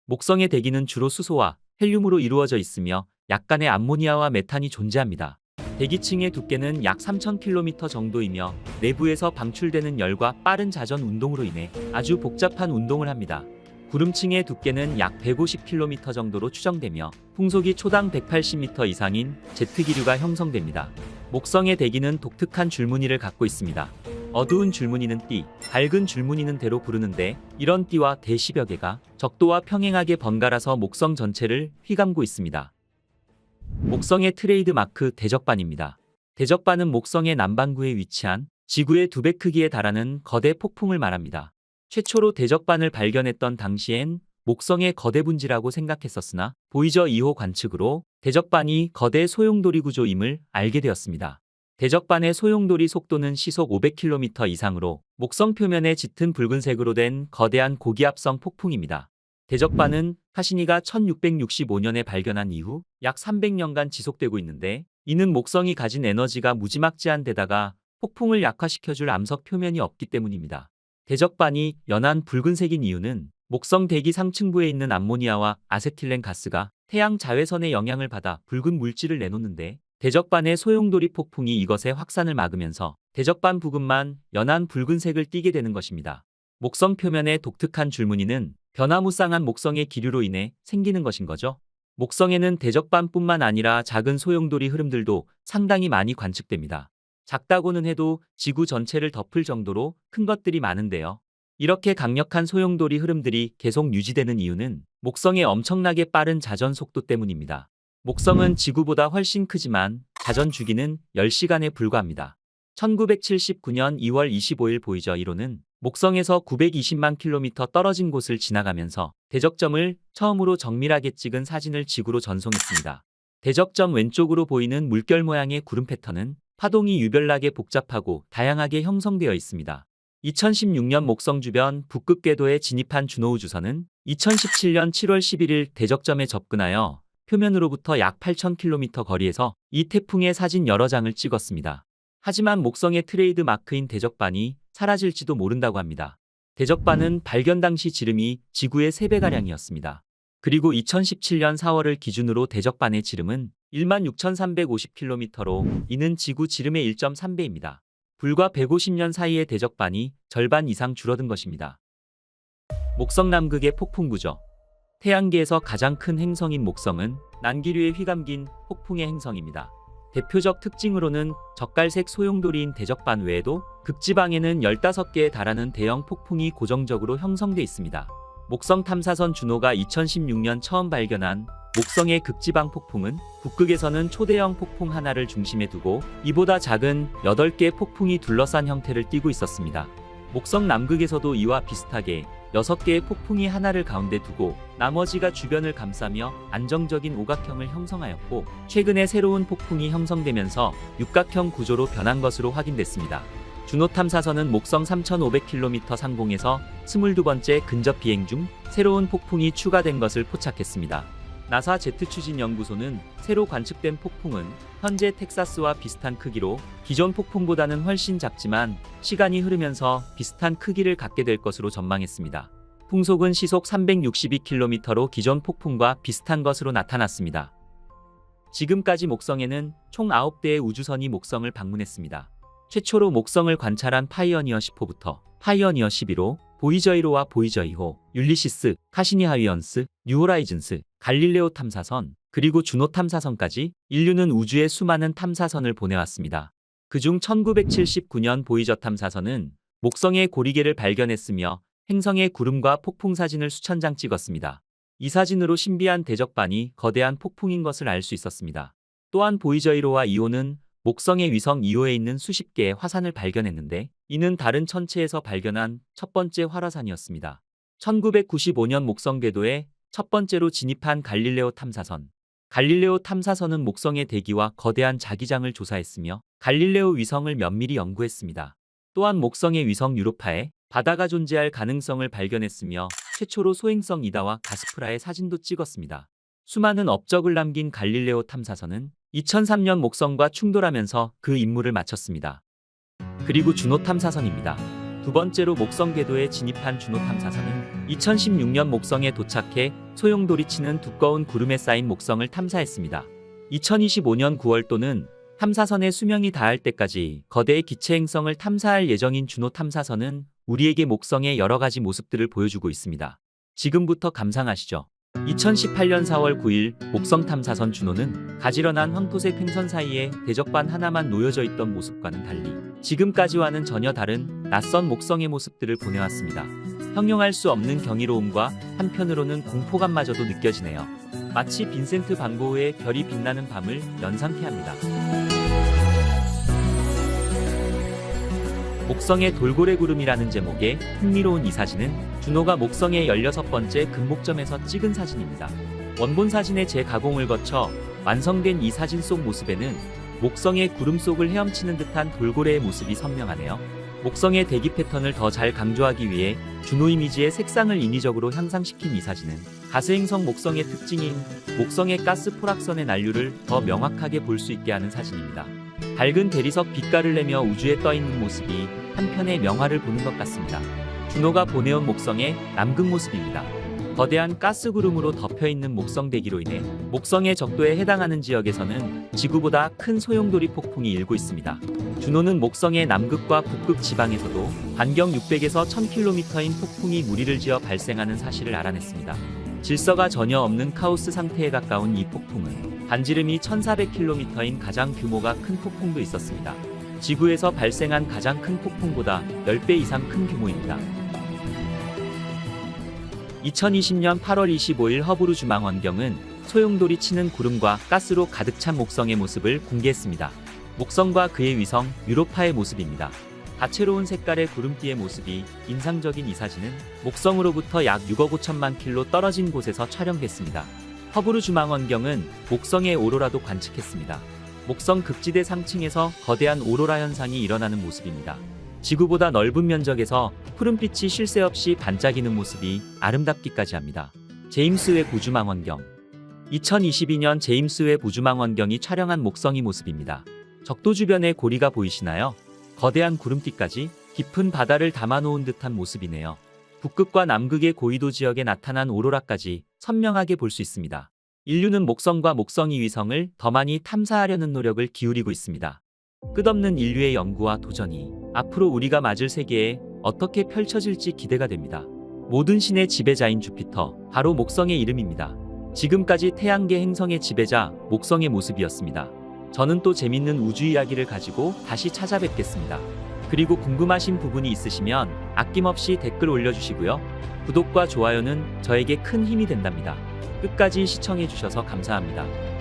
목성의 대기는 주로 수소와 헬륨으로 이루어져 있으며 약간의 암모니아와 메탄이 존재합니다. 대기층의 두께는 약 3000km 정도이며 내부에서 방출되는 열과 빠른 자전 운동으로 인해 아주 복잡한 운동을 합니다. 구름층의 두께는 약 150km 정도로 추정되며 풍속이 초당 180m 이상인 제트기류가 형성됩니다. 목성의 대기는 독특한 줄무늬를 갖고 있습니다. 어두운 줄무늬는 띠, 밝은 줄무늬는 대로 부르는데 이런 띠와 대 10여 개가 적도와 평행하게 번갈아서 목성 전체를 휘감고 있습니다. 목성의 트레이드 마크 대적반입니다. 대적반은 목성의 남반구에 위치한 지구의 2배 크기에 달하는 거대 폭풍을 말합니다. 최초로 대적반을 발견했던 당시엔 목성의 거대 분지라고 생각했었으나 보이저 2호 관측으로 대적반이 거대 소용돌이 구조임을 알게 되었습니다. 대적반의 소용돌이 속도는 시속 500km 이상으로 목성 표면에 짙은 붉은색으로 된 거대한 고기압성 폭풍입니다. 대적반은 카시니가 1665년에 발견한 이후 약 300년간 지속되고 있는데 이는 목성이 가진 에너지가 무지막지한 데다가 폭풍을 약화시켜줄 암석 표면이 없기 때문입니다. 대적반이 연한 붉은색인 이유는 목성 대기 상층부에 있는 암모니아와 아세틸렌 가스가 태양 자외선의 영향을 받아 붉은 물질을 내놓는데 대적반의 소용돌이 폭풍이 이것의 확산을 막으면서 대적반 부근만 연한 붉은색을 띠게 되는 것입니다. 목성 표면의 독특한 줄무늬는 변화무쌍한 목성의 기류로 인해 생기는 것인 거죠. 목성에는 대적반뿐만 아니라 작은 소용돌이 흐름들도 상당히 많이 관측됩니다. 작다고는 해도 지구 전체를 덮을 정도로 큰 것들이 많은데요. 이렇게 강력한 소용돌이 흐름들이 계속 유지되는 이유는 목성의 엄청나게 빠른 자전 속도 때문입니다. 목성은 지구보다 훨씬 크지만 자전 주기는 10시간에 불과합니다. 1979년 2월 25일 보이저 1호는 목성에서 920만 킬로미터 떨어진 곳을 지나가면서 대적점을 처음으로 정밀하게 찍은 사진을 지구로 전송했습니다. 대적점 왼쪽으로 보이는 물결 모양의 구름 패턴은 파동이 유별나게 복잡하고 다양하게 형성되어 있습니다. 2016년 목성 주변 북극 궤도에 진입한 주노 우주선은 2017년 7월 11일 대적점에 접근하여 표면으로부터 약 8,000km 거리에서 이 태풍의 사진 여러 장을 찍었습니다. 하지만 목성의 트레이드 마크인 대적반이 사라질지도 모른다고 합니다. 대적반은 발견 당시 지름이 지구의 3배가량이었습니다. 그리고 2017년 4월을 기준으로 대적반의 지름은 16,350km로 이는 지구 지름의 1.3배입니다. 불과 150년 사이에 대적반이 절반 이상 줄어든 것입니다. 목성 남극의 폭풍 구조. 태양계에서 가장 큰 행성인 목성은 난기류에 휘감긴 폭풍의 행성입니다. 대표적 특징으로는 젓갈색 소용돌이인 대적반 외에도 극지방에는 15개에 달하는 대형 폭풍이 고정적으로 형성돼 있습니다. 목성 탐사선 주노가 2016년 처음 발견한 목성의 극지방 폭풍은 북극에서는 초대형 폭풍 하나를 중심에 두고 이보다 작은 8개의 폭풍이 둘러싼 형태를 띠고 있었습니다. 목성 남극에서도 이와 비슷하게 6개의 폭풍이 하나를 가운데 두고 나머지가 주변을 감싸며 안정적인 오각형을 형성하였고 최근에 새로운 폭풍이 형성되면서 육각형 구조로 변한 것으로 확인됐습니다. 주노 탐사선은 목성 3,500km 상공에서 22번째 근접 비행 중 새로운 폭풍이 추가된 것을 포착했습니다. 나사 제트 추진 연구소는 새로 관측된 폭풍은 현재 텍사스와 비슷한 크기로 기존 폭풍보다는 훨씬 작지만 시간이 흐르면서 비슷한 크기를 갖게 될 것으로 전망했습니다. 풍속은 시속 362km로 기존 폭풍과 비슷한 것으로 나타났습니다. 지금까지 목성에는 총 9대의 우주선이 목성을 방문했습니다. 최초로 목성을 관찰한 파이어니어 10호부터 파이어니어 11호, 보이저 1호와 보이저 2호, 율리시스, 카시니 하위언스, 뉴호라이즌스, 갈릴레오 탐사선, 그리고 주노 탐사선까지 인류는 우주에 수많은 탐사선을 보내왔습니다. 그중 1979년 보이저 탐사선은 목성의 고리개를 발견했으며 행성의 구름과 폭풍 사진을 수천 장 찍었습니다. 이 사진으로 신비한 대적반이 거대한 폭풍인 것을 알 수 있었습니다. 또한 보이저 1호와 2호는 목성의 위성 2호에 있는 수십 개의 화산을 발견했는데 이는 다른 천체에서 발견한 첫 번째 활화산이었습니다. 1995년 목성 궤도에 첫 번째로 진입한 갈릴레오 탐사선. 갈릴레오 탐사선은 목성의 대기와 거대한 자기장을 조사했으며 갈릴레오 위성을 면밀히 연구했습니다. 또한 목성의 위성 유로파에 바다가 존재할 가능성을 발견했으며 최초로 소행성 이다와 가스프라의 사진도 찍었습니다. 수많은 업적을 남긴 갈릴레오 탐사선은 2003년 목성과 충돌하면서 그 임무를 마쳤습니다. 그리고 주노 탐사선입니다. 두 번째로 목성 궤도에 진입한 주노 탐사선은 2016년 목성에 도착해 소용돌이 치는 두꺼운 구름에 쌓인 목성을 탐사했습니다. 2025년 9월도는 탐사선의 수명이 다할 때까지 거대의 기체 행성을 탐사할 예정인 주노 탐사선은 우리에게 목성의 여러 가지 모습들을 보여주고 있습니다. 지금부터 감상하시죠. 2018년 4월 9일 목성 탐사선 주노는 가지런한 황토색 횡선 사이에 대적반 하나만 놓여져 있던 모습과는 달리 지금까지와는 전혀 다른 낯선 목성의 모습들을 보내왔습니다. 형용할 수 없는 경이로움과 한편으로는 공포감마저도 느껴지네요. 마치 빈센트 반 고흐의 별이 빛나는 밤을 연상케 합니다. 목성의 돌고래 구름이라는 제목의 흥미로운 이 사진은 주노가 목성의 16번째 금목점에서 찍은 사진입니다. 원본 사진의 재가공을 거쳐 완성된 이 사진 속 모습에는 목성의 구름 속을 헤엄치는 듯한 돌고래의 모습이 선명하네요. 목성의 대기 패턴을 더 잘 강조하기 위해 주노 이미지의 색상을 인위적으로 향상시킨 이 사진은 가스행성 목성의 특징인 목성의 가스 포락선의 난류를 더 명확하게 볼 수 있게 하는 사진입니다. 밝은 대리석 빛깔을 내며 우주에 떠있는 모습이 한편의 명화를 보는 것 같습니다. 주노가 보내온 목성의 남극 모습입니다. 거대한 가스 구름으로 덮여있는 목성 대기로 인해 목성의 적도에 해당하는 지역에서는 지구보다 큰 소용돌이 폭풍이 일고 있습니다. 주노는 목성의 남극과 북극 지방에서도 반경 600에서 1000km인 폭풍이 무리를 지어 발생하는 사실을 알아냈습니다. 질서가 전혀 없는 카오스 상태에 가까운 이 폭풍은 반지름이 1400km인 가장 규모가 큰 폭풍도 있었습니다. 지구에서 발생한 가장 큰 폭풍보다 10배 이상 큰 규모입니다. 2020년 8월 25일 허브루 주망원경은 소용돌이 치는 구름과 가스로 가득 찬 목성의 모습을 공개했습니다. 목성과 그의 위성 유로파의 모습입니다. 다채로운 색깔의 구름띠의 모습이 인상적인 이 사진은 목성으로부터 약 6억 5천만 킬로 떨어진 곳에서 촬영됐습니다. 허브루 주망원경은 목성의 오로라도 관측했습니다. 목성 극지대 상층에서 거대한 오로라 현상이 일어나는 모습입니다. 지구보다 넓은 면적에서 푸른빛이 쉴 새 없이 반짝이는 모습이 아름답기까지 합니다. 제임스 웹 우주망원경. 2022년 제임스 웹 우주망원경이 촬영한 목성의 모습입니다. 적도 주변에 고리가 보이시나요? 거대한 구름띠까지 깊은 바다를 담아놓은 듯한 모습이네요. 북극과 남극의 고위도 지역에 나타난 오로라까지 선명하게 볼 수 있습니다. 인류는 목성과 목성의 위성을 더 많이 탐사하려는 노력을 기울이고 있습니다. 끝없는 인류의 연구와 도전이 앞으로 우리가 맞을 세계에 어떻게 펼쳐질지 기대가 됩니다. 모든 신의 지배자인 주피터, 바로 목성의 이름입니다. 지금까지 태양계 행성의 지배자, 목성의 모습이었습니다. 저는 또 재밌는 우주 이야기를 가지고 다시 찾아뵙겠습니다. 그리고 궁금하신 부분이 있으시면 아낌없이 댓글 올려주시고요. 구독과 좋아요는 저에게 큰 힘이 된답니다. 끝까지 시청해주셔서 감사합니다.